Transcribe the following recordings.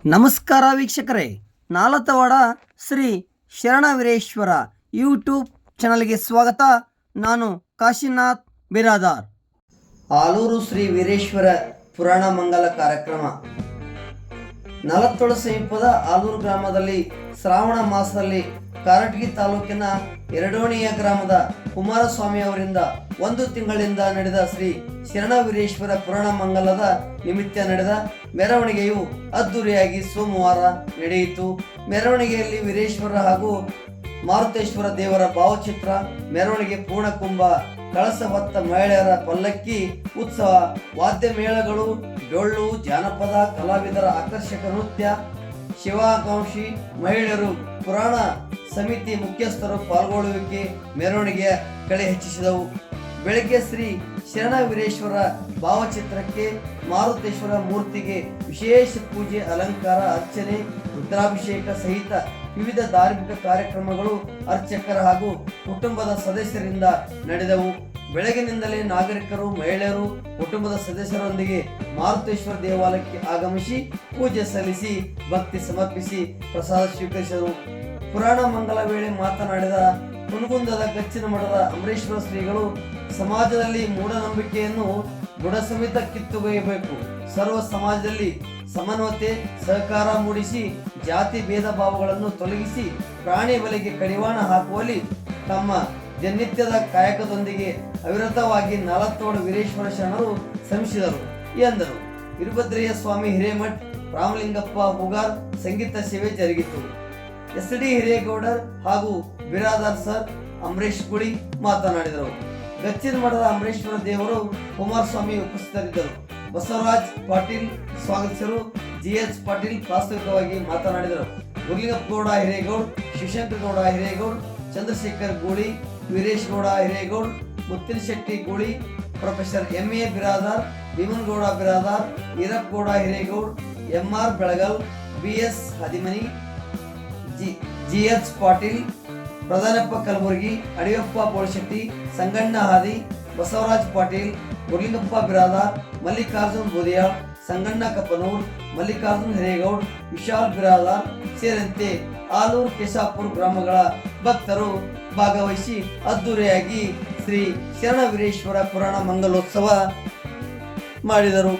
ನಮಸ್ಕಾರ ವೀಕ್ಷಕರೇ, ನಾಲತವಾಡ ಶ್ರೀ ಶರಣವೀರೇಶ್ವರ ಯೂಟ್ಯೂಬ್ ಚಾನಲ್ಗೆ ಸ್ವಾಗತ. ನಾನು ಕಾಶಿನಾಥ್ ಬಿರಾದಾರ್. ಆಲೂರು ಶ್ರೀ ವೀರೇಶ್ವರ ಪುರಾಣ ಮಂಗಲ ಕಾರ್ಯಕ್ರಮ. ನಾಲತ್ತೋಳ ಸಮೀಪದ ಆಲೂರು ಗ್ರಾಮದಲ್ಲಿ ಶ್ರಾವಣ ಮಾಸದಲ್ಲಿ ಕಾರಟಗಿ ತಾಲೂಕಿನ ಎರಡೋಣಿಯ ಗ್ರಾಮದ ಕುಮಾರಸ್ವಾಮಿ ಅವರಿಂದ ಒಂದು ತಿಂಗಳಿಂದ ನಡೆದ ಶ್ರೀ ಶರಣವೀರೇಶ್ವರ ಪುರಾಣ ಮಂಗಲದ ನಿಮಿತ್ತ ನಡೆದ ಮೆರವಣಿಗೆಯು ಅದ್ದೂರಿಯಾಗಿ ಸೋಮವಾರ ನಡೆಯಿತು. ಮೆರವಣಿಗೆಯಲ್ಲಿ ವೀರೇಶ್ವರ ಹಾಗೂ ಮಾರುತೇಶ್ವರ ದೇವರ ಭಾವಚಿತ್ರ, ಮೆರವಣಿಗೆ ಪೂರ್ಣಕುಂಭ, ಕಳಸ ಹೊತ್ತ ಮಹಿಳೆಯರ ಪಲ್ಲಕ್ಕಿ ಉತ್ಸವ, ವಾದ್ಯ ಮೇಳಗಳು, ಡೊಳ್ಳು, ಜಾನಪದ ಕಲಾವಿದರ ಆಕರ್ಷಕ ನೃತ್ಯ, ಶಿವಾಕಾಂಕ್ಷಿ ಮಹಿಳೆಯರು, ಪುರಾಣ ಸಮಿತಿ ಮುಖ್ಯಸ್ಥರು ಪಾಲ್ಗೊಳ್ಳುವಿಕೆ ಮೆರವಣಿಗೆಯ ಕಳೆ ಹೆಚ್ಚಿಸಿದವು. ಬೆಳಗ್ಗೆ ಶ್ರೀ ಶರಣವೀರೇಶ್ವರ ಭಾವಚಿತ್ರಕ್ಕೆ, ಮಾರುತೇಶ್ವರ ಮೂರ್ತಿಗೆ ವಿಶೇಷ ಪೂಜೆ, ಅಲಂಕಾರ, ಅರ್ಚನೆ, ರುದ್ರಾಭಿಷೇಕ ಸಹಿತ ವಿವಿಧ ಧಾರ್ಮಿಕ ಕಾರ್ಯಕ್ರಮಗಳು ಅರ್ಚಕರ ಹಾಗೂ ಕುಟುಂಬದ ಸದಸ್ಯರಿಂದ ನಡೆದವು. ಬೆಳಗಿನಿಂದಲೇ ನಾಗರಿಕರು, ಮಹಿಳೆಯರು, ಕುಟುಂಬದ ಸದಸ್ಯರೊಂದಿಗೆ ಮಾರುತೇಶ್ವರ ದೇವಾಲಯಕ್ಕೆ ಆಗಮಿಸಿ ಪೂಜೆ ಸಲ್ಲಿಸಿ ಭಕ್ತಿ ಸಮರ್ಪಿಸಿ ಪ್ರಸಾದ ಸ್ವೀಕರಿಸಿದರು. ಪುರಾಣ ಮಂಗಲ ವೇಳೆ ಮಾತನಾಡಿದ ಹುನಗುಂದದ ಗಚ್ಚಿನ ಮಠದ ಅಮರೇಶ್ವರ ಶ್ರೀಗಳು, ಸಮಾಜದಲ್ಲಿ ಮೂಢನಂಬಿಕೆಯನ್ನು ಬುಡಸಮೇತ ಕಿತ್ತೊಗೆಯಬೇಕು. ಸರ್ವ ಸಮಾಜದಲ್ಲಿ ಸಮನ್ವತೆ, ಸಹಕಾರ ಮೂಡಿಸಿ ಜಾತಿ ಭೇದ ಭಾವಗಳನ್ನು ತೊಲಗಿಸಿ ಪ್ರಾಣಿ ಬಲಿಗೆ ಕಡಿವಾಣ ಹಾಕುವಲ್ಲಿ ತಮ್ಮ ದಿನನಿತ್ಯದ ಕಾಯಕದೊಂದಿಗೆ ಅವಿರತವಾಗಿ ನಾಲತ್ತೋಡ ವೀರೇಶ್ವರ ಶರಣರು ಶ್ರಮಿಸಿದರು ಎಂದರು. ವೀರಭದ್ರಯ್ಯ ಸ್ವಾಮಿ ಹಿರೇಮಠ್, ರಾಮಲಿಂಗಪ್ಪ ಹೂಗಾರ್ ಸಂಗೀತ ಸೇವೆ ಜರುಗಿತು. ಎಸ್.ಡಿ. ಹಿರೇಗೌಡರ್ ಹಾಗೂ ಬಿರಾದಾರ್ ಸರ್ ಅಂಬರೀಶ್ ಗುಳಿ ಮಾತನಾಡಿದರು. ಗಚ್ಚಿನ ಮಠದ ಅಂಬರೀಶ್ವರ ದೇವರು ಕುಮಾರಸ್ವಾಮಿ ಉಪಸ್ಥಿತರಿದ್ದರು. ಬಸವರಾಜ್ ಪಾಟೀಲ್ ಸ್ವಾಗತಿಸರು. ಜಿ.ಎಚ್. ಪಾಟೀಲ್ ಪ್ರಾಸ್ತಾವಿಕವಾಗಿ ಮಾತನಾಡಿದರು. ಗುರ್ಲಿಂಗಪ್ಪಗೌಡ ಹಿರೇಗೌಡ್, ಶಿವಶಂಕರಗೌಡ ಹಿರೇಗೌಡ್, ಚಂದ್ರಶೇಖರ್ ಗೂಳಿ, Veeresh Gowda Hiregoud, Muttinashetti Guli, professor M A. Biradar, Bhimanagowda Biradar, Irappagowda Hiregoud, M R. Belagal, B S. Hadimani, G H. Patil, Pradhanappa Kalaburgi, Adiyappa Bolashetti, Sanganna Hadi, Basavaraj Patil, Gurlingappa Biradar, Mallikarjun Budiyal, Sanganna ಕಪ್ಪನೂರ್, Mallikarjun ಹಿರೇಗೌಡ್, Vishal Biradar ಸೇರಿದಂತೆ ಆಲೂರು, ಕೇಶಾಪುರ ಗ್ರಾಮಗಳ ಭಕ್ತರು ಭಾಗವಹಿಸಿ ಅದ್ದೂರಿಯಾಗಿ ಶ್ರೀ ಶರಣವೀರೇಶ್ವರ ಪುರಾಣ ಮಂಗಲೋತ್ಸವ ಮಾಡಿದರು.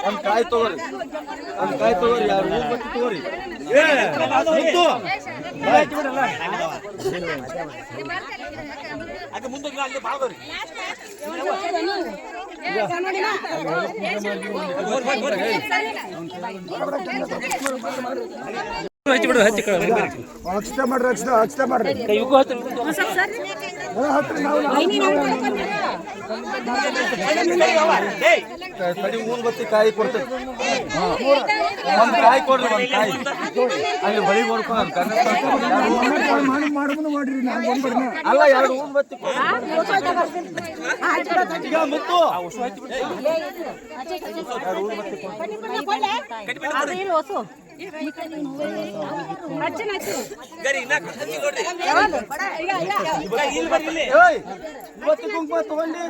ಒಂದ್ ಕಾಯಿ ತಗೋರಿ ಯಾರು ತಗೋರಿ ಹಚ್ಚಿತ ಮಾಡ್ರಿ ಊನ್ಬತ್ತಿ ಕಾಯಿ ಕೊಡ್ತೇವೆ ಒಂದ್ ಕಾಯಿ ಕೊಡ್ರಿ ಒಂದ್ ಕಾಯಿ ಅಲ್ಲಿ ಬಳಿ ಮಾಡ್ರಿ ಅಲ್ಲ ಎರಡು ಊನ್ಬತ್ತಿ ಮುತ್ತು ಇವತ್ತು ಕುಂಕುಮ ತಗೊಂಡಿ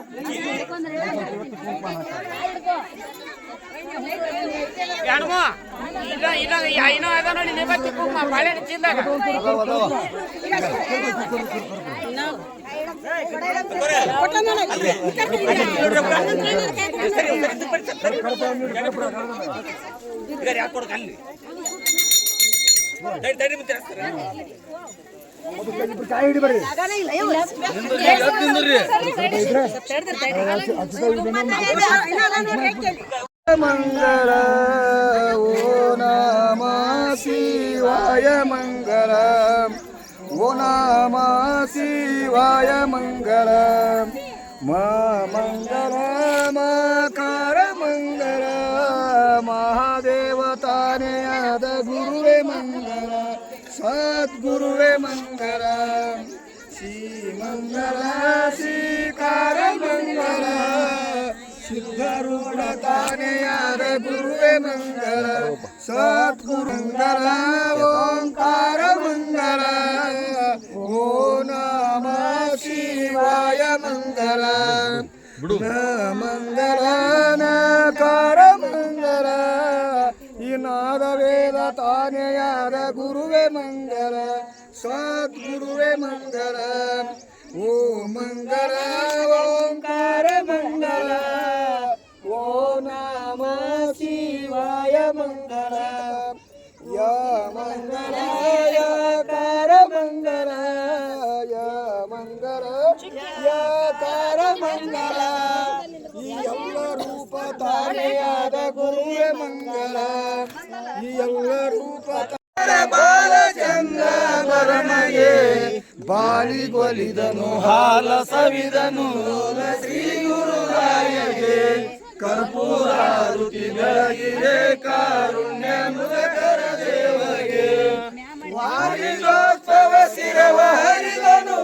ಕಾಯಿ ಹಿಡಿ ಬರ್ರಿ ಮಂಗಳ ಓ ನಮ ಶಿವಾಯ ಮಂಗಳ ಓ ನಮ ಶಿವಾಯ ಮಂಗಳ ಮಂಗಳ ಮಕಾರ ಮಂಗಳ ಮಹಾದೇವತಾನೇ ಆದ ಗುರುವೇ ಮಂಗಳ ಸದ್ಗುರುವೇ ಮಂಗಳ ಶ್ರೀ ಮಂಗಳ ಶ್ರೀಕಾರ ಮಂಗಳ ಸಿದ್ಧರೂಢ ತಾನೆಯಾದ ಗುರುವೇ ಮಂಗಳ ಸದ್ಗುರು ಮಂಗಳ ಓಂಕಾರ ಮಂಗಳ ಓ ನಮ ಶಿವಾಯ ಮಂಗಳ ಮಂಗಳ ನಕಾರ ಮಂಗಳ ಈ ನಾದ ವೇದ ತಾನೆಯಾದ ಗುರುವೇ ಮಂಗಳ ಸದ್ಗುರುವೇ ಮಂಗಳ ಓ ಮಂಗಳ ಓಂಕಾರ ಮಂಗಳ ಓ ನಮ ಶಿವಾಯ ಮಂಗಳ ಯ ಮಂಗಳ ಯಕಾರ ಮಂಗಳ ಯ ಮಂಗಳ ಯಕಾರ ಮಂಗಳ ಈ ಎಲ್ಲ ರೂಪ ತಾನೆಯಾದ ಗುರುವೇ ಮಂಗಳ ಈ ಎಲ್ಲ ರೂಪ ಬಾಲಚಂದ್ರ ಬರಮಗೆ ಬಾಲಿಗೊಲಿದನು ಹಾಲ ಸವಿದನು ಶ್ರೀ ಗುರುರಾಯಗೆ ಕರ್ಪೂರಾರುತಿ ಬೆಳಗಿದೆ ಕಾರುಣ್ಯ ಮೃಗಕರ ದೇವಗೆ ವಾರಿಗೋತ್ಸವ ಶಿರವ ಹರಿದನು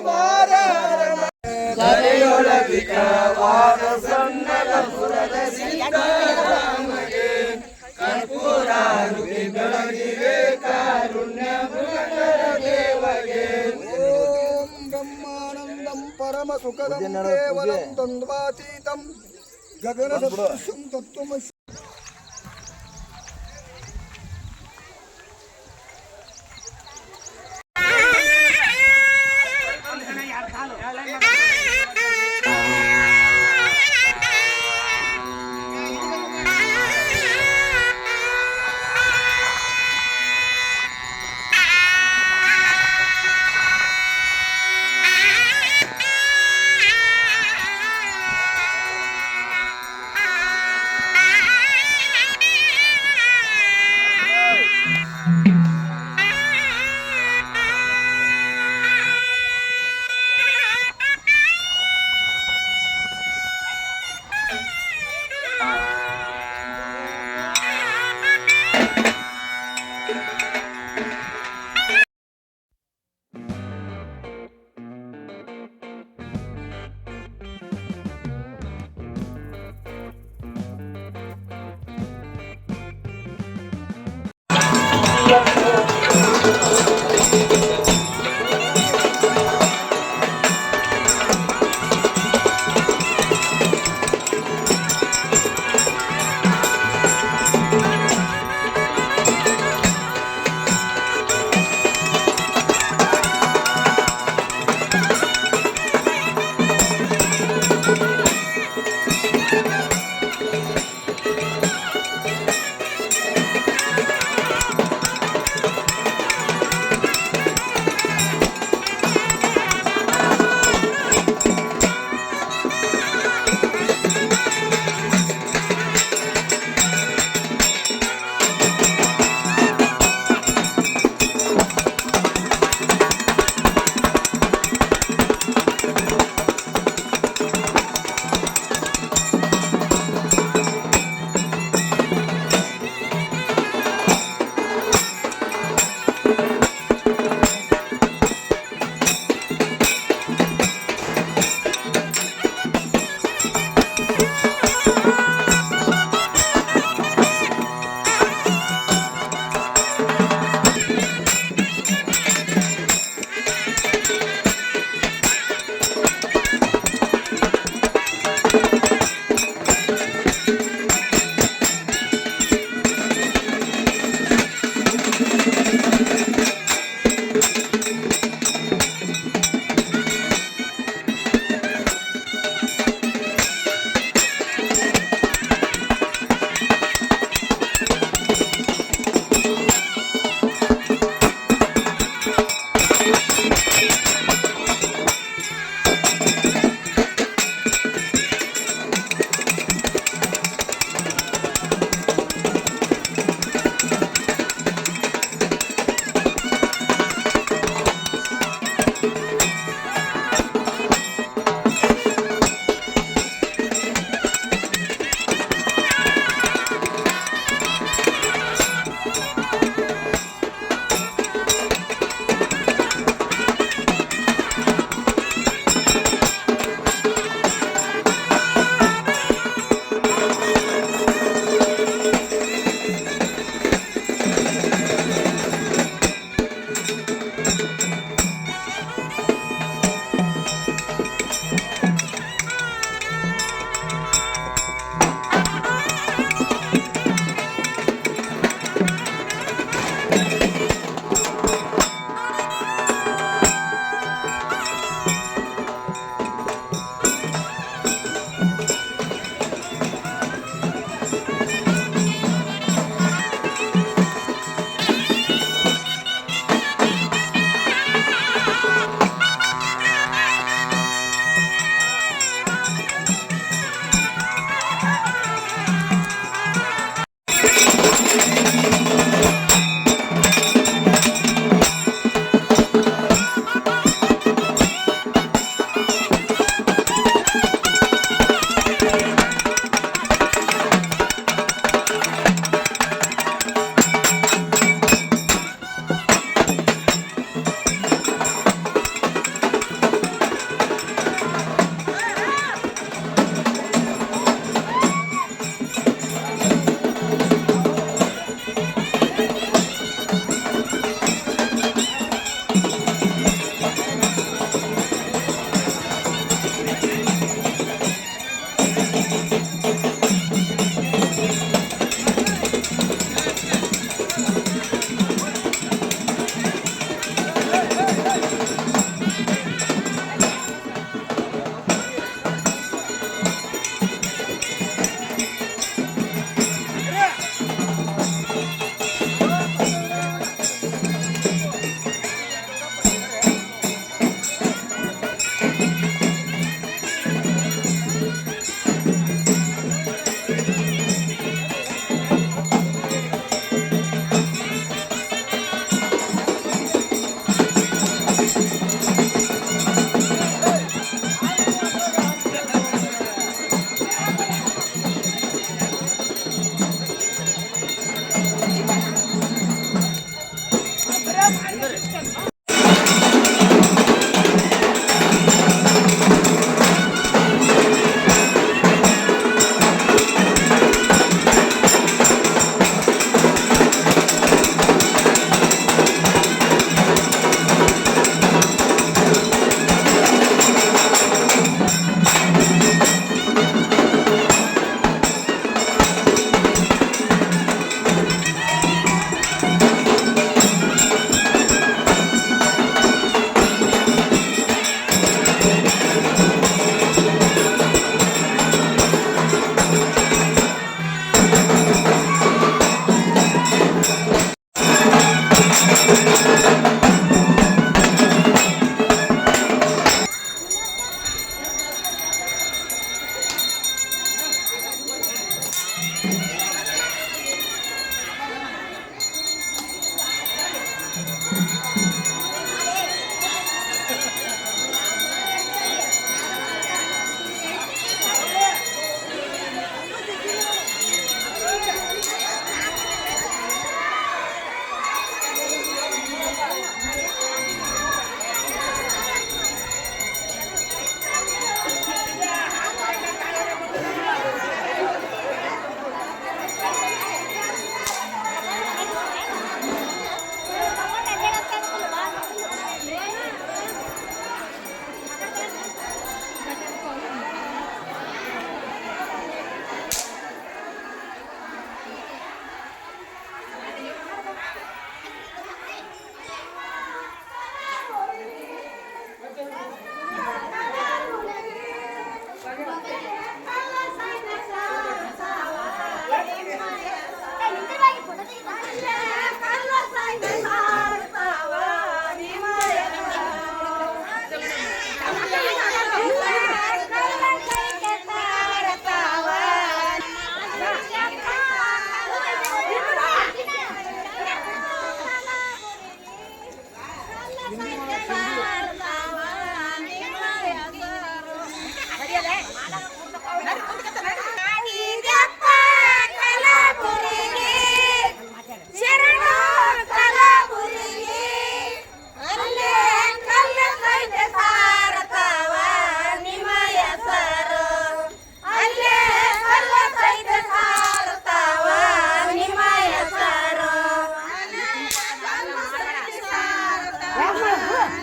ಮಾರೊಳಗಿಕವಾದ ಸನ್ನಲಪುರದ ಸೀತಾರಾಮಗೆ ಕರ್ಪೂರಾರುತಿ ಬೆಳಗಿದೆ ಕಾರುಣ್ಯ ಮೃಗಕರ ದೇವಗೆ ಓಂ ಬ್ರಹ್ಮಾನಂದಂ ಪರಮ ಸುಖದಂ ಕೇವಲಂ ದ್ವಂದ್ವಾತೀತಂ ಗಗನ ಸದೃಶಂ ತತ್ವಮಸಿ Ah!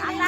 ಅಲ್ಲ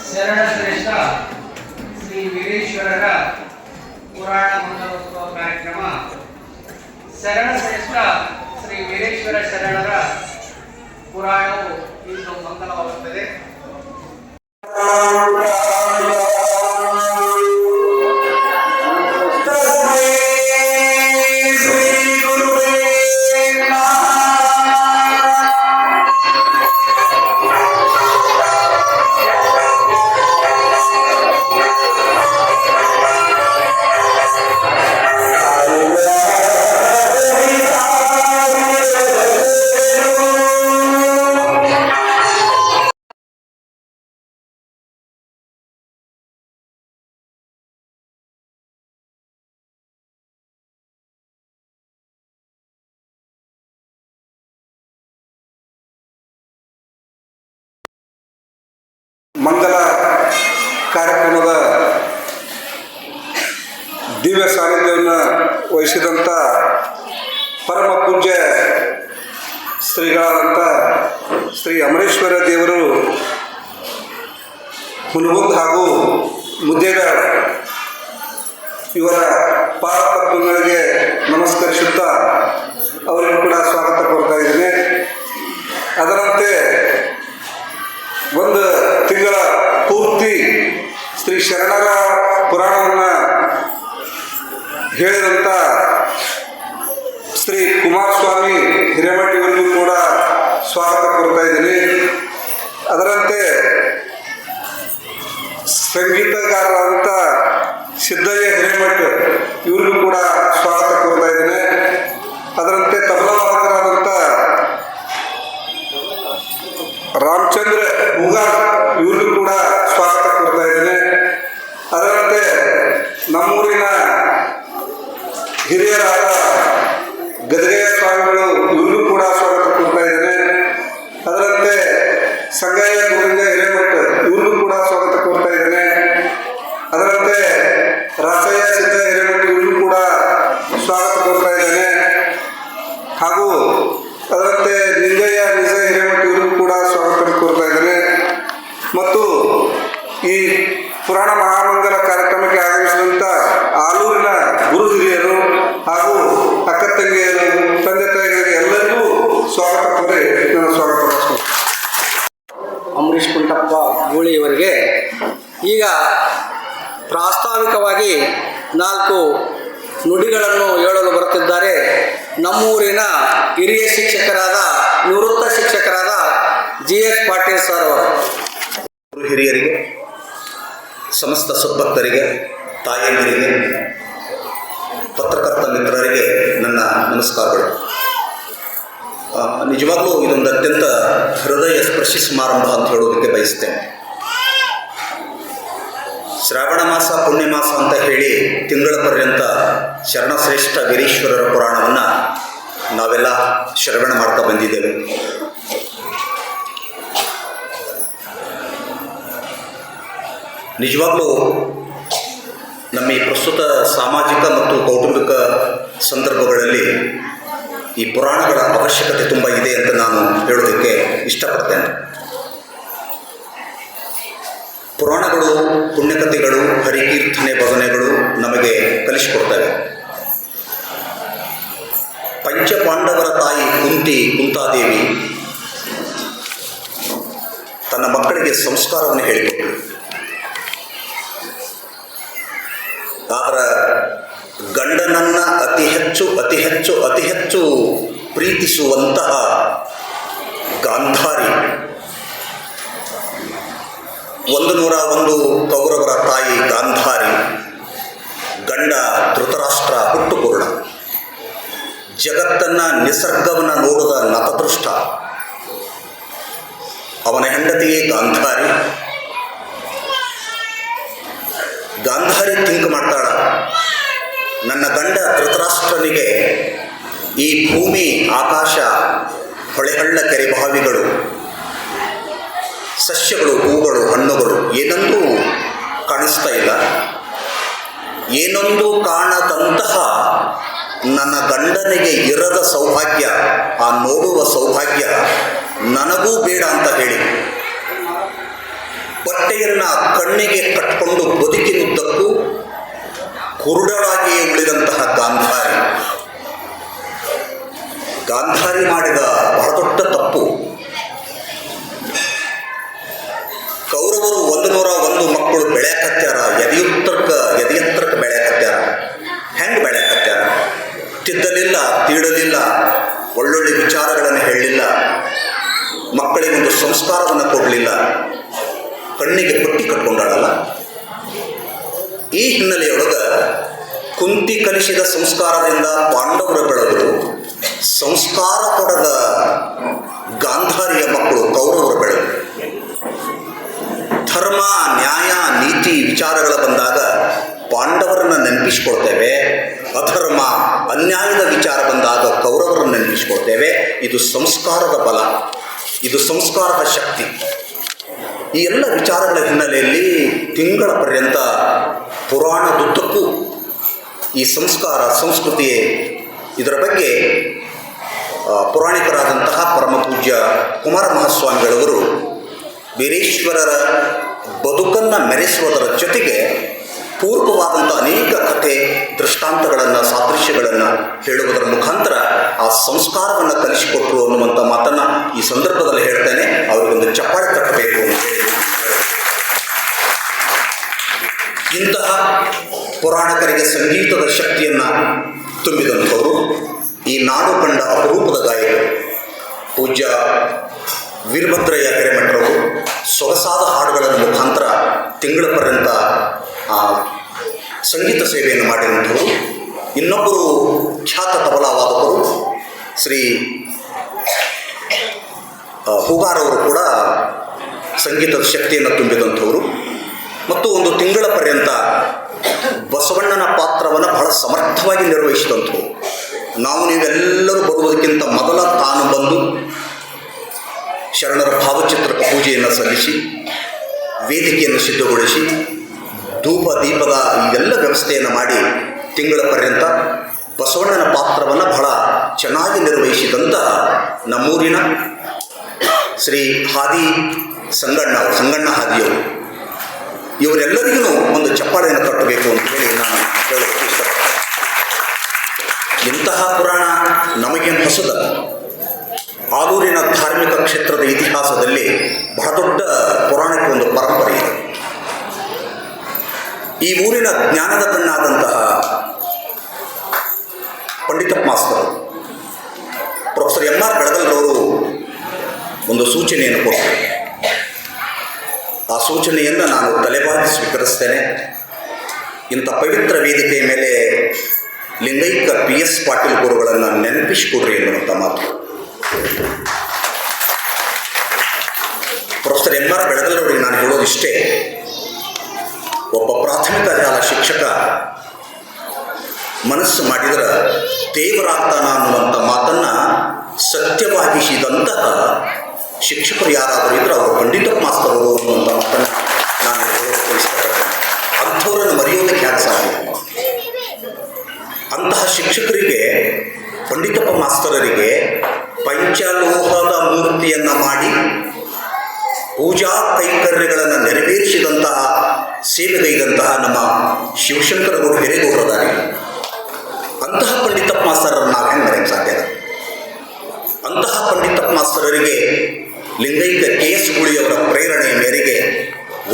ಶರಣಶ್ರೇಷ್ಠ ಶ್ರೀ ವೀರೇಶ್ವರರ ಪುರಾಣ ಮಂಗಲೋತ್ಸವ ಕಾರ್ಯಕ್ರಮ ಶರಣಶ್ರೇಷ್ಠ ಶ್ರೀ ವೀರೇಶ್ವರ ಶರಣರ ಪುರಾಣವು ಇಂದು ಮಂಗಲವಾಗುತ್ತದೆ. ಮಂಗಲ ಕಾರ್ಯಕ್ರಮದ ದಿವ್ಯ ಸಾನ್ನಿಧ್ಯವನ್ನು ವಹಿಸಿದಂಥ ಪರಮ ಪೂಜ್ಯ ಶ್ರೀಗಳಾದಂಥ ಶ್ರೀ ಅಮರೇಶ್ವರ ದೇವರು ಹುನಗುಂದ ಹಾಗೂ ಮುದ್ದೇಗಾರ್ ಇವರ ಪಾದಪದ್ಮಗಳಿಗೆ ನಮಸ್ಕರಿಸುತ್ತಾ ಅವರಿಗೂ ಕೂಡ ಸ್ವಾಗತ ಕೊಡ್ತಾ ಇದ್ದೀನಿ. ಅದರಂತೆ ಒಂದು ತಿಂಗಳ ಪೂರ್ತಿ ಶ್ರೀ ಶರಣರ ಪುರಾಣವನ್ನು ಹೇಳಿದಂಥ ಶ್ರೀ ಕುಮಾರಸ್ವಾಮಿ ಹಿರೇಮಠ ಇವರಿಗೂ ಕೂಡ ಸ್ವಾಗತ ಕೊಡ್ತಾ ಇದ್ದೀನಿ. ಅದರಂತೆ ಸಂಗೀತಗಾರರಾದಂಥ ಸಿದ್ದಯ್ಯ ಹಿರೇಮಠ ಇವ್ರಿಗೂ ಕೂಡ ಸ್ವಾಗತ ಕೊಡ್ತಾ ಇದ್ದೇನೆ. ಅದರಂತೆ ತಬಲಾವಾದಕರಾದಂಥ ರಾಮಚಂದ್ರ ಉಗಾರ್ ಇವ್ರಿಗೂ ಕೂಡ ಸ್ವಾಗತ ಕೊಡ್ತಾ ಇದ್ದೇನೆ. ಅದರಂತೆ ಲಿಂಗ ಹಿರೇಮಠ ಇವ್ರಿಗೂ ಕೂಡ ಸ್ವಾಗತ ಕೋರ್ತಾ ಇದ್ದೇನೆ. ಅದರಂತೆ ರಾಸಯ್ಯ ಸಿದ್ಧ ಹಿರೇಮಠ ಇವ್ರಿಗೂ ಕೂಡ ಸ್ವಾಗತ ಕೋರ್ತಾ ಇದ್ದೇನೆ. ಹಾಗೂ ಅದರಂತೆ ನಿಂಗಯ್ಯ ನಿಜ ಹಿರೇಮಠ ಇವ್ರಿಗೂ ಕೂಡ ಸ್ವಾಗತ ಕೋರ್ತಾ ಇದ್ದೇನೆ. ಮತ್ತು ಈ ಪುರಾಣ ಮಹಾಮಂಗಲ ಕಾರ್ಯಕ್ರಮಕ್ಕೆ ಆಗಮಿಸಿದಂಥ ಆಲೂರಿನ ಗುರು ಹಿರಿಯರು ಹಾಗೂ ಅಕ್ಕ ತಂಗಿಯರು, ತಂದೆ ತಾಯಿಗಳಿಗೆ ಎಲ್ಲರಿಗೂ ಸ್ವಾಗತ ಕೋರಿ ನಾನು ಸ್ವಾಗತ ಮಾಡ್ತೀನಿ. ಅಂಬರೀಷ್ ಕುಂಟಪ್ಪ ಗೂಳಿಯವರಿಗೆ ಈಗ ಪ್ರಾಸ್ತಾವಿಕವಾಗಿ 4 ನುಡಿಗಳನ್ನು ಹೇಳಲು ಬರುತ್ತಿದ್ದಾರೆ. ನಮ್ಮೂರಿನ ಹಿರಿಯ ಶಿಕ್ಷಕರಾದ ನಿವೃತ್ತ ಶಿಕ್ಷಕರಾದ GS ಪಾಟೀಲ್ ಸರ್ ಅವರು. ಹಿರಿಯರಿಗೆ, ಸಮಸ್ತ ಸದ್ಭಕ್ತರಿಗೆ, ತಾಯಂದಿರಿಗೆ, ಪತ್ರಕರ್ತ ಮಿತ್ರರಿಗೆ ನನ್ನ ನಮಸ್ಕಾರಗಳು. ನಿಜವಾಗ್ಲೂ ಇದೊಂದು ಅತ್ಯಂತ ಹೃದಯ ಸ್ಪರ್ಶಿ ಸಮಾರಂಭ ಅಂತ ಹೇಳೋದಕ್ಕೆ ಬಯಸ್ತೇನೆ. ಶ್ರಾವಣ ಮಾಸ ಪುಣ್ಯ ಮಾಸ ಅಂತ ಹೇಳಿ ತಿಂಗಳ ಪರ್ಯಂತ ಶರಣಶ್ರೇಷ್ಠ ವೀರೇಶ್ವರರ ಪುರಾಣವನ್ನು ನಾವೆಲ್ಲ ಶ್ರವಣ ಮಾಡ್ತಾ ಬಂದಿದ್ದೇವೆ. ನಿಜವಾಗ್ಲೂ ನಮ್ಮ ಈ ಪ್ರಸ್ತುತ ಸಾಮಾಜಿಕ ಮತ್ತು ಕೌಟುಂಬಿಕ ಸಂದರ್ಭಗಳಲ್ಲಿ ಈ ಪುರಾಣಗಳ ಅವಶ್ಯಕತೆ ತುಂಬ ಇದೆ ಅಂತ ನಾನು ಹೇಳೋದಕ್ಕೆ ಇಷ್ಟಪಡ್ತೇನೆ. ಪುರಾಣಗಳು, ಪುಣ್ಯಕಥೆಗಳು, ಹರಿಕೀರ್ತನೆ, ಭಜನೆಗಳು ನಮಗೆ ಕಲಿಸಿಕೊಡ್ತವೆ. ಪಂಚಪಾಂಡವರ ತಾಯಿ ಕುಂತಾದೇವಿ ತನ್ನ ಮಕ್ಕಳಿಗೆ ಸಂಸ್ಕಾರವನ್ನು ಹೇಳಿಕೊಟ್ಟರು. ಆದ್ರೆ ಗಂಡನನ್ನು ಅತಿ ಹೆಚ್ಚು ಪ್ರೀತಿಸುವಂತಹ ಗಾಂಧಾರಿ 101 ಕೌರವರ ತಾಯಿ ಗಾಂಧಾರಿ, ಗಂಡ ಧೃತರಾಷ್ಟ್ರ ಹುಟ್ಟುಕುರುಡ, ಜಗತ್ತನ್ನು ನಿಸರ್ಗವನ್ನು ನೋಡಿದ ನತದೃಷ್ಟ, ಅವನ ಹೆಂಡತಿಯೇ ಗಾಂಧಾರಿ. ಗಾಂಧಾರಿ ಥಿಂಕ್ ಮಾಡ್ತಾಳ, ನನ್ನ ಗಂಡ ಧೃತರಾಷ್ಟ್ರನಿಗೆ ಈ ಭೂಮಿ, ಆಕಾಶ, ಹೊಳೆಹಳ್ಳ, ಕೆರೆ, ಬಾವಿಗಳು, ಸಸ್ಯಗಳು, ಹೂಗಳು, ಹಣ್ಣುಗಳು ಏನೊಂದು ಕಾಣಿಸ್ತಾ ಇಲ್ಲ. ಏನೊಂದು ಕಾಣದಂತಹ ನನ್ನ ಗಂಡನಿಗೆ ಇರದ ಸೌಭಾಗ್ಯ, ಆ ನೋಡುವ ಸೌಭಾಗ್ಯ ನನಗೂ ಬೇಡ ಅಂತ ಹೇಳಿ ಬಟ್ಟೆಯನ್ನು ಕಣ್ಣಿಗೆ ಕಟ್ಟಿಕೊಂಡು ಬದುಕಿನುದ್ದಕ್ಕೂ ಕುರುಡಳಾಗಿಯೇ ಉಳಿದಂತಹ ಗಾಂಧಾರಿ ಮಾಡಿದ ಬಹಳ ದೊಡ್ಡ ತಪ್ಪು. ಕೌರವರು 101 ಮಕ್ಕಳು ಬೆಳೆಯಕತ್ಯಾರ, ಎದೆಯತ್ತರಕ್ಕೆ ಬೆಳೆಯಕತ್ಯಾರ. ಹೆಂಗೆ ಬೆಳೆಯಕತ್ಯಾರ? ತಿದ್ದಲಿಲ್ಲ, ತೀಡಲಿಲ್ಲ, ಒಳ್ಳೊಳ್ಳೆ ವಿಚಾರಗಳನ್ನು ಹೇಳಲಿಲ್ಲ, ಮಕ್ಕಳಿಗೊಂದು ಸಂಸ್ಕಾರವನ್ನು ಕೊಡಲಿಲ್ಲ, ಕಣ್ಣಿಗೆ ಪಟ್ಟಿ ಕಟ್ಕೊಂಡಾಳಲ್ಲ. ಈ ಹಿನ್ನೆಲೆಯೊಳಗೆ ಕುಂತಿ ಕಲಿಸಿದ ಸಂಸ್ಕಾರದಿಂದ ಪಾಂಡವರು ಬೆಳೆದರು, ಸಂಸ್ಕಾರ ಕೊಡದ ಗಾಂಧಾರಿಯ ಮಕ್ಕಳು ಕೌರವರು ಬೆಳೆದರು. ಧರ್ಮ, ನ್ಯಾಯ, ನೀತಿ ವಿಚಾರಗಳ ಬಂದಾಗ ಪಾಂಡವರನ್ನು ನೆನಪಿಸ್ಕೊಳ್ತೇವೆ. ಅಧರ್ಮ, ಅನ್ಯಾಯದ ವಿಚಾರ ಬಂದಾಗ ಕೌರವರನ್ನು ನೆನಪಿಸ್ಕೊಳ್ತೇವೆ. ಇದು ಸಂಸ್ಕಾರದ ಬಲ, ಇದು ಸಂಸ್ಕಾರದ ಶಕ್ತಿ. ಈ ಎಲ್ಲ ವಿಚಾರಗಳ ಹಿನ್ನೆಲೆಯಲ್ಲಿ ತಿಂಗಳ ಪರ್ಯಂತ ಪುರಾಣದುದ್ದಕ್ಕೂ ಈ ಸಂಸ್ಕಾರ, ಸಂಸ್ಕೃತಿ, ಇದರ ಬಗ್ಗೆ ಪುರಾಣಿಕರಾದಂತಹ ಪರಮಪೂಜ್ಯ ಕುಮಾರ ಮಹಾಸ್ವಾಮಿಗಳವರು ವೀರೇಶ್ವರರ ಬದುಕನ್ನು ಮೆರೆಸುವುದರ ಜೊತೆಗೆ ಪೂರ್ವವಾದಂಥ ಅನೇಕ ಕಥೆ, ದೃಷ್ಟಾಂತಗಳನ್ನು, ಸಾದೃಶ್ಯಗಳನ್ನು ಹೇಳುವುದರ ಮುಖಾಂತರ ಆ ಸಂಸ್ಕಾರವನ್ನು ಕಲಿಸಿಕೊಟ್ರು ಅನ್ನುವಂಥ ಮಾತನ್ನು ಈ ಸಂದರ್ಭದಲ್ಲಿ ಹೇಳ್ತೇನೆ. ಅವರಿಗೊಂದು ಚಪ್ಪಾಳೆ ತಟ್ಟಬೇಕು ಅಂತ ಹೇಳಿ. ಇಂತಹ ಪುರಾಣಕರಿಗೆ ಸಂಗೀತದ ಶಕ್ತಿಯನ್ನು ತುಂಬಿದಂಥವರು ಈ ನಾಡು ಕಂಡ ಅಪರೂಪದ ಗಾಯಕರು ಪೂಜ್ಯ ವೀರಭದ್ರಯ್ಯ ಹಿರೇಮಠರವರು ಸೊಗಸಾದ ಹಾಡುಗಳ ಮುಖಾಂತರ ತಿಂಗಳ ಪರ್ಯಂತ ಸಂಗೀತ ಸೇವೆಯನ್ನು ಮಾಡಿದಂಥವರು. ಇನ್ನೊಬ್ಬರು ಖ್ಯಾತ ತಬಲಾವಾದಕರು ಶ್ರೀ ಹೂಗಾರವರು ಕೂಡ ಸಂಗೀತದ ಶಕ್ತಿಯನ್ನು ತುಂಬಿದಂಥವರು ಮತ್ತು ಒಂದು ತಿಂಗಳ ಪರ್ಯಂತ ಬಸವಣ್ಣನ ಪಾತ್ರವನ್ನು ಬಹಳ ಸಮರ್ಥವಾಗಿ ನಿರ್ವಹಿಸಿದಂಥವು. ನಾವು ನೀವೆಲ್ಲರೂ ಬರುವುದಕ್ಕಿಂತ ಮೊದಲ ತಾನು ಬಂದು ಶರಣರ ಭಾವಚಿತ್ರಕ್ಕೆ ಪೂಜೆಯನ್ನು ಸಲ್ಲಿಸಿ ವೇದಿಕೆಯನ್ನು ಸಿದ್ಧಗೊಳಿಸಿ ಧೂಪ ದೀಪದ ಎಲ್ಲ ವ್ಯವಸ್ಥೆಯನ್ನು ಮಾಡಿ ತಿಂಗಳ ಪರ್ಯಂತ ಬಸವಣ್ಣನ ಪಾತ್ರವನ್ನು ಬಹಳ ಚೆನ್ನಾಗಿ ನಿರ್ವಹಿಸಿದಂತಹ ನಮ್ಮೂರಿನ ಶ್ರೀ ಹಾದಿ ಸಂಗಣ್ಣ ಹಾದಿಯವರು, ಇವರೆಲ್ಲರಿಗೂ ಒಂದು ಚಪ್ಪಾಳೆಯನ್ನು ಕಟ್ಟಬೇಕು ಅಂತ ಹೇಳಿ ನಾನು ಹೇಳೋಕ್ಕೆ ಇಷ್ಟಪಡ್ತೇನೆ. ಇಂತಹ ಪುರಾಣ ನಮಗೇನು ಹೊಸದಲ್ಲ. ಆಲೂರಿನ ಧಾರ್ಮಿಕ ಕ್ಷೇತ್ರದ ಇತಿಹಾಸದಲ್ಲಿ ಬಹಳ ದೊಡ್ಡ ಪುರಾಣಕ್ಕೆ ಒಂದು ಪರಂಪರೆ ಇದೆ. ಈ ಊರಿನ ಜ್ಞಾನದ ಕಣ್ಣಾದಂತಹ ಪಂಡಿತಪ್ಪ ಮಾಸ್ತರು ಪ್ರೊಫೆಸರ್ M.R. ಬೆಳಗಲ್ರವರು ಒಂದು ಸೂಚನೆಯನ್ನು ಕೊಟ್ಟರು. ಆ ಸೂಚನೆಯನ್ನು ನಾನು ತಲೆಬಾಗಿ ಸ್ವೀಕರಿಸ್ತೇನೆ. ಇಂಥ ಪವಿತ್ರ ವೇದಿಕೆಯ ಮೇಲೆ ಲಿಂಗೈಕ್ಯ PS ಪಾಟೀಲ್ ಗುರುಗಳನ್ನು ನೆನಪಿಸಿಕೊಡ್ರಿ ಎನ್ನುವಂಥ ಮಾತು. Professor M.R. ಬೆಳಗಲ್ರವರಿಗೆ ನಾನು ಹೇಳೋದಿಷ್ಟೇ, ಒಬ್ಬ ಪ್ರಾಥಮಿಕ ಶಾಲಾ ಶಿಕ್ಷಕ ಮನಸ್ಸು ಮಾಡಿದರೆ ದೇವರಾಗ್ತಾನ ಅನ್ನುವಂಥ ಮಾತನ್ನು ಸತ್ಯವಾಗಿಸಿದಂತಹ ಶಿಕ್ಷಕರು ಯಾರಾದರೂ ಇದ್ದರೆ ಅವರು ಪಂಡಿತಪ್ಪ ಮಾಸ್ತರವರು ಅನ್ನುವಂಥ ಮಾತನ್ನು ನಾನು ಹೇಳೋಕ್ಕೆ ಇಷ್ಟಪಡ್ತೇನೆ. ಅಂಥವರನ್ನು ಮರೆಯೋದಕ್ಕೆ ಯಾಕೆ ಸಾಧ್ಯ? ಅಂತಹ ಶಿಕ್ಷಕರಿಗೆ, ಪಂಡಿತಪ್ಪ ಮಾಸ್ತರರಿಗೆ ಪಂಚಲೋಹದ ಮೂರ್ತಿಯನ್ನು ಮಾಡಿ ಪೂಜಾ ಕೈಂಕರ್ಯಗಳನ್ನು ನೆರವೇರಿಸಿದಂತಹ ಸೇವೆಗೈದಂತಹ ನಮ್ಮ ಶಿವಶಂಕರಗೌಡ ಹಿರೇಗೌಡರದಾರಿ. ಅಂತಹ ಪಂಡಿತಪ್ಪ ಮಾಸ್ತರನ್ನು ನಾವು ಹೆಂಗೆ ಮರೆಯಕ್ಕೆ ಸಾಧ್ಯ? ಅಂತಹ ಪಂಡಿತಪ್ಪ ಮಾಸ್ತರರಿಗೆ ಲಿಂಗೈಕ್ಯ KS ಗುಳಿಯವರ ಪ್ರೇರಣೆಯ ಮೇರೆಗೆ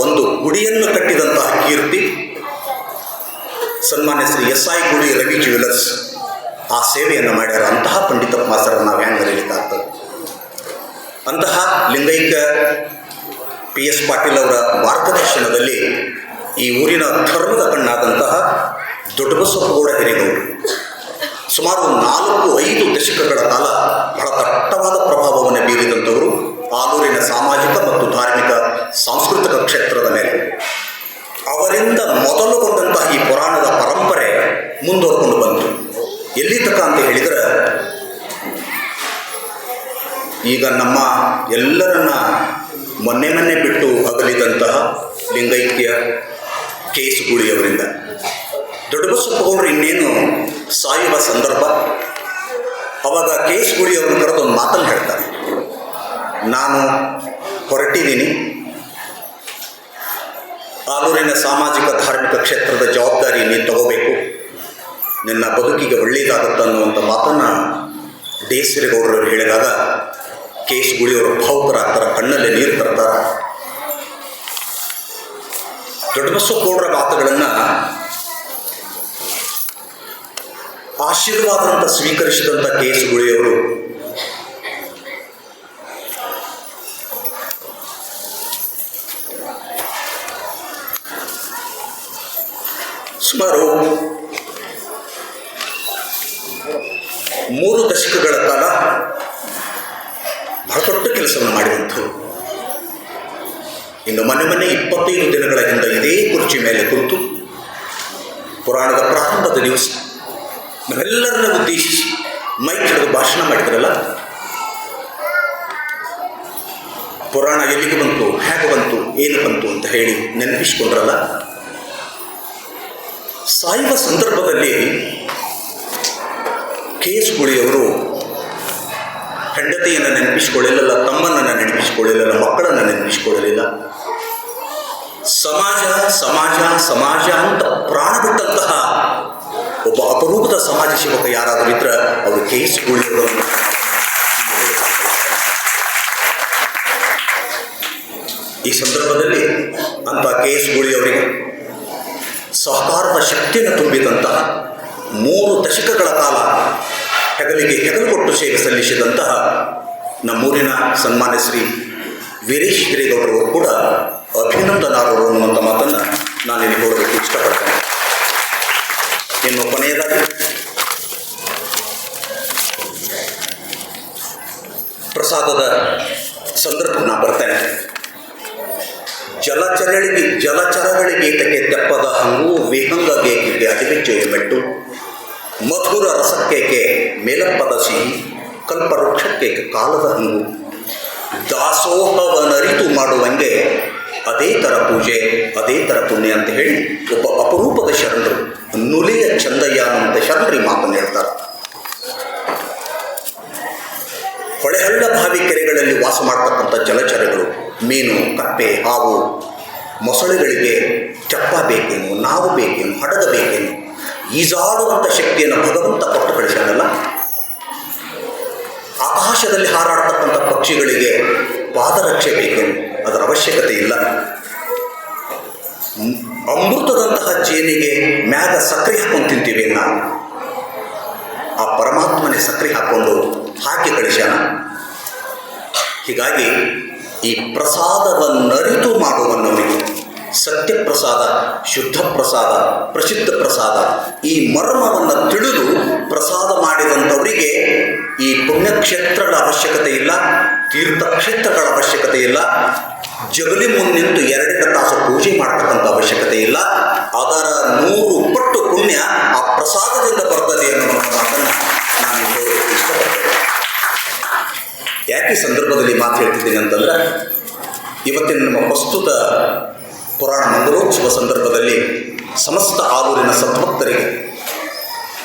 ಒಂದು ಗುಡಿಯನ್ನು ಕಟ್ಟಿದಂತಹ ಕೀರ್ತಿ ಸನ್ಮಾನ್ಯ ಶ್ರೀ SI ಗುಳಿ ರವಿ ಜ್ಯುವೆಲರ್ಸ್ ಆ ಸೇವೆಯನ್ನು ಮಾಡ್ಯಾರ. ಅಂತಹ ಪಂಡಿತಪ್ಪ ಮಾಸ್ತರನ್ನು ನಾವು ಹೆಂಗೆ ಮರೆಯಲಿಕ್ಕಾಗ್ತದೆ? ಅಂತಹ ಲಿಂಗೈಕ್ಯ PS ಪಾಟೀಲ್ ಅವರ ಮಾರ್ಗದರ್ಶನದಲ್ಲಿ ಈ ಊರಿನ ಧರ್ಮದ ಕಣ್ಣಾದಂತಹ ದೊಡ್ಡಬಸವಗೌಡ ಹಿರೇಗೌಡರು ಸುಮಾರು 4-5 ದಶಕಗಳ ಕಾಲ ಬಹಳ ದಟ್ಟವಾದ ಪ್ರಭಾವವನ್ನು ಬೀರಿದಂಥವರು ಆಲೂರಿನ ಸಾಮಾಜಿಕ ಮತ್ತು ಧಾರ್ಮಿಕ ಸಾಂಸ್ಕೃತಿಕ ಕ್ಷೇತ್ರದ ಮೇಲೆ. ಅವರಿಂದ ಮೊದಲುಗೊಂಡಂತಹ ಈ ಪುರಾಣದ ಪರಂಪರೆ ಮುಂದುವರ್ಕೊಂಡು ಬಂತು. ಎಲ್ಲಿ ತನಕ ಅಂತ ಹೇಳಿದರೆ, ಈಗ ನಮ್ಮ ಎಲ್ಲರನ್ನ ಮೊನ್ನೆ ಬಿಟ್ಟು ಅಗಲಿದಂತಹ ಲಿಂಗೈಕ್ಯ KS ಗುಳಿಯವರಿಂದ ದೊಡ್ಡಬಸವಗೌಡರು ಇನ್ನೇನು ಸಾಯುವ ಸಂದರ್ಭ, ಅವಾಗ KS ಗುಳಿಯವ್ರನ್ನ ಕರೆದೊಂದು ಮಾತನ್ನು ಹೇಳ್ತಾರೆ, ನಾನು ಹೊರಟಿದ್ದೀನಿ, ಆಲೂರಿನ ಸಾಮಾಜಿಕ ಧಾರ್ಮಿಕ ಕ್ಷೇತ್ರದ ಜವಾಬ್ದಾರಿ ನೀನು ತಗೋಬೇಕು, ನಿನ್ನ ಬದುಕಿಗೆ ಒಳ್ಳೆಯದಾಗುತ್ತೆ ಅನ್ನುವಂಥ ಮಾತನ್ನು DS ಹಿರೇಗೌಡರವರು ಹೇಳಿದಾಗ KS ಗುಳಿಯವರು ಭಾವುಕರಾಗ್ತಾರೆ, ಕಣ್ಣಲ್ಲಿ ನೀರು ತರ್ತಾರೆ. ದೊಡ್ಡಬಸವಗೌಡರ ಮಾತುಗಳನ್ನು ಆಶೀರ್ವಾದ ಅಂತ ಸ್ವೀಕರಿಸಿದಂಥ KS ಗುಳಿಯವರು ಸುಮಾರು 3 ದಶಕಗಳ ಕಾಲ ಬಹಳ ದೊಡ್ಡ ಕೆಲಸವನ್ನು ಮಾಡಿದಂಥವು. ಇನ್ನು ಮೊನ್ನೆ 25 ದಿನಗಳ ಹಿಂದೆ ಇದೇ ಕುರ್ಚಿ ಮೇಲೆ ಕುರಿತು ಪುರಾಣದ ಪ್ರಾರಂಭದ ದಿವಸ ನಾವೆಲ್ಲರನ್ನ ಉದ್ದೇಶಿಸಿ ಮೈಕ್ ಹಿಡಿದು ಭಾಷಣ ಮಾಡಿದ್ರಲ್ಲ, ಪುರಾಣ ಎಲ್ಲಿಗೆ ಬಂತು, ಹೇಗೆ ಬಂತು, ಏನು ಬಂತು ಅಂತ ಹೇಳಿ ನೆನಪಿಸಿಕೊಂಡ್ರಲ್ಲ. ಸಾಯುವ ಸಂದರ್ಭದಲ್ಲಿ KS ಗುಳಿಯವರು ಹೆಂಡತಿಯನ್ನು ನೆನಪಿಸಿಕೊಳ್ಳಲಿಲ್ಲ, ತಮ್ಮನನ್ನು ನೆನಪಿಸಿಕೊಳ್ಳಲಿಲ್ಲ, ಮಕ್ಕಳನ್ನು ನೆನಪಿಸಿಕೊಳ್ಳಲಿಲ್ಲ. ಸಮಾಜ ಸಮಾಜ ಸಮಾಜ ಅಂತ ಪ್ರಾಣ ಬಿಟ್ಟಂತಹ ಒಬ್ಬ ಅಪರೂಪದ ಸಮಾಜ ಸೇವಕ ಯಾರಾದರೂ ಇದ್ರೆ ಅವರು KS ಗುಳಿಯವರು. ಈ ಸಂದರ್ಭದಲ್ಲಿ ಅಂತ KS ಗುಳಿಯವರಿಗೆ ಸಹಕಾರದ ಶಕ್ತಿಯನ್ನು ತುಂಬಿದಂತಹ 3 ದಶಕಗಳ ಕಾಲ ಹೆಗಲಿಗೆ ಹೆಗಲು ಕೊಟ್ಟು ಸೇವೆ ಸಲ್ಲಿಸಿದಂತಹ ನಮ್ಮೂರಿನ ಸನ್ಮಾನ್ಯ ಶ್ರೀ ವೀರೇಶ್ ಹಿರೇಗೌಡರವರು ಕೂಡ ಅಭಿನಂದನಾರ್ಹರು ಅನ್ನುವಂಥ ಮಾತನ್ನು ನಾನು ಇಲ್ಲಿ ಹೇಳೋದಕ್ಕೆ ಇಷ್ಟಪಡ್ತೇನೆ. ಇನ್ನು ಕೊನೆಯದಾಗಿ ಪ್ರಸಾದದ ಸಂದರ್ಭ ನಾನು ಬರ್ತೇನೆ. ಜಲಚರಗಳಿಗೆ ಈತಕ್ಕೆ ತೆಪ್ಪದ ಹಂಗು ವಿಹಂಗ ಗೇಕಿಗೆ ಅತಿವೆಚ್ಚೆಯ ಮೆಟ್ಟು ಮಧುರ ರಸಕ್ಕೇಕೆ ಮೇಲಪ್ಪದ ಸಿಹಿ ಕಲ್ಪವೃಕ್ಷಕ್ಕೆ ಕಾಲದ ಹಂಗು ದಾಸೋಹವನರಿತು ಮಾಡುವಂಗೆ ಅದೇ ಥರ ಪೂಜೆ, ಅದೇ ಥರ ಪುಣ್ಯ ಅಂತ ಹೇಳಿ ಒಬ್ಬ ಅಪರೂಪದ ಶರಣರು ನುಲಿಯ ಚಂದಯ್ಯ ಅನ್ನುವಂಥ ಶರಣರು ಈ ಮಾತನ್ನು ಹೇಳ್ತಾರೆ. ಹೊಳೆಹಳ್ಳ ಬಾವಿ ಕೆರೆಗಳಲ್ಲಿ ವಾಸ ಮಾಡ್ತಕ್ಕಂಥ ಜಲಚರಗಳು, ಮೀನು, ಕಪ್ಪೆ, ಹಾವು, ಮೊಸಳೆಗಳಿಗೆ ತೆಪ್ಪ ಬೇಕೇನು, ನಾವು ಬೇಕೇನು, ಹಡಗ ಬೇಕೇನು, ಈಜಾಡುವಂಥ ಶಕ್ತಿಯನ್ನು ಭಗವಂತ ಕೊಟ್ಟು ಕಳಿಸಲ್ಲ. ಆಕಾಶದಲ್ಲಿ ಹಾರಾಡ್ತಕ್ಕಂಥ ಪಕ್ಷಿಗಳಿಗೆ ಪಾದರಕ್ಷೆ ಬೇಕೇನು, ಅದರ ಅವಶ್ಯಕತೆ ಇಲ್ಲ. ಅಮೃತದಂತಹ ಜೇನಿಗೆ ಮ್ಯಾಗ ಸಕ್ಕರೆ ಹಾಕೊಂಡು ತಿಂತೀವಿ ನಾವು, ಆ ಪರಮಾತ್ಮನೇ ಸಕ್ಕರೆ ಹಾಕ್ಕೊಂಡು ಹಾಕಿ ಕಳಿಸ್ಯಾನ. ಹೀಗಾಗಿ ಈ ಪ್ರಸಾದವನ್ನರಿತು ಮಾಡುವನ್ನವನಿಗೆ ಸತ್ಯ ಪ್ರಸಾದ, ಶುದ್ಧ ಪ್ರಸಾದ, ಪ್ರಸಿದ್ಧ ಪ್ರಸಾದ, ಈ ಮರ್ಮವನ್ನು ತಿಳಿದು ಪ್ರಸಾದ ಮಾಡಿದಂಥವರಿಗೆ ಈ ಪುಣ್ಯಕ್ಷೇತ್ರಗಳ ಅವಶ್ಯಕತೆ ಇಲ್ಲ, ತೀರ್ಥಕ್ಷೇತ್ರಗಳ ಅವಶ್ಯಕತೆ ಇಲ್ಲ, ಜಗಲಿ ಮುನ್ನಿಂತು 2 ತಾಸು ಪೂಜೆ ಮಾಡ್ತಕ್ಕಂಥ ಅವಶ್ಯಕತೆ ಇಲ್ಲ. ಅದರ 100 ಪಟ್ಟು ಪುಣ್ಯ ಆ ಪ್ರಸಾದದಿಂದ ಬರ್ತದೆ ಅನ್ನೋ ಮಾತನ್ನು ನಾನು ಹೇಳೋದಕ್ಕೆ ಇಷ್ಟಪಡ್ತೇನೆ. ಯಾಕೆ ಸಂದರ್ಭದಲ್ಲಿ ಮಾತು ಹೇಳ್ತಿದ್ದೀನಿ ಅಂತಂದ್ರೆ, ಇವತ್ತಿನ ನಮ್ಮ ಪ್ರಸ್ತುತ ಪುರಾಣ ಮಂಗಲೋತ್ಸವ ಸಂದರ್ಭದಲ್ಲಿ ಸಮಸ್ತ ಆಲೂರಿನ ಸದ್ಭಕ್ತರಿಗೆ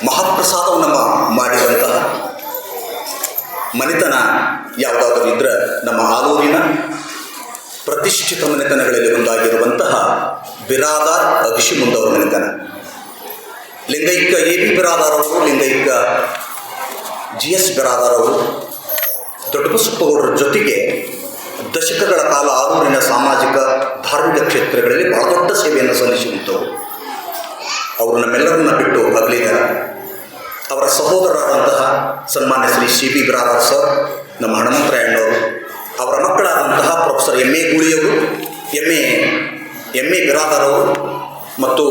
ಮಹಾಪ್ರಸಾದವನ್ನು ಮಾಡಿದಂತಹ ಮನೆತನ ಯಾವುದಾದ್ರೂ ಇದ್ದರೆ ನಮ್ಮ ಆಲೂರಿನ ಪ್ರತಿಷ್ಠಿತ ಮನೆತನಗಳಲ್ಲಿ ಒಂದಾಗಿರುವಂತಹ ಬಿರಾದಾರ್ ಅಗಿಶಿಮುಂದವರ ಮನೆತನ. ಲಿಂಗೈಕ್ಯ AB ಬಿರಾದಾರ್ ಅವರು, ಲಿಂಗೈಕ್ಯ GS ಬಿರಾದಾರ್ ಅವರು ದೊಡ್ಡಬಸಪ್ಪಗೌಡರ ಜೊತೆಗೆ ದಶಕಗಳ ಕಾಲ ಆಲೂರಿನ ಸಾಮಾಜಿಕ ಧಾರ್ಮಿಕ ಕ್ಷೇತ್ರಗಳಲ್ಲಿ ಬಹಳ ದೊಡ್ಡ ಸೇವೆಯನ್ನು ಸಲ್ಲಿಸಿರುವಂಥವರು. ಅವರು ನಮ್ಮೆಲ್ಲರನ್ನ ಬಿಟ್ಟು ಅಗಲಿದ್ದಾರೆ. ಅವರ ಸಹೋದರರಾದಂತಹ ಸನ್ಮಾನ್ಯ ಶ್ರೀ CB ಬಿರಾದಾರ್ ಸರ್, ನಮ್ಮ ಹನುಮಂತರಾಯಣ್ಣವರು, ಅವರ ಮಕ್ಕಳಾದಂತಹ ಪ್ರೊಫೆಸರ್ MA ಗೂಳಿಯವರು, MA ಬಿರಾದಾರ್ ಅವರು ಮತ್ತು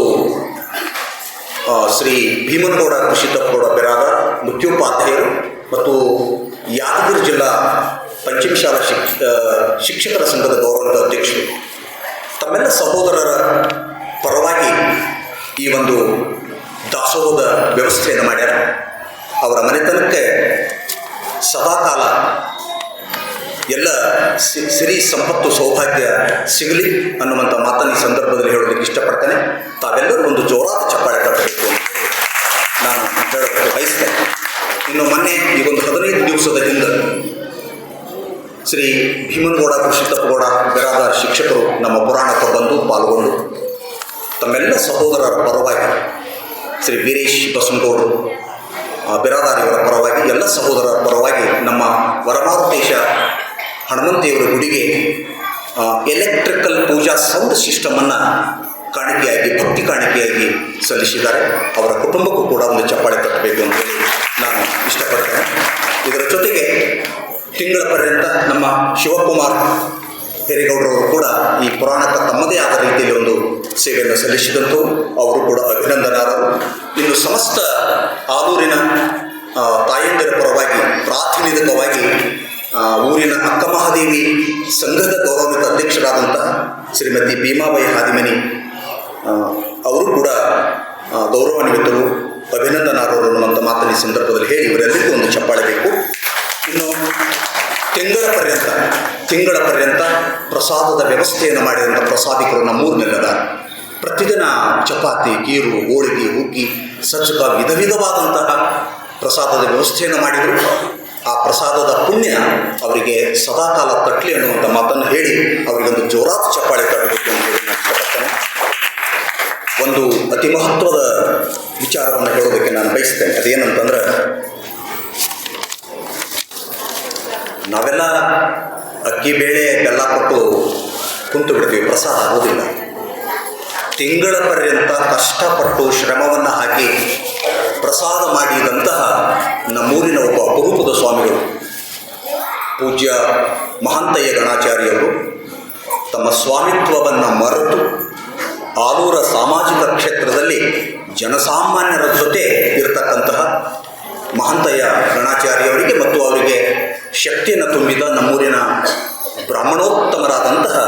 ಶ್ರೀ ಭೀಮನಗೌಡ ಕೃಷಿತಪ್ಪಗೌಡ ಬಿರಾದಾರ್ ಮುಖ್ಯೋಪಾಧ್ಯಾಯರು ಮತ್ತು ಯಾದಗಿರಿ ಜಿಲ್ಲಾ ಪಂಚಮಿ ಶಾಲಾ ಶಿಕ್ಷಕರ ಸಂಘದ ಗೌರವದ ಅಧ್ಯಕ್ಷರು, ತಮ್ಮೆಲ್ಲ ಸಹೋದರರ ಪರವಾಗಿ ಈ ಒಂದು ದಾಸೋಹದ ವ್ಯವಸ್ಥೆಯನ್ನು ಮಾಡ್ಯಾರ. ಅವರ ಮನೆತನಕ್ಕೆ ಸದಾಕಾಲ ಎಲ್ಲ ಸಿರಿ ಸಂಪತ್ತು ಸೌಭಾಗ್ಯ ಸಿಗಲಿ ಅನ್ನುವಂಥ ಮಾತನ್ನು ಈ ಸಂದರ್ಭದಲ್ಲಿ ಹೇಳೋದಕ್ಕೆ ಇಷ್ಟಪಡ್ತೇನೆ. ತಾವೆಲ್ಲರೂ ಒಂದು ಜೋರಾದ ಚಪ್ಪಾಳೆ ತಟ್ಟಬೇಕು ಅಂತ ನಾನು ಹೇಳೋದಕ್ಕೆ ಬಯಸ್ತೇನೆ. ಇನ್ನು ಮೊನ್ನೆ ಈ ಒಂದು 15 ದಿವಸದ ಹಿಂದೆ ಶ್ರೀ ಭೀಮನಗೌಡ ಕೃಷಿತಪ್ಪಗೌಡ ಬಿರಾದಾರ್ ಶಿಕ್ಷಕರು ನಮ್ಮ ಪುರಾಣಕ್ಕೆ ಬಂದು ಪಾಲ್ಗೊಂಡು ತಮ್ಮೆಲ್ಲ ಸಹೋದರರ ಪರವಾಗಿ ಶ್ರೀ ವೀರೇಶ್ ಬಸನಗೌಡರು ಬಿರಾದಾರಿಯವರ ಪರವಾಗಿ ಎಲ್ಲ ಸಹೋದರರ ಪರವಾಗಿ ನಮ್ಮ ವರಮಾರುತೇಶ ಹನುಮಂತಿಯವರ ಗುಡಿಗೆ ಎಲೆಕ್ಟ್ರಿಕಲ್ ಪೂಜಾ ಸೌಂಡ್ ಸಿಸ್ಟಮನ್ನು ಕಾಣಿಕೆಯಾಗಿ, ಭಕ್ತಿ ಕಾಣಿಕೆಯಾಗಿ ಸಲ್ಲಿಸಿದ್ದಾರೆ. ಅವರ ಕುಟುಂಬಕ್ಕೂ ಕೂಡ ಒಂದು ಚಪ್ಪಾಳೆ ತಟ್ಟಬೇಕು ಅಂತ ಹೇಳಿ ನಾನು ಇಷ್ಟಪಡ್ತೇನೆ. ಇದರ ಜೊತೆಗೆ ತಿಂಗಳ ಪರ್ಯಂತ ನಮ್ಮ ಶಿವಕುಮಾರ್ ಹಿರೇಗೌಡರವರು ಕೂಡ ಈ ಪುರಾಣಕ್ಕೆ ತಮ್ಮದೇ ಆದ ರೀತಿಯಲ್ಲಿ ಒಂದು ಸೇವೆಯನ್ನು ಸಲ್ಲಿಸಿದಂಥವು, ಅವರು ಕೂಡ ಅಭಿನಂದನಾರ್ಹರು. ಇನ್ನು ಸಮಸ್ತ ಆಲೂರಿನ ತಾಯಂದಿರ ಪರವಾಗಿ ಪ್ರಾತಿನಿಧಿಕವಾಗಿ ಊರಿನ ಅಕ್ಕಮಹಾದೇವಿ ಸಂಘದ ಗೌರವಿತ ಅಧ್ಯಕ್ಷರಾದಂತಹ ಶ್ರೀಮತಿ ಭೀಮಾಬಾಯಿ ಹಾದಿಮನಿ ಅವರು ಕೂಡ ಗೌರವಾನ್ವಿತರು, ಅಭಿನಂದನಾರ್ಹರು ಅನ್ನುವಂಥ ಮಾತನ್ನು ಈ ಸಂದರ್ಭದಲ್ಲಿ ಹೇಳಿ ಇವರೆಲ್ಲರಿಗೂ ಒಂದು ಚಪ್ಪಾಳೆ ಬೇಕು. ಇನ್ನು ತಿಂಗಳ ಪರ್ಯಂತ ಪ್ರಸಾದದ ವ್ಯವಸ್ಥೆಯನ್ನು ಮಾಡಿದಂಥ ಪ್ರಸಾದಿಕರು ನಮ್ಮೂರಿನಲ್ಲಿದ್ದಾರೆ. ಪ್ರತಿದಿನ ಚಪಾತಿ, ಗೀರು, ಹೋಳಿಗೆ, ಹುಗ್ಗಿ, ಸಜ್ಜಕ ವಿಧ ವಿಧವಾದಂತಹ ಪ್ರಸಾದದ ವ್ಯವಸ್ಥೆಯನ್ನು ಮಾಡಿದರು. ಆ ಪ್ರಸಾದದ ಪುಣ್ಯ ಅವರಿಗೆ ಸದಾಕಾಲ ತಟ್ಟಲಿ ಅನ್ನುವಂಥ ಮಾತನ್ನು ಹೇಳಿ ಅವರಿಗೊಂದು ಜೋರಾದ ಚಪ್ಪಾಳೆ ತಟ್ಟಬೇಕು ಅಂತ ಹೇಳಿ ನಾನು ಇಷ್ಟಪಡ್ತೇನೆ. ಒಂದು ಅತಿ ಮಹತ್ವದ ವಿಚಾರವನ್ನು ಹೇಳೋದಕ್ಕೆ ನಾನು ಬಯಸ್ತೇನೆ. ಅದೇನಂತಂದ್ರೆ, ನಾವೆಲ್ಲ ಅಕ್ಕಿ ಬೇಳೆ ಬೆಲ್ಲ ಕೊಟ್ಟು ಕುಂತು ಬಿಡ್ತೀವಿ, ಪ್ರಸಾದ ಆಗೋದಿಲ್ಲ. ತಿಂಗಳ ಪರ್ಯಂತ ಕಷ್ಟಪಟ್ಟು ಶ್ರಮವನ್ನು ಹಾಕಿ ಪ್ರಸಾದ ಮಾಡಿದಂತಹ ನಮ್ಮೂರಿನ ಒಬ್ಬ ಅಪರೂಪದ ಸ್ವಾಮಿಗಳು ಪೂಜ್ಯ ಮಹಾಂತಯ್ಯ ಗಣಾಚಾರ್ಯವರು ತಮ್ಮ ಸ್ವಾಮಿತ್ವವನ್ನು ಮರೆತು ಆಲೂರ ಸಾಮಾಜಿಕ ಕ್ಷೇತ್ರದಲ್ಲಿ ಜನಸಾಮಾನ್ಯರ ಜೊತೆ ಇರತಕ್ಕಂತಹ ಮಹಾಂತಯ್ಯ ಗಣಾಚಾರ್ಯವರಿಗೆ ಮತ್ತು ಅವರಿಗೆ ಶಕ್ತಿಯನ್ನು ತುಂಬಿದ ನಮ್ಮೂರಿನ ಬ್ರಾಹ್ಮಣೋತ್ತಮರಾದಂತಹ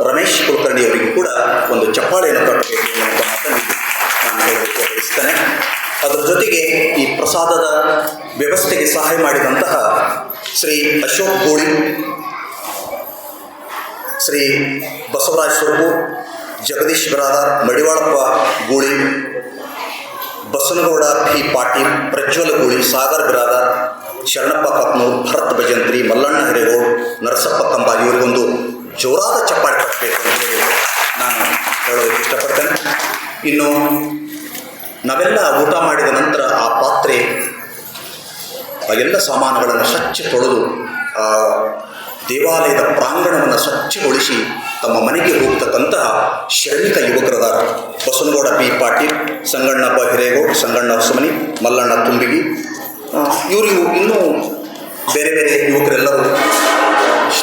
ರಮೇಶ್ ಕುಲಕರ್ಣಿಯವರಿಗೂ ಕೂಡ ಒಂದು ಚಪ್ಪಾಳೆಯನ್ನು ಕಟ್ಟಬೇಕು ಎನ್ನುವಂಥ ಮಾತನ್ನು ನಾನು ಹೇಳೋದಕ್ಕೆ ಬಯಸ್ತೇನೆ. ಅದರ ಜೊತೆಗೆ ಈ ಪ್ರಸಾದದ ವ್ಯವಸ್ಥೆಗೆ ಸಹಾಯ ಮಾಡಿದಂತಹ ಶ್ರೀ ಅಶೋಕ್ ಗೋಳಿ ಶ್ರೀ ಬಸವರಾಜ ಸ್ವರೂಪು, ಜಗದೀಶ್ ಬಿರಾದಾರ್, ಮಡಿವಾಳಪ್ಪ ಗೂಳಿ, ಬಸನಗೌಡ ಪಿ ಪಾಟೀಲ್, ಪ್ರಜ್ವಲ ಗೂಳಿ, ಸಾಗರ್ ಬಿರಾದಾರ್, ಶರಣಪ್ಪ ಕಪ್ನೂರ್, ಭರತ್ ಭಜಂತ್ರಿ, ಮಲ್ಲಣ್ಣ ಹಿರೇಗೌಡ್, ನರಸಪ್ಪ ಕಂಬಾಗಿ ಇವರಿಗೊಂದು ಜೋರಾದ ಚಪ್ಪಾಳೆ ಕಟ್ಟಬೇಕು ಅಂತ ಹೇಳಿ ನಾನು ಹೇಳೋದಕ್ಕೆ ಇಷ್ಟಪಡ್ತೇನೆ. ಇನ್ನು ನಾವೆಲ್ಲ ಊಟ ಮಾಡಿದ ನಂತರ ಆ ಪಾತ್ರೆ, ಆ ಎಲ್ಲ ಸಾಮಾನುಗಳನ್ನು ಸ್ವಚ್ಛ ತೊಳೆದು ಆ ದೇವಾಲಯದ ಪ್ರಾಂಗಣವನ್ನು ಸ್ವಚ್ಛಗೊಳಿಸಿ ತಮ್ಮ ಮನೆಗೆ ಹೋಗ್ತಕ್ಕಂತಹ ಶ್ರಮಿಕ ಯುವಕರದಾರ ಬಸನಗೌಡ ಪಿ ಪಾಟೀಲ್, ಸಂಗಣ್ಣಪ್ಪ ಹಿರೇಗೌಡ್, ಸಂಗಣ್ಣ ಹೊಸಮನಿ, ಮಲ್ಲಣ್ಣ ತುಂಬಿಗಿ, ಇವರಿಗೂ ಇನ್ನೂ ಬೇರೆ ಬೇರೆ ಯುವಕರೆಲ್ಲರೂ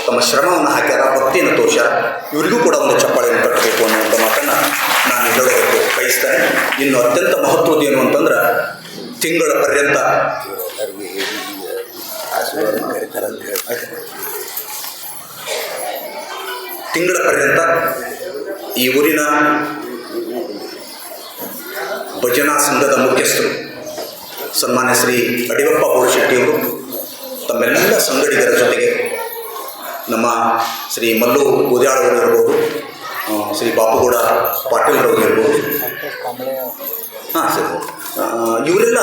ತಮ್ಮ ಶ್ರಮವನ್ನು ಹಾಕ್ಯಾರ, ಭಕ್ತಿಯನ್ನು ತೋರ್ಸ್ಯಾರ. ಇವರಿಗೂ ಕೂಡ ಒಂದು ಚಪ್ಪಾಳೆಯನ್ನು ಕಟ್ಟಬೇಕು ಅನ್ನುವಂಥ ಮಾತನ್ನು ನಾನು ಹೇಳೋದಕ್ಕೆ ಬಯಸ್ತೇನೆ. ಇನ್ನು ಅತ್ಯಂತ ಮಹತ್ವದ ಏನು ಅಂತಂದ್ರೆ, ತಿಂಗಳ ಪರ್ಯಂತ ಈ ಊರಿನ ಭಜನಾ ಸಂಘದ ಮುಖ್ಯಸ್ಥರು ಸನ್ಮಾನ್ಯ ಶ್ರೀ ಅಡಿಯಪ್ಪ ಬೋಳಶೆಟ್ಟಿಯವರು ತಮ್ಮೆಲ್ಲ ಸಂಗಡಿಗರ ಜೊತೆಗೆ ನಮ್ಮ ಶ್ರೀ ಮಲ್ಲು ಗೋದ್ಯಾಳವರು ಇರ್ಬೋದು, ಶ್ರೀ ಬಾಪುಗೌಡ ಪಾಟೀಲ್ರವರು ಇರ್ಬೋದು, ಹಾಂ ಸರ್, ಇವರೆಲ್ಲ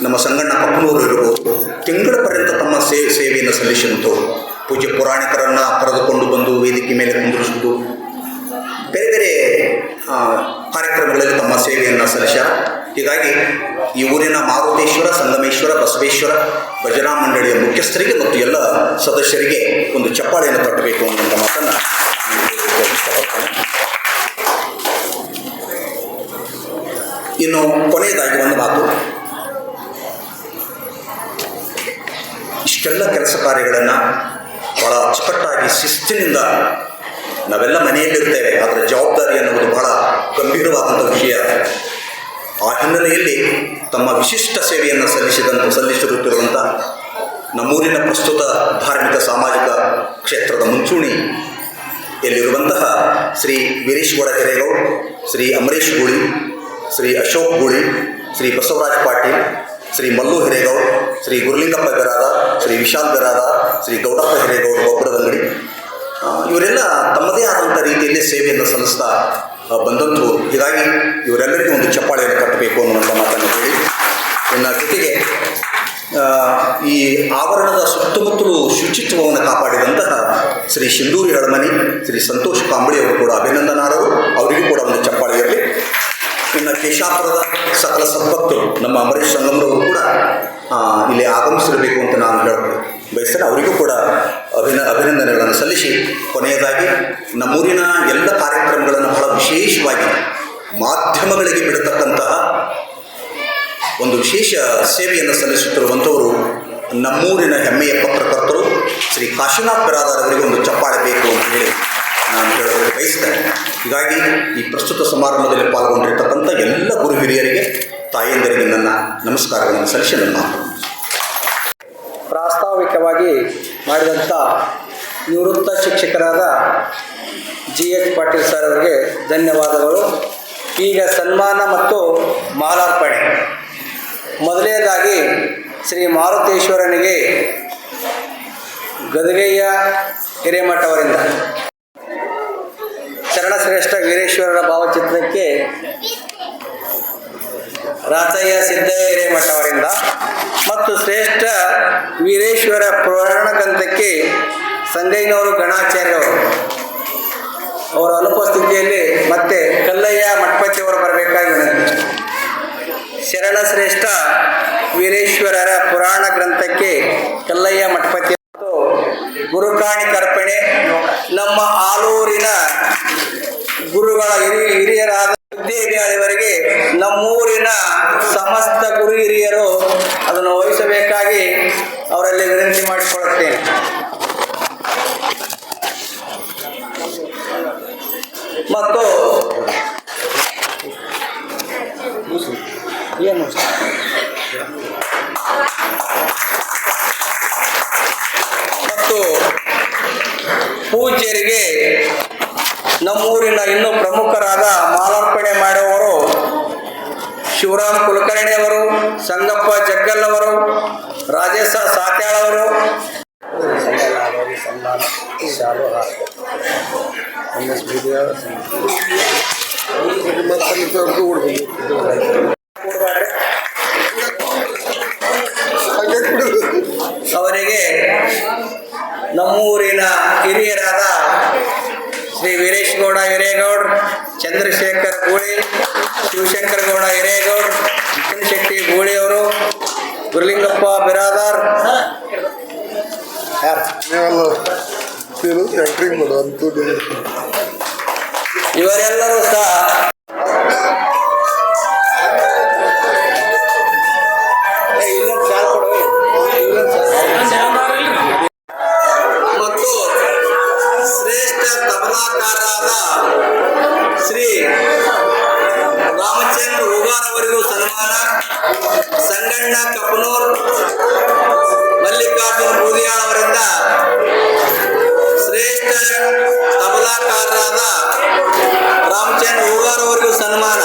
ನಮ್ಮ ಸಂಗಣ್ಣ ಕಪ್ಪನವರು ಇರ್ಬೋದು, ತಿಂಗಳ ಪರ್ಯಂತ ತಮ್ಮ ಸೇವೆಯನ್ನು ಸಲ್ಲಿಸಿದಂತು. ಪೂಜ್ಯ ಪುರಾಣಿಕರನ್ನು ಕರೆದುಕೊಂಡು ಬಂದು ವೇದಿಕೆ ಮೇಲೆ ಕುಂದಿರಿಸುವುದು, ಬೇರೆ ಬೇರೆ ಕಾರ್ಯಕ್ರಮಗಳಲ್ಲಿ ತಮ್ಮ ಸೇವೆಯನ್ನು ಸಲ್ಲಿಸ್ಯಾರ. ಹೀಗಾಗಿ ಈ ಊರಿನ ಮಾರುತೇಶ್ವರ, ಸಂಗಮೇಶ್ವರ, ಬಸವೇಶ್ವರ ಭಜನಾ ಮಂಡಳಿಯ ಮುಖ್ಯಸ್ಥರಿಗೆ ಮತ್ತು ಎಲ್ಲ ಸದಸ್ಯರಿಗೆ ಒಂದು ಚಪ್ಪಾಳೆಯನ್ನು ತಟ್ಟಬೇಕು ಅನ್ನುವಂಥ ಮಾತನ್ನು ಇಷ್ಟಪಡ್ತೇನೆ. ಇನ್ನು ಕೊನೆಯದಾಗಿ ಒಂದು ಮಾತು, ಇಷ್ಟೆಲ್ಲ ಕೆಲಸ ಕಾರ್ಯಗಳನ್ನು ಭಾಳ ಅಚ್ಚುಕಟ್ಟಾಗಿ ಶಿಸ್ತಿನಿಂದ ನಾವೆಲ್ಲ ಮನೆಯಲ್ಲಿರ್ತೇವೆ, ಅದರ ಜವಾಬ್ದಾರಿ ಅನ್ನುವುದು ಬಹಳ ಗಂಭೀರವಾದಂಥ ವಿಷಯ. ಆ ಹಿನ್ನೆಲೆಯಲ್ಲಿ ತಮ್ಮ ವಿಶಿಷ್ಟ ಸೇವೆಯನ್ನು ಸಲ್ಲಿಸುತ್ತಿರುವಂಥ ನಮ್ಮೂರಿನ ಪ್ರಸ್ತುತ ಧಾರ್ಮಿಕ ಸಾಮಾಜಿಕ ಕ್ಷೇತ್ರದ ಮುಂಚೂಣಿಯಲ್ಲಿರುವಂತಹ ಶ್ರೀ ವೀರೇಶ್ಗೌಡ ಹಿರೇಗೌಡ್, ಶ್ರೀ ಅಮರೇಶ್ ಗೂಳಿ, ಶ್ರೀ ಅಶೋಕ್ ಗೂಳಿ, ಶ್ರೀ ಬಸವರಾಜ ಪಾಟೀಲ್, ಶ್ರೀ ಮಲ್ಲು ಹಿರೇಗೌಡ್, ಶ್ರೀ ಗುರುಲಿಂಗಪ್ಪ ಬಿರಾದಾರ್, ಶ್ರೀ ವಿಶಾಲ್ ಬಿರಾದಾರ್, ಶ್ರೀ ಗೌಡಪ್ಪ ಹಿರೇಗೌಡ ಗೊಬ್ಬರದಂಗಡಿ, ಇವರೆಲ್ಲ ತಮ್ಮದೇ ಆದಂಥ ರೀತಿಯಲ್ಲಿ ಸೇವೆಯನ್ನು ಸಲ್ಲಿಸ್ತಾ ಬಂದಂಥವು. ಹೀಗಾಗಿ ಇವರೆಲ್ಲರಿಗೂ ಒಂದು ಚಪ್ಪಾಳೆಯನ್ನು ಕಟ್ಟಬೇಕು ಅನ್ನುವಂಥ ಮಾತನ್ನು ಹೇಳಿ, ಇನ್ನು ಜೊತೆಗೆ ಈ ಆವರಣದ ಸುತ್ತಮುತ್ತಲು ಶುಚಿತ್ವವನ್ನು ಕಾಪಾಡಿದಂತಹ ಶ್ರೀ ಶಿಂದೂರಿ ಹಳಮನಿ, ಶ್ರೀ ಸಂತೋಷ್ ಕಾಂಬಳಿ ಅವರು ಕೂಡ ಅಭಿನಂದನಾರ್ಹರು, ಅವರಿಗೂ ಕೂಡ ಒಂದು ಚಪ್ಪಾಳೆ ಇರಲಿ. ಇನ್ನು ಕೇಶಾಪುರದ ಸಕಲ ಸಂಪತ್ತು ನಮ್ಮ ಅಮರೇಶ್ ಸಂಗಮರವರು ಕೂಡ ಇಲ್ಲಿ ಆಗಮಿಸಿರಬೇಕು ಅಂತ ನಾನು ಬಯಸ್ತೇನೆ. ಅವರಿಗೂ ಕೂಡ ಅಭಿನಂದನೆಗಳನ್ನು ಸಲ್ಲಿಸಿ, ಕೊನೆಯದಾಗಿ ನಮ್ಮೂರಿನ ಎಲ್ಲ ಕಾರ್ಯಕ್ರಮಗಳನ್ನು ಬಹಳ ವಿಶೇಷವಾಗಿ ಮಾಧ್ಯಮಗಳಿಗೆ ಬಿಡತಕ್ಕಂತಹ ಒಂದು ವಿಶೇಷ ಸೇವೆಯನ್ನು ಸಲ್ಲಿಸುತ್ತಿರುವಂಥವರು ನಮ್ಮೂರಿನ ಹೆಮ್ಮೆಯ ಪತ್ರಕರ್ತರು ಶ್ರೀ ಕಾಶಿನಾಥ್ ಬಿರಾದಾರ್ ಅವರಿಗೆ ಒಂದು ಚಪ್ಪಾಳೆ ಬೇಕು ಅಂತ ಹೇಳಿ ನಾನು ಹೇಳೋದಕ್ಕೆ ಬಯಸ್ತೇನೆ. ಹೀಗಾಗಿ ಈ ಪ್ರಸ್ತುತ ಸಮಾರಂಭದಲ್ಲಿ ಪಾಲ್ಗೊಂಡಿರ್ತಕ್ಕಂಥ ಎಲ್ಲ ಗುರು ಹಿರಿಯರಿಗೆ, ತಾಯಂದಿರಿಗೆ ನನ್ನ ನಮಸ್ಕಾರಗಳನ್ನು ಸಲ್ಲಿಸಿ ನನ್ನ ಪ್ರಾಸ್ತಾವಿಕವಾಗಿ ಮಾಡಿದಂಥ ನಿವೃತ್ತ ಶಿಕ್ಷಕರಾದ GH ಪಾಟೀಲ್ ಸರ್ ಅವರಿಗೆ ಧನ್ಯವಾದಗಳು. ಈಗ ಸನ್ಮಾನ ಮತ್ತು ಮಾಲಾರ್ಪಣೆ. ಮೊದಲನೇದಾಗಿ ಶ್ರೀ ಮಾರುತೇಶ್ವರನಿಗೆ ಗದಗಯ್ಯ ಹಿರೇಮಠ ಅವರಿಂದ, ಶರಣಶ್ರೇಷ್ಠ ವೀರೇಶ್ವರರ ಭಾವಚಿತ್ರಕ್ಕೆ ರಾಚಯ್ಯ ಸಿದ್ದಯ್ಯ ಹಿರೇಮಠ ಅವರಿಂದ ಮತ್ತು ಶ್ರೇಷ್ಠ ವೀರೇಶ್ವರ ಪುರಾಣ ಗ್ರಂಥಕ್ಕೆ ಸಂಗಯ್ಯನವರು ಗಣಾಚಾರ್ಯವರು ಅವರ ಅನುಪಸ್ಥಿತಿಯಲ್ಲಿ ಮತ್ತೆ ಕಲ್ಲಯ್ಯ ಮಠಪತಿಯವರು ಬರಬೇಕಾಗಿ ವಿನಂತಿ. ಶರಣಶ್ರೇಷ್ಠ ವೀರೇಶ್ವರರ ಪುರಾಣ ಗ್ರಂಥಕ್ಕೆ ಕಲ್ಲಯ್ಯ ಮಠಪತಿ ಮತ್ತು ಗುರುಕಾಣಿ ಕರ್ಪಣೆ ನಮ್ಮ ಆಲೂರಿನ ಗುರುಗಳ ಹಿರಿಯರಾದ ದೇವಿಯವರಿಗೆ ನಮ್ಮೂರಿನ ಸಮಸ್ತ ಗುರು ಹಿರಿಯರು ಅದನ್ನು ವಹಿಸಬೇಕಾಗಿ ಅವರಲ್ಲಿ ವಿನಂತಿ ಮಾಡಿಕೊಳ್ಳುತ್ತೇನೆ. ಮತ್ತು ಏನು ಮತ್ತು ಪೂಜ್ಯರಿಗೆ ನಮ್ಮೂರಿನ ಇನ್ನೂ ಪ್ರಮುಖರಾದ ಮಾಲಾರ್ಪಣೆ ಮಾಡುವವರು ಶಿವರಾಮ್ ಕುಲಕರ್ಣಿ ಅವರು, ಸಂಗಪ್ಪ ಜಗ್ಗಲ್ ಅವರು, ರಾಜೇಶ ಸಾತ್ಯಾಳ್ ಅವರು, ಸನ್ಮಾನ ಶಾಲು ಹಾರ ಅವರಿಗೆ ನಮ್ಮೂರಿನ ಹಿರಿಯರಾದ ಶ್ರೀ ವೀರೇಶ್ ಗೌಡ ಹಿರೇಗೌಡ್, ಚಂದ್ರಶೇಖರ್ ಗೂಳಿ, ಶಿವಶಂಕರ್ ಗೌಡ ಹಿರೇಗೌಡ್, ಮಿಥುನ್ ಶೆಟ್ಟಿ ಗೂಳಿ ಅವರು, ಗುರುಲಿಂಗಪ್ಪ ಬಿರಾದಾರ್, ಇವರೆಲ್ಲರೂ ಸಹ ಮತ್ತು ಶ್ರೇಷ್ಠ ತಬಲಾಕಾರರಾದ ಶ್ರೀ ರಾಮಚಂದ್ರ ಹೂಗಾರ್ ಅವರಿಗೂ ಸನ್ಮಾನ, ಸಂಗಣ್ಣ ಕಪ್ಪನೂರ್, ಮಲ್ಲಿಕಾರ್ಜುನ್ ಬೂದಿಯಾಳ್ ಅವರಿಂದ ಶ್ರೇಷ್ಠ ತಬಲಾಕಾರರಾದ ರಾಮಚಂದ್ರ ಹೂಗಾರ್ ಅವರಿಗೂ ಸನ್ಮಾನ.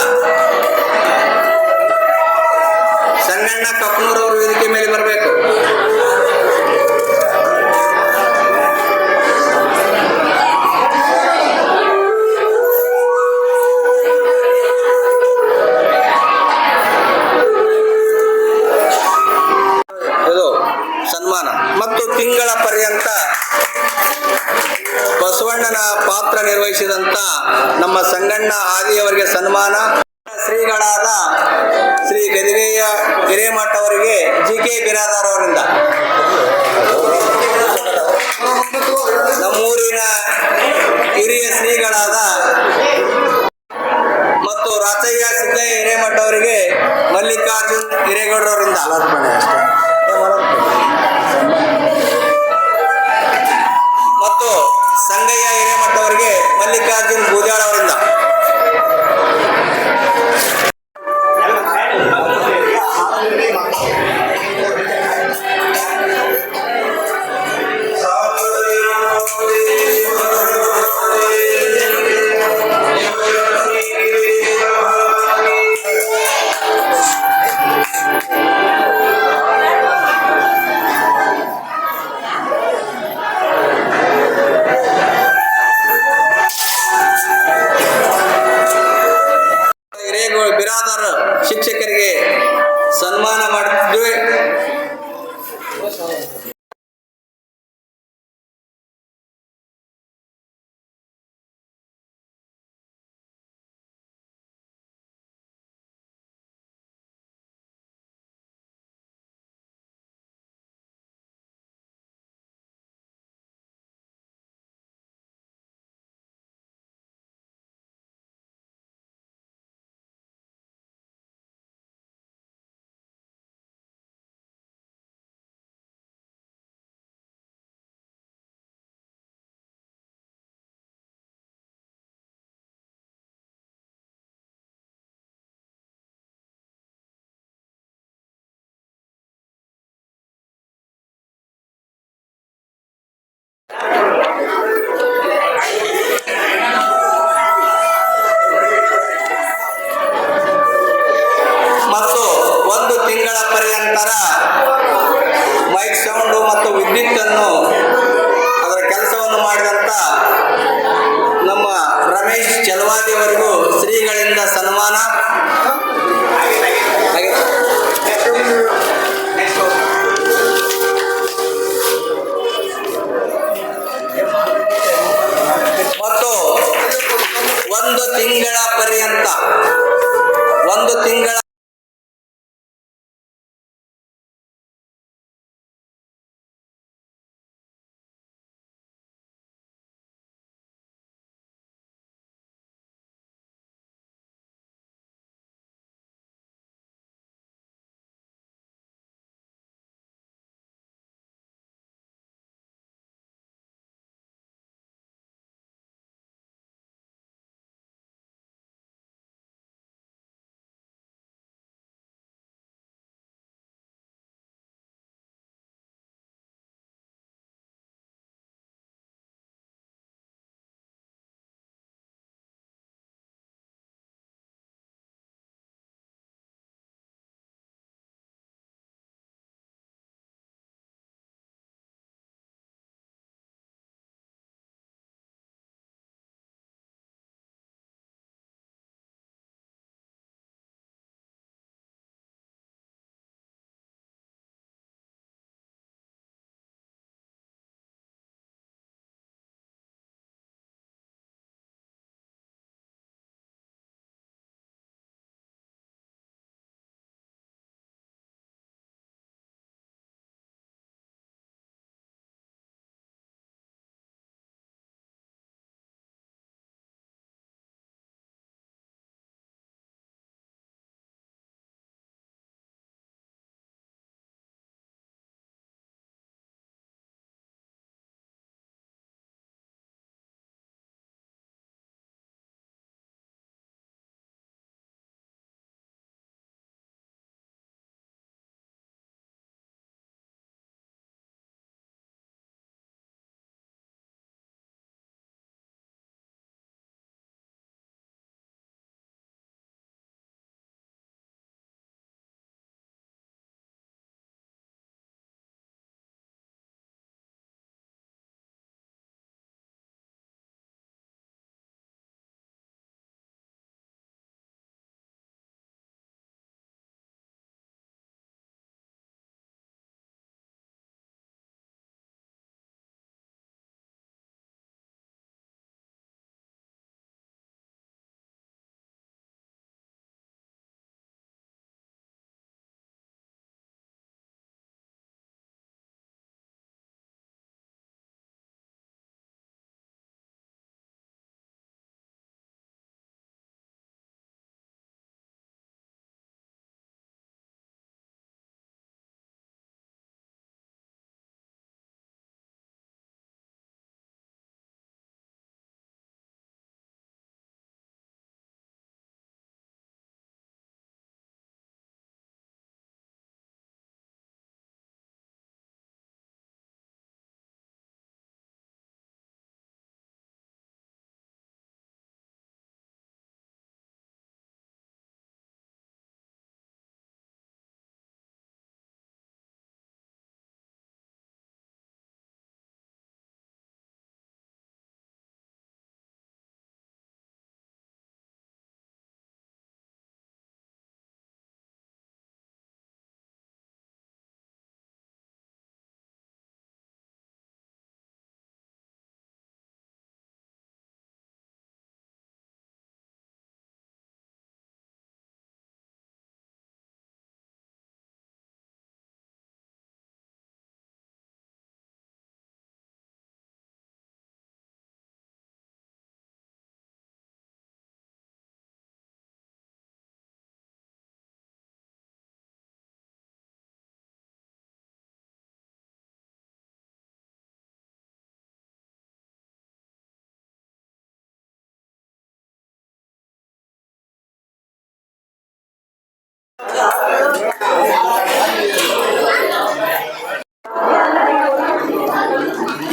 ಸಂಗಣ್ಣ ಕಪ್ಪನೂರ್ ಅವರು ವೇದಿಕೆ ಮೇಲೆ ಬರಬೇಕು. ಇದು ಸನ್ಮಾನ. ಮತ್ತು ತಿಂಗಳ ಪರ್ಯಂತ ಬಸವಣ್ಣನ ಪಾತ್ರ ನಿರ್ವಹಿಸಿದಂತ ನಮ್ಮ ಸಂಗಣ್ಣ ಆದಿಯವರಿಗೆ ಸನ್ಮಾನ. ಶ್ರೀಗಳಾದ ಶ್ರೀ ಗದಿಗೆಯ ಹಿರೇಮಠ ಅವರಿಗೆ ಜಿ.ಕೆ. ಬಿರಾದಾರ್ ಅವರಿಂದ, ನಮ್ಮೂರಿನ ಹಿರಿಯ ಶ್ರೀಗಳಾದ ಮತ್ತು ರಾಚಯ್ಯ ಸಿದ್ದಯ್ಯ ಹಿರೇಮಠ ಅವರಿಗೆ ಮಲ್ಲಿಕಾರ್ಜುನ್ ಹಿರೇಗೌಡರವರಿಂದ, ಮತ್ತು ಸಂಗಯ್ಯ ಹಿರೇಮಠ ಅವರಿಗೆ ಮಲ್ಲಿಕಾರ್ಜುನ್ ಬೂದ್ಯಾಳ್ ಅವರಿಂದ. ಬಿರಾದಾರ್ ಶಿಕ್ಷಕರಿಗೆ ಸನ್ಮಾನ ಮಾಡುತ್ತಿದ್ದೇವೆ.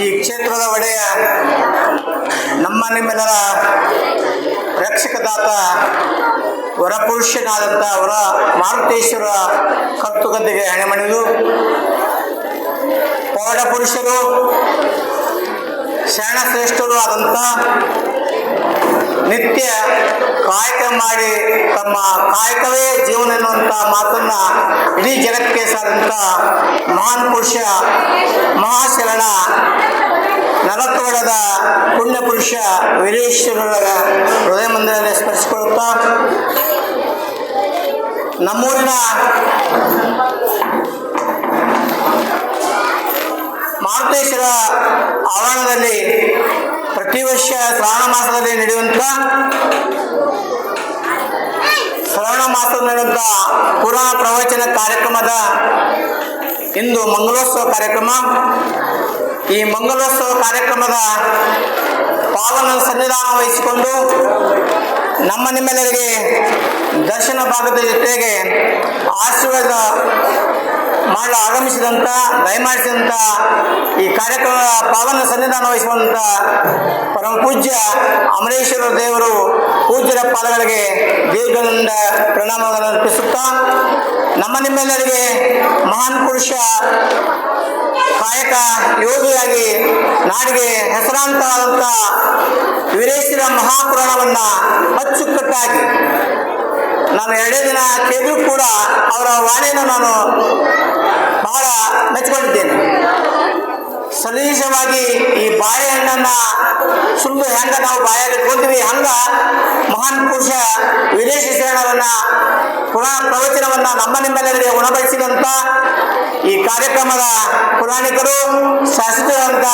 ಈ ಕ್ಷೇತ್ರದ ಒಡೆಯ ನಮ್ಮ ನಿಮ್ಮೆಲ್ಲರ ರಕ್ಷಕದಾತ ವರಪುರುಷನಾದಂಥ ವರ ಮಾರುತೇಶ್ವರ ಕರ್ತುಗದ್ದೆಗೆ ಹಣೆಮಣಿದು ಪೌಡ ಪುರುಷರು ಶರಣಶ್ರೇಷ್ಠರು ಆದಂಥ ನಿತ್ಯ ಕಾಯಕ ಮಾಡಿ ತಮ್ಮ ಕಾಯಕವೇ ಜೀವನ ಎನ್ನುವಂಥ ಮಾತನ್ನ ಇಡೀ ಜಗತ್ತಿಗೆ ಸಾದಂಥ ಮಹಾನ್ ಪುರುಷ ಮಹಾಶರಣ ನಲತೋಡದ ಪುಣ್ಯ ಪುರುಷ ವೀರೇಶ್ವರರ ಹೃದಯ ಮಂದಿರದಲ್ಲಿ ಸ್ಮರಿಸಿಕೊಳ್ಳುತ್ತಾ ನಮ್ಮೂರಿನ ಮಾರುತೇಶ್ವರ ಆವರಣದಲ್ಲಿ ಪ್ರತಿ ವರ್ಷ ಶ್ರಾವಣ ಮಾಸದಲ್ಲಿ ನಡೆಯುವಂಥ ಪುರಾಣ ಪ್ರವಚನ ಕಾರ್ಯಕ್ರಮದ ಇಂದು ಮಂಗಲೋತ್ಸವ ಕಾರ್ಯಕ್ರಮ. ಈ ಮಂಗಲೋತ್ಸವ ಕಾರ್ಯಕ್ರಮದ ಪಾವನ ಸನ್ನಿಧಾನ ವಹಿಸಿಕೊಂಡು ನಮ್ಮ ನಿಮ್ಮೆಲ್ಲರಿಗೆ ದರ್ಶನ ಭಾಗದ ಜೊತೆಗೆ ಆಶೀರ್ವಾದ ಮಾಡಲು ಆಗಮಿಸಿದಂಥ ದಯಮಾಡಿಸಿದಂಥ ಈ ಕಾರ್ಯಕ್ರಮದ ಪಾವನ ಸನ್ನಿಧಾನ ವಹಿಸುವಂಥ ಪರಮ ಪೂಜ್ಯ ಅಮರೇಶ್ವರ ದೇವರು ಪೂಜ್ಯರ ಪಾದಗಳಿಗೆ ದೀರ್ಘದಿಂದ ಪ್ರಣಾಮಗಳನ್ನು ಅರ್ಪಿಸುತ್ತಾ ನಮ್ಮ ನಿಮ್ಮೆಲ್ಲರಿಗೆ ಮಹಾನ್ ಪುರುಷ ಕಾಯಕ ಯೋಗಿಯಾಗಿ ನಾಡಿಗೆ ಹೆಸರಾಂತವಾದಂಥ ವೀರೇಶ್ವರ ಮಹಾಪುರಾಣವನ್ನು ಅಚ್ಚುಕಟ್ಟಾಗಿ ನಾನು 2 ದಿನ ಕೇಳಿದ್ರು ಕೂಡ ಅವರ ವಾಣಿಯನ್ನು ನಾನು ಬಹಳ ಮೆಚ್ಚಿಕೊಂಡಿದ್ದೇನೆ. ಸಲೀಸವಾಗಿ ಈ ಬಾಳೆಹಣ್ಣನ್ನು ಸುಳ್ಳು ಹೆಂಗ ನಾವು ಬಾಯಾಗಿ ಇಟ್ಕೊಂತೀವಿ ಹಂಗ ಮಹಾನ್ ಪುರುಷ ವೀರೇಶ್ವರವನ್ನ ಪುರಾಣ ಪ್ರವಚನವನ್ನ ನಮ್ಮ ನಿಮ್ಮೆಲ್ಲರಿಗೆ ಉಣಬಡಿಸಿದಂಥ ಈ ಕಾರ್ಯಕ್ರಮದ ಪುರಾಣಿಕರು ಶಾಸಕರಾದಂಥ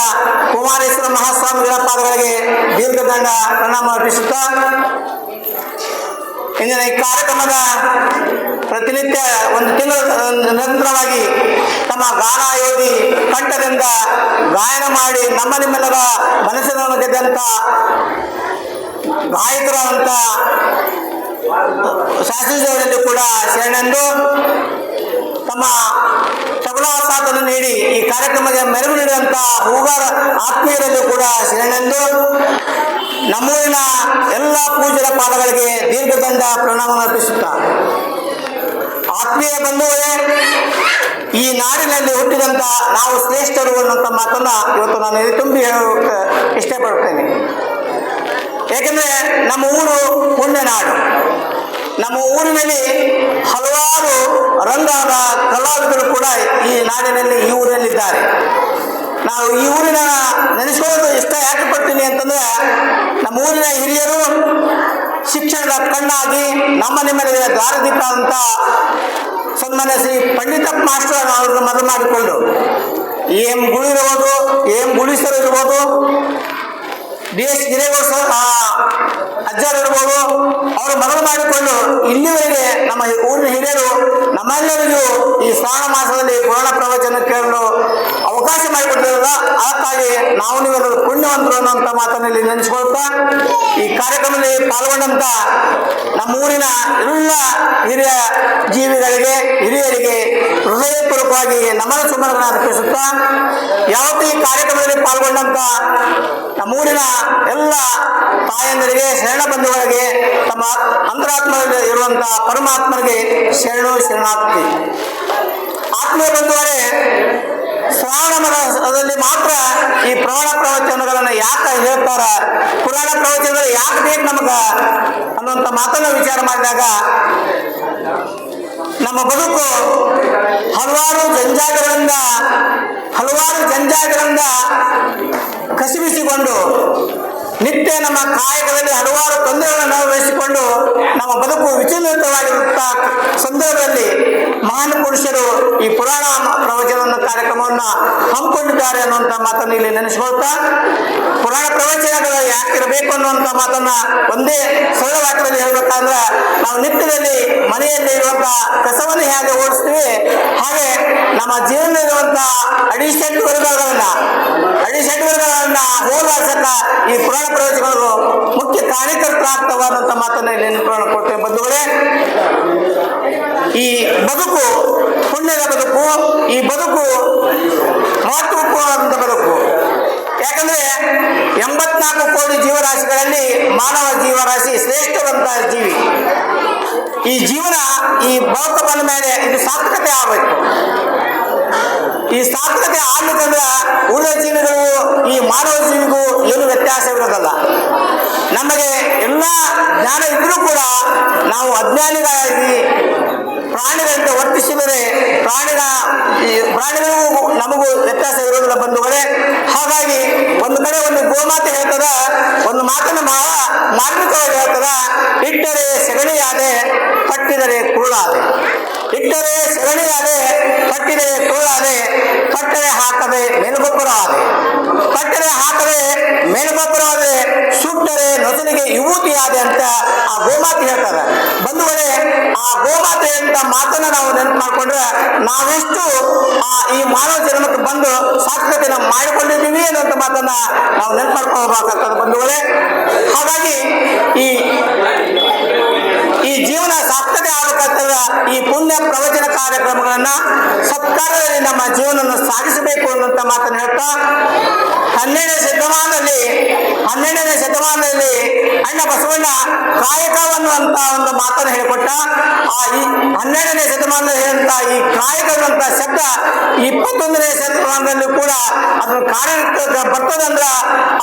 ಕುಮಾರೇಶ್ವರ ಮಹಾಸ್ವಾಮಿಗಳ ಪಾದಗಳಿಗೆ ದೀರ್ಘದಂಡ ಪ್ರಣಾಮ ಅರ್ಪಿಸುತ್ತಾ ಇಂದಿನ ಈ ಕಾರ್ಯಕ್ರಮದ ಪ್ರತಿನಿತ್ಯ ಒಂದು ತಿಂಗಳ ನಿರಂತರವಾಗಿ ತಮ್ಮ ಗಾನಯೋಗಿ ಕಂಠದಿಂದ ಗಾಯನ ಮಾಡಿ ನಮ್ಮ ನಿಮ್ಮೆಲ್ಲರ ಮನಸ್ಸನ್ನು ಗೆದ್ದಂಥ ಗಾಯಕರಾದಂಥ ಶಾಸ್ತ್ರೀಯವರಲ್ಲಿ ಕೂಡ ಶರಣೆಂದು ತಮ್ಮ ತಬಲಾ ಸಾಥನ್ನು ನೀಡಿ ಈ ಕಾರ್ಯಕ್ರಮಕ್ಕೆ ಮೆರುಗು ನೀಡಿದಂಥ ಹೂಗಾರ ಆತ್ಮೀಯರಲ್ಲೂ ಕೂಡ ಶರಣೆಂದು ನಮ್ಮೂರಿನ ಎಲ್ಲ ಪೂಜ್ಯರ ಪಾದಗಳಿಗೆ ದೀರ್ಘದಂಡ ಪ್ರಣಾಮವನ್ನು ಅರ್ಪಿಸುತ್ತಾ ಆತ್ಮೀಯ ಬಂಧುಗಳೇ, ಈ ನಾಡಿನಲ್ಲಿ ಹುಟ್ಟಿದಂಥ ನಾವು ಶ್ರೇಷ್ಠರು ಅನ್ನುವಂಥ ಮಾತನ್ನ ಇವತ್ತು ನಾನು ತುಂಬಿ ಹೇಳೋಕೆ ಇಷ್ಟಪಡ್ತೇನೆ. ಏಕೆಂದರೆ ನಮ್ಮ ಊರು ಪುಣ್ಯನಾಡು. ನಮ್ಮ ಊರಿನಲ್ಲಿ ಹಲವಾರು ರಂಗದ ಕಲಾವಿದರು ಕೂಡ ಈ ನಾಡಿನಲ್ಲಿ ಈ ಊರಿನಲ್ಲಿದ್ದಾರೆ. ನಾವು ಈ ಊರಿನ ನೆನೆಸ್ಕೊಳ್ಳೋದು ಇಷ್ಟ ಯಾಕೆ ಪಡ್ತೀನಿ ಅಂತಂದ್ರೆ ನಮ್ಮ ಊರಿನ ಹಿರಿಯರು ಶಿಕ್ಷಣದ ಕಣ್ಣಾಗಿ ನಮ್ಮ ನಿಮ್ಮೆಲ್ಲರಿಗೆ ದಾರಿದೀಪ ಅಂತ ಸನ್ಮಾನ್ಯ ಶ್ರೀ ಪಂಡಿತಪ್ಪ ಮಾಸ್ಟರ್ ಅವ್ರನ್ನ ಮದುವೆ ಮಾಡಿಕೊಂಡು ಗುಳಿ ಇರ್ಬೋದು ಗುಳಿಸರು ಇರ್ಬೋದು, DS ಗಿರೇಗೌಡ ಅಜ್ಜರು ಇರ್ಬೋದು, ಅವರು ಮದುವೆ ಮಾಡಿಕೊಂಡು ಇಲ್ಲಿವರೆಗೆ ನಮ್ಮ ಊರಿನ ಹಿರಿಯರು ನಮ್ಮೆಲ್ಲರಿಗೂ ಈ ಶ್ರಾವಣ ಮಾಸದಲ್ಲಿ ಪುರಾಣ ಪ್ರವಚನ ಕೇಳಲು ಅವಕಾಶ ಮಾಡಿಕೊಟ್ಟಿರಲ್ಲ. ಅದಕ್ಕಾಗಿ ನಾವು ನೀವೆಲ್ಲರೂ ಪುಣ್ಯವಂತರು ಅನ್ನೋಂಥ ಮಾತನ್ನಲ್ಲಿ ನೆನೆಸ್ಕೊಳ್ತಾ ಈ ಕಾರ್ಯಕ್ರಮದಲ್ಲಿ ಪಾಲ್ಗೊಂಡಂತ ನಮ್ಮೂರಿನ ಎಲ್ಲ ಹಿರಿಯ ಜೀವಿಗಳಿಗೆ ಹಿರಿಯರಿಗೆ ಹೃದಯಪೂರ್ವಕವಾಗಿ ನಮನ ಸುಮನಗಳನ್ನು ಅರ್ಪಿಸುತ್ತಾ ಯಾವತ್ತೂ ಈ ಕಾರ್ಯಕ್ರಮದಲ್ಲಿ ಪಾಲ್ಗೊಂಡಂತ ನಮ್ಮೂರಿನ ಎಲ್ಲ ತಾಯಂದರಿಗೆ ಶರಣ ಬಂಧುಗಳಿಗೆ ತಮ್ಮ ಅಂತರಾತ್ಮದಲ್ಲಿ ಇರುವಂತಹ ಪರಮಾತ್ಮನಿಗೆ ಶರಣಾರ್ಥಿ. ಆತ್ಮೀಯ ಬಂಧುಗಳೇ, ಶ್ರಾವಣ ಮಾಸದಲ್ಲಿ ಮಾತ್ರ ಈ ಪುರಾಣ ಪ್ರವಚನಗಳನ್ನು ಯಾಕೆ ಹೇಳ್ತಾರ, ಪುರಾಣ ಪ್ರವಚನಗಳು ಯಾಕೆ ಬೇಕು ನಮಗ ಅನ್ನುವಂಥ ಮಾತನ್ನು ವಿಚಾರ ಮಾಡಿದಾಗ ನಮ್ಮ ಬದುಕು ಹಲವಾರು ಜಂಜಾಟಗಳಿಂದ ಕಸಿಬಿಸಿಕೊಂಡು ನಿತ್ಯ ನಮ್ಮ ಕಾಯಕದಲ್ಲಿ ಹಲವಾರು ತೊಂದರೆಗಳನ್ನು ಅನುಭವಿಸಿಕೊಂಡು ನಮ್ಮ ಬದುಕು ವಿಚಲಿತವಾಗಿರುತ್ತ ಸಂದರ್ಭದಲ್ಲಿ ಮಹಾನ್ ಪುರುಷರು ಈ ಪುರಾಣ ಪ್ರವಚನ ಕಾರ್ಯಕ್ರಮವನ್ನು ಹಮ್ಮಿಕೊಂಡಿದ್ದಾರೆ ಅನ್ನುವಂಥ ಮಾತನ್ನು ಇಲ್ಲಿ ನೆನೆಸ್ಕೊಳ್ತಾ ಪುರಾಣ ಪ್ರವಚನಗಳು ಯಾಕಿರಬೇಕು ಅನ್ನುವಂಥ ಮಾತನ್ನ ಒಂದೇ ಸರಳ ವಾಕ್ಯದಲ್ಲಿ ಹೇಳ್ಬೇಕಾದ್ರೆ ನಾವು ನಿತ್ಯದಲ್ಲಿ ಮನೆಯಲ್ಲಿ ಇರುವಂತಹ ಕಸವನ್ನು ಹೇಗೆ ಓಡಿಸ್ತೀವಿ ಹಾಗೆ ನಮ್ಮ ಜೀವನದಲ್ಲಿರುವಂತಹ ಅಡಿಷೆಂಟ್ ವರ್ಗಗಳನ್ನ ಹೋರಾಡ್ಸಕ್ಕ ಈ ಪುರಾಣ ಪ್ರವಚನಗಳು ಮುಖ್ಯ ಕಾರ್ಯಕರ್ತರಾಗ್ತವ ಅನ್ನುವಂಥ ಮಾತನ್ನ ಇಲ್ಲಿ ನೆನಪು ಕೊಡ್ತೇವೆ ಬಂಧುಗಳೇ. ಈ ಬದುಕು ಪುಣ್ಯದ ಬದುಕು, ಈ ಬದುಕು ಮಹತ್ವಪೂರ್ಣವಾದ ಬದುಕು. ಯಾಕಂದ್ರೆ 84 ಕೋಟಿ ಜೀವರಾಶಿಗಳಲ್ಲಿ ಮಾನವ ಜೀವರಾಶಿ ಶ್ರೇಷ್ಠವಂತಹ ಜೀವಿ. ಈ ಜೀವನ ಈ ಭೌತ ಬಂದ ಮೇಲೆ ಇದು ಸಾರ್ಥಕತೆ ಆಗಬೇಕು. ಈ ಸಾರ್ಥಕತೆ ಆಗ್ಬೇಕಂದ್ರೆ ಉಳಿದ ಜೀವಿಗಳು ಈ ಮಾನವ ಜೀವಿಗೂ ಏನು ವ್ಯತ್ಯಾಸವಿರೋದಲ್ಲ. ನಮಗೆ ಎಲ್ಲ ಜ್ಞಾನ ಇದ್ರೂ ಕೂಡ ನಾವು ಅಜ್ಞಾನಿಗಳಾಗಿ ಪ್ರಾಣಿಗಳಂತೆ ವರ್ತಿಸಿದರೆ ಪ್ರಾಣಿಗಳಿಗೂ ನಮಗೂ ವ್ಯತ್ಯಾಸ ಇರೋದಿಲ್ಲ ಬಂಧುಗಳೇ. ಹಾಗಾಗಿ ಒಂದು ಕಡೆ ಒಂದು ಗೋಮಾತೆ ಹೇಳ್ತದ, ಒಂದು ಮಾತನ್ನು ಬಹಳ ಮಾರ್ಮಿಕವಾಗಿ ಹೇಳ್ತದ, ಇಟ್ಟರೆ ಸೆಗಣಿಯಾದೆ ಕಟ್ಟಿದರೆ ಕುರುಳಾದೆ. ಇಟ್ಟರೆ ಸೆಗಣಿಯಾದೆ ಕಟ್ಟಿದರೆ ಕುರುಳಾದೆ, ಕಟ್ಟರೆ ಹಾಕದೆ ಮೇಲ್ಗೊಬ್ಬರವಾದೆ. ಕಟ್ಟರೆ ಹಾಕದೆ ಮೇಲ್ಗೊಬ್ಬರವಾದೆ, ಸುಟ್ಟರೆ ನೊಸಲಿಗೆ ವಿಭೂತಿಯಾದೆ ಅಂತ ಆ ಗೋಮಾತೆ ಹೇಳ್ತಾರೆ. ಬಂಧುಗಳೇ, ಆ ಗೋಮಾತೆ ಅಂತ ಮಾತನ್ನ ನಾವು ನೆನಪು ಮಾಡಿಕೊಂಡ್ರೆ ನಾವೆಷ್ಟು ಈ ಮಾನವ ಜನ್ಮಕ್ಕೆ ಬಂದು ಸಾರ್ಥಕತೆಯನ್ನು ಮಾಡಿಕೊಂಡಿದ್ದೀವಿ ಅನ್ನೋಂಥ ಮಾತನ್ನ ನಾವು ನೆನಪು ಮಾಡ್ಕೊಳ್ಬೇಕಾಗ್ತದೆ ಬಂಧುಗಳೇ. ಹಾಗಾಗಿ ಈ ಜೀವನ ಸಾರ್ಥಕತೆ ಆಗಬೇಕಾಗ್ತದ ಈ ಪುಣ್ಯ ಪ್ರವಚನ ಕಾರ್ಯಕ್ರಮಗಳನ್ನ ಸತ್ಕಾರದಲ್ಲಿ ನಮ್ಮ ಜೀವನವನ್ನು ಸಾಗಿಸಬೇಕು ಅನ್ನುವಂಥ ಮಾತನ್ನು ಹೇಳ್ತಾ 12ನೇ ಶತಮಾನದಲ್ಲಿ ಅಣ್ಣ ಬಸವಣ್ಣ ಕಾಯಕವನ್ನು ಅಂತ ಒಂದು ಮಾತನ್ನು ಹೇಳಿಕೊಟ್ಟ. ಈ 12ನೇ ಶತಮಾನದಲ್ಲಿ ಹೇಳಿದಂತ ಈ ಕಾಯಕ ಅನ್ನುವಂತ ಶಬ್ದ 21ನೇ ಶತಮಾನದಲ್ಲಿ ಕೂಡ ಅದನ್ನು ಕಾರ್ಯ ಬರ್ತದಂದ್ರ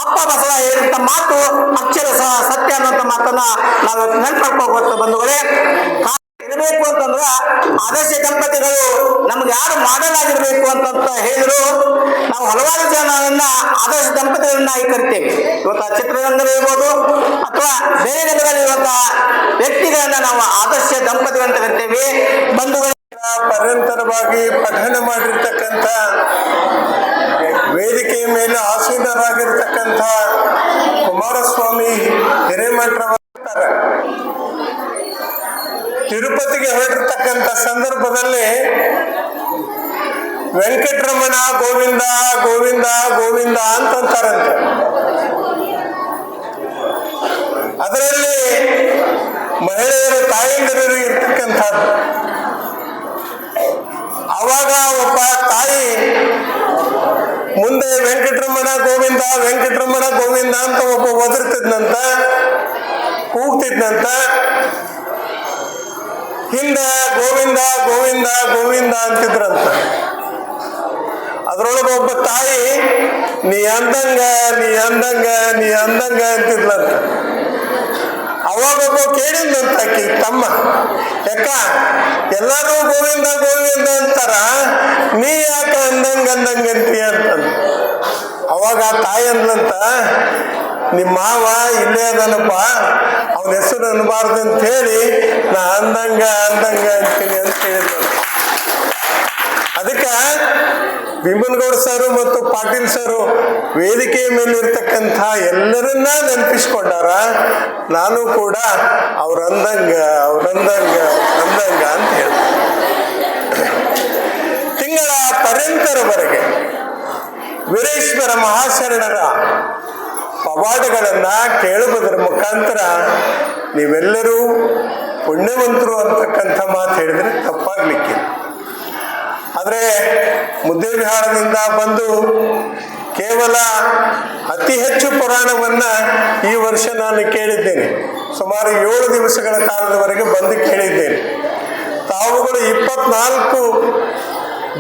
ಅಪ್ಪ ಬಸವ ಹೇಳಿದಂತ ಮಾತು ಅಕ್ಷರ ಸತ್ಯ ಅನ್ನುವಂಥ ಮಾತನ್ನ ನಾವು ನೆನ್ಪಡ್ಕೋಬೇಕು ಬಂಧುಗಳೇ. ಇರಬೇಕು ಅಂತಂದ್ರ ಆದರ್ಶ ದಂಪತಿಗಳು ನಮ್ಗೆ ಯಾರು ಮಾಡಲಾಗಿರ್ಬೇಕು ಅಂತ ಹೇಳಿದ್ರು. ನಾವು ಹಲವಾರು ಜನರನ್ನ ಆದರ್ಶ ದಂಪತಿಗಳನ್ನ ಕರಿತೇವೆ. ಇವತ್ತು ಚಿತ್ರರಂಗದಲ್ಲಿ ಇರ್ಬೋದು ಅಥವಾ ಬೇರೆ ರಂಗದಲ್ಲಿರುವಂತಹ ವ್ಯಕ್ತಿಗಳನ್ನ ನಾವು ಆದರ್ಶ ದಂಪತಿಗಳಂತ ಕರಿತೇವೆ. ಬಂಧುಗಳ ಪರಂತರವಾಗಿ ಪಠಣ ಮಾಡಿರ್ತಕ್ಕಂಥ, ವೇದಿಕೆಯ ಮೇಲೆ ಆಸೀನರಾಗಿರ್ತಕ್ಕಂಥ ಕುಮಾರಸ್ವಾಮಿ ಹಿರೇಮಠರವರ ತಿರುಪತಿಗೆ ಹೊರಟಿರ್ತಕ್ಕಂಥ ಸಂದರ್ಭದಲ್ಲಿ ವೆಂಕಟರಮಣ ಗೋವಿಂದ ಗೋವಿಂದ ಗೋವಿಂದ ಅಂತಂತಾರಂತೆ. ಅದರಲ್ಲಿ ಮಹಿಳೆಯರು ತಾಯಂದಿರು ಇರ್ತಕ್ಕಂಥದ್ದು. ಆವಾಗ ಒಬ್ಬ ತಾಯಿ ಮುಂದೆ ವೆಂಕಟರಮಣ ಗೋವಿಂದ ವೆಂಕಟರಮಣ ಗೋವಿಂದ ಅಂತ ಒಬ್ಬ ಒದರ್ತಿದ್ನಂತ, ಕೂಗ್ತಿದ್ನಂತ. ಹಿಂದೆ ಗೋವಿಂದ ಗೋವಿಂದ ಗೋವಿಂದ ಅಂತಿದ್ರಂತ. ಅದ್ರೊಳಗೆ ಒಬ್ಬ ತಾಯಿ ನೀ ಅಂದಂಗ ನೀ ಅಂದಂಗ ನೀ ಅಂದಂಗ ಅಂತಿದ್ಲಂತ. ಅವಾಗೊಬ್ಬ ಕೇಳಿದ್ನಂತ ಆಕಿ ತಮ್ಮ, ಯಾಕ ಎಲ್ಲರೂ ಗೋವಿಂದ ಗೋವಿಂದ ಅಂತಾರ, ನೀ ಯಾಕ ಅಂದಂಗ ಅಂದಂಗ ಅಂತೀಯ ಅಂತಂದ. ಅವಾಗ ಆ ತಾಯಿ ಅಂದ್ಲಂತ, ನಿಮ್ಮ ಮಾವ ಇಲ್ಲೇ ಅದನಪ್ಪ, ಅವನ ಹೆಸರು ಅನ್ನಬಾರ್ದು ಅಂತ ಹೇಳಿ ನಾ ಅಂದಂಗ ಅಂದಂಗ ಅಂತೀನಿ ಅಂತ ಹೇಳಿದ್ರು. ಅದಕ್ಕೆ ಭೀಮನಗೌಡ ಸರು ಮತ್ತು ಪಾಟೀಲ್ ಸರು ವೇದಿಕೆಯ ಮೇಲೆ ಇರ್ತಕ್ಕಂಥ ಎಲ್ಲರನ್ನ ನೆನಪಿಸ್ಕೊಂಡಾರ. ನಾನು ಕೂಡ ಅವ್ರಂದಂಗ ಅವ್ರಂದಂಗ ಅಂದಂಗ ಅಂತ ಹೇಳ್ತೀನಿ. ತಿಂಗಳ ಪರ್ಯಂತರವರೆಗೆ ವೀರೇಶ್ವರ ಮಹಾಶರಣರ ಪವಾಡಗಳನ್ನ ಕೇಳುವುದರ ಮುಖಾಂತರ ನೀವೆಲ್ಲರೂ ಪುಣ್ಯವಂತರು ಅಂತಕ್ಕಂಥ ಮಾತು ಹೇಳಿದ್ರೆ ತಪ್ಪಾಗ್ಲಿಕ್ಕೆ. ಆದರೆ ಮುದ್ದೇಬಿಹಾರದಿಂದ ಬಂದು ಕೇವಲ ಅತಿ ಹೆಚ್ಚು ಪುರಾಣವನ್ನ ಈ ವರ್ಷ ನಾನು ಕೇಳಿದ್ದೇನೆ. ಸುಮಾರು 7 ದಿವಸಗಳ ಕಾಲದವರೆಗೆ ಬಂದು ಕೇಳಿದ್ದೇನೆ. ತಾವುಗಳು 24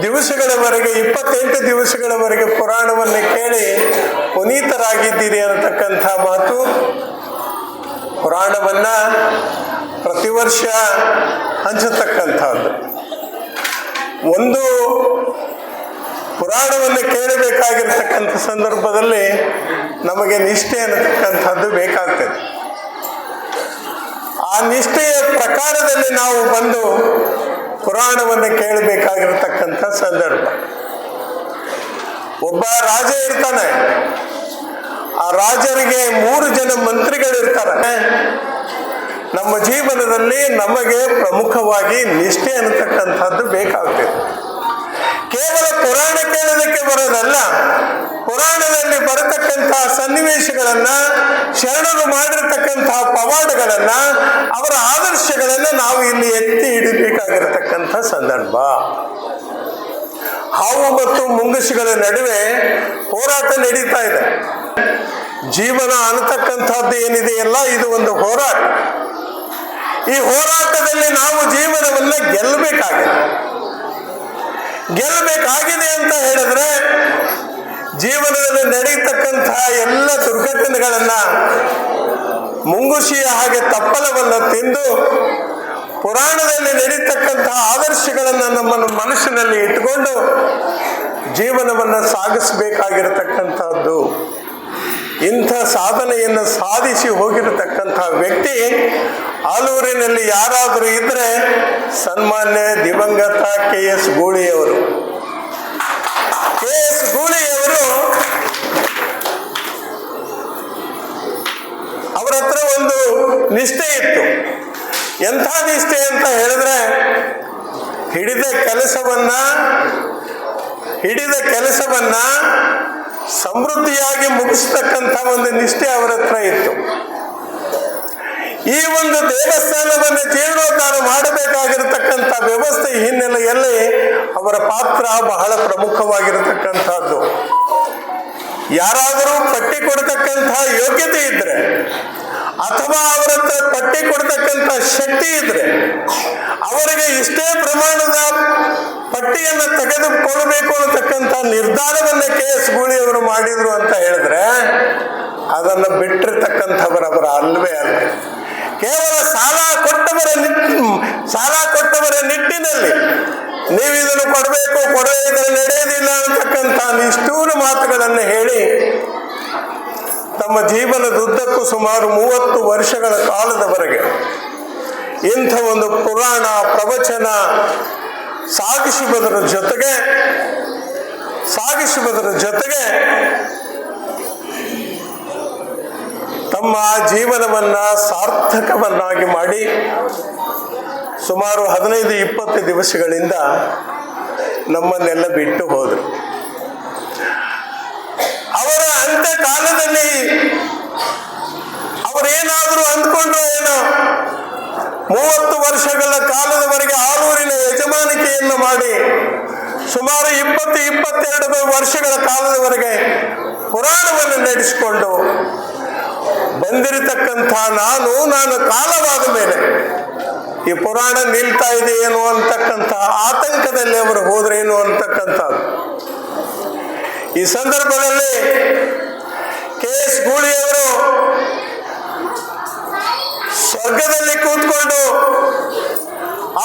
ದಿವಸಗಳವರೆಗೆ 28 ದಿವಸಗಳವರೆಗೆ ಪುರಾಣವನ್ನು ಕೇಳಿ ಪುನೀತರಾಗಿದ್ದೀರಿ ಅನ್ನತಕ್ಕಂಥ ಮಾತು. ಪುರಾಣವನ್ನ ಪ್ರತಿ ವರ್ಷ ಹಂಚತಕ್ಕಂಥದ್ದು. ಒಂದು ಪುರಾಣವನ್ನು ಕೇಳಬೇಕಾಗಿರ್ತಕ್ಕಂಥ ಸಂದರ್ಭದಲ್ಲಿ ನಮಗೆ ನಿಷ್ಠೆ ಅನ್ನತಕ್ಕಂಥದ್ದು ಬೇಕಾಗ್ತದೆ. ಆ ನಿಷ್ಠೆಯ ಪ್ರಕಾರದಲ್ಲಿ ನಾವು ಬಂದು ಪುರಾಣವನ್ನು ಕೇಳಬೇಕಾಗಿರ್ತಕ್ಕಂಥ ಸಂದರ್ಭ. ಒಬ್ಬ ರಾಜ ಇರ್ತಾನೆ, ಆ ರಾಜರಿಗೆ 3 ಜನ ಮಂತ್ರಿಗಳಿರ್ತಾರೆ. ನಮ್ಮ ಜೀವನದಲ್ಲಿ ನಮಗೆ ಪ್ರಮುಖವಾಗಿ ನಿಷ್ಠೆ ಅನ್ನತಕ್ಕಂಥದ್ದು ಬೇಕಾಗ್ತದೆ. ಕೇವಲ ಪುರಾಣ ಕೇಳೋದಕ್ಕೆ ಬರೋದಲ್ಲ, ಪುರಾಣದಲ್ಲಿ ಬರತಕ್ಕಂತಹ ಸನ್ನಿವೇಶಗಳನ್ನ, ಶರಣರು ಮಾಡಿರ್ತಕ್ಕಂತಹ ಪವಾಡಗಳನ್ನ, ಅವರ ಆದರ್ಶಗಳನ್ನ ನಾವು ಇಲ್ಲಿ ಎತ್ತಿ ಹಿಡಿಬೇಕಾಗಿರತಕ್ಕಂಥ ಸಂದರ್ಭ. ಹಾವು ಮತ್ತು ಮುಂಗುಸಿಗಳ ನಡುವೆ ಹೋರಾಟ ನಡೀತಾ ಇದೆ. ಜೀವನ ಅನ್ನತಕ್ಕಂಥದ್ದು ಏನಿದೆಯಲ್ಲ, ಇದು ಒಂದು ಹೋರಾಟ. ಈ ಹೋರಾಟದಲ್ಲಿ ನಾವು ಜೀವನವನ್ನ ಗೆಲ್ಲಬೇಕಾಗಿದೆ ಅಂತ ಹೇಳಿದ್ರೆ, ಜೀವನದಲ್ಲಿ ನಡೀತಕ್ಕಂತಹ ಎಲ್ಲ ದುರ್ಘಟನೆಗಳನ್ನ ಮುಂಗುಸಿಯ ಹಾಗೆ ತಪ್ಪಲವನ್ನ ತಿಂದು ಪುರಾಣದಲ್ಲಿ ನಡೀತಕ್ಕಂತಹ ಆದರ್ಶಗಳನ್ನ ನಮ್ಮ ಮನಸ್ಸಿನಲ್ಲಿ ಇಟ್ಕೊಂಡು ಜೀವನವನ್ನ ಸಾಗಿಸಬೇಕಾಗಿರತಕ್ಕಂಥದ್ದು. ಇಂಥ ಸಾಧನೆಯನ್ನು ಸಾಧಿಸಿ ಹೋಗಿರತಕ್ಕಂತಹ ವ್ಯಕ್ತಿ ಆಲೂರಿನಲ್ಲಿ ಯಾರಾದರೂ ಇದ್ರೆ ಸನ್ಮಾನ್ಯ ದಿವಂಗತ KS ಗೂಳಿಯವರು. KS ಗೂಳಿಯವರು ಅವರ ಹತ್ರ ಒಂದು ನಿಷ್ಠೆ ಇತ್ತು. ಎಂಥ ನಿಷ್ಠೆ ಅಂತ ಹೇಳಿದ್ರೆ, ಹಿಡಿದ ಕೆಲಸವನ್ನ ಸಮೃದ್ಧಿಯಾಗಿ ಮುಗಿಸ್ತಕ್ಕಂಥ ಒಂದು ನಿಷ್ಠೆ ಅವರ ಹತ್ರ ಇತ್ತು. ಈ ಒಂದು ದೇವಸ್ಥಾನವನ್ನು ಜೀರ್ಣೋದ್ಧಾರ ಮಾಡಬೇಕಾಗಿರತಕ್ಕಂಥ ವ್ಯವಸ್ಥೆ ಹಿನ್ನೆಲೆಯಲ್ಲಿ ಅವರ ಪಾತ್ರ ಬಹಳ ಪ್ರಮುಖವಾಗಿರತಕ್ಕಂಥದ್ದು. ಯಾರಾದರೂ ಪಟ್ಟಿ ಕೊಡತಕ್ಕಂತಹ ಯೋಗ್ಯತೆ ಇದ್ರೆ, ಅಥವಾ ಅವರ ಹತ್ರ ಪಟ್ಟಿ ಕೊಡ್ತಕ್ಕಂಥ ಶಕ್ತಿ ಇದ್ರೆ, ಅವರಿಗೆ ಇಷ್ಟೇ ಪ್ರಮಾಣದ ಪಟ್ಟಿಯನ್ನು ತೆಗೆದುಕೊಳ್ಳಬೇಕು ಅನ್ನತಕ್ಕಂಥ ನಿರ್ಧಾರವನ್ನ KS ಗೂಳಿಯವರು ಮಾಡಿದ್ರು ಅಂತ ಹೇಳಿದ್ರೆ, ಅದನ್ನ ಬಿಟ್ಟಿರ್ತಕ್ಕಂಥವರವರ ಅಲ್ವೇ ಅಲ್ಲ. ಕೇವಲ ಸಾಲ ಕೊಟ್ಟವರ ನಿಟ್ಟಿನಲ್ಲಿ ನೀವು ಇದನ್ನು ಕೊಡಬೇಕು, ಕೊಡದಿದ್ದರೆ ನಡೆಯೋದಿಲ್ಲ ಅಂತಕ್ಕಂಥ ನಿಷ್ಠೂರ ಮಾತುಗಳನ್ನು ಹೇಳಿ ತಮ್ಮ ಜೀವನದುದ್ದಕ್ಕೂ ಸುಮಾರು 30 ವರ್ಷಗಳ ಕಾಲದವರೆಗೆ ಇಂಥ ಒಂದು ಪುರಾಣ ಪ್ರವಚನ ಸಾಗಿಸುವುದರ ಜೊತೆಗೆ ತಮ್ಮ ಜೀವನವನ್ನ ಸಾರ್ಥಕವನ್ನಾಗಿ ಮಾಡಿ ಸುಮಾರು 15-20 ದಿವಸಗಳಿಂದ ನಮ್ಮನ್ನೆಲ್ಲ ಬಿಟ್ಟು ಹೋದರು. ಅವರ ಅಂತ್ಯ ಕಾಲದಲ್ಲಿ ಅವರೇನಾದರೂ ಅಂದ್ಕೊಂಡ್ರು ಏನೋ, 30 ವರ್ಷಗಳ ಕಾಲದವರೆಗೆ ಆಲೂರಿನ ಯಜಮಾನಿಕೆಯನ್ನು ಮಾಡಿ ಸುಮಾರು 20-22 ವರ್ಷಗಳ ಕಾಲದವರೆಗೆ ಪುರಾಣವನ್ನು ನಡೆಸಿಕೊಂಡು ಬಂದಿರತಕ್ಕಂಥ ನಾನು ಕಾಲವಾದ ಮೇಲೆ ಈ ಪುರಾಣ ನಿಲ್ತಾ ಇದೆ ಏನು ಅಂತಕ್ಕಂಥ ಆತಂಕದಲ್ಲಿ ಅವರು ಹೋದ್ರೇನು ಅಂತಕ್ಕಂಥದ್ದು. ಈ ಸಂದರ್ಭದಲ್ಲಿ KS ಗೂಳಿಯವರು ಸ್ವರ್ಗದಲ್ಲಿ ಕೂತ್ಕೊಂಡು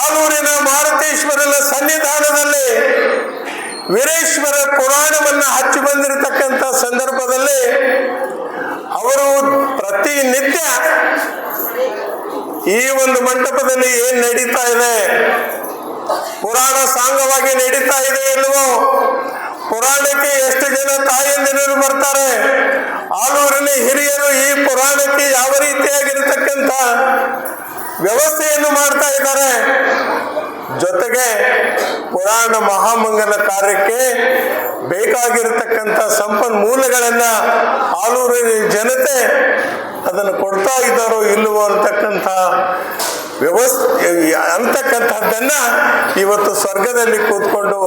ಆಲೂರಿನ ಮಾರುತೇಶ್ವರನ ಸನ್ನಿಧಾನದಲ್ಲಿ ವೀರೇಶ್ವರ ಪುರಾಣವನ್ನ ಹಚ್ಚಿ ಬಂದಿರತಕ್ಕಂಥ ಸಂದರ್ಭದಲ್ಲಿ ಅವರು ಪ್ರತಿನಿತ್ಯ ಈ ಒಂದು ಮಂಟಪದಲ್ಲಿ ಏನ್ ನಡೀತಾ ಇದೆ, ಪುರಾಣ ಸಾಂಗವಾಗಿ ನಡೀತಾ ಇದೆ ಇಲ್ವೋ, ಪುರಾಣಕ್ಕೆ ಎಷ್ಟು ಜನ ತಾಯಂದಿರು ಬರ್ತಾರೆ, ಆಲೂರಿನ ಹಿರಿಯರು ಈ ಪುರಾಣಕ್ಕೆ ಯಾವ ರೀತಿಯಾಗಿರ್ತಕ್ಕಂಥ ವ್ಯವಸ್ಥೆಯನ್ನು ಮಾಡ್ತಾ ಇದ್ದಾರೆ, ಜೊತೆಗೆ ಪುರಾಣ ಮಹಾಮಂಗಲ ಕಾರ್ಯಕ್ಕೆ ಬೇಕಾಗಿರತಕ್ಕಂಥ ಸಂಪನ್ಮೂಲಗಳನ್ನ ಆಲೂರಿನ ಜನತೆ ಅದನ್ನು ಕೊಡ್ತಾ ಇದ್ದಾರೋ ಇಲ್ಲವೋ ಅಂತಕ್ಕಂಥ ವ್ಯವಸ್ಥೆ ಅಂತಕ್ಕಂಥದ್ದನ್ನ ಇವತ್ತು ಸ್ವರ್ಗದಲ್ಲಿ ಕೂತ್ಕೊಂಡು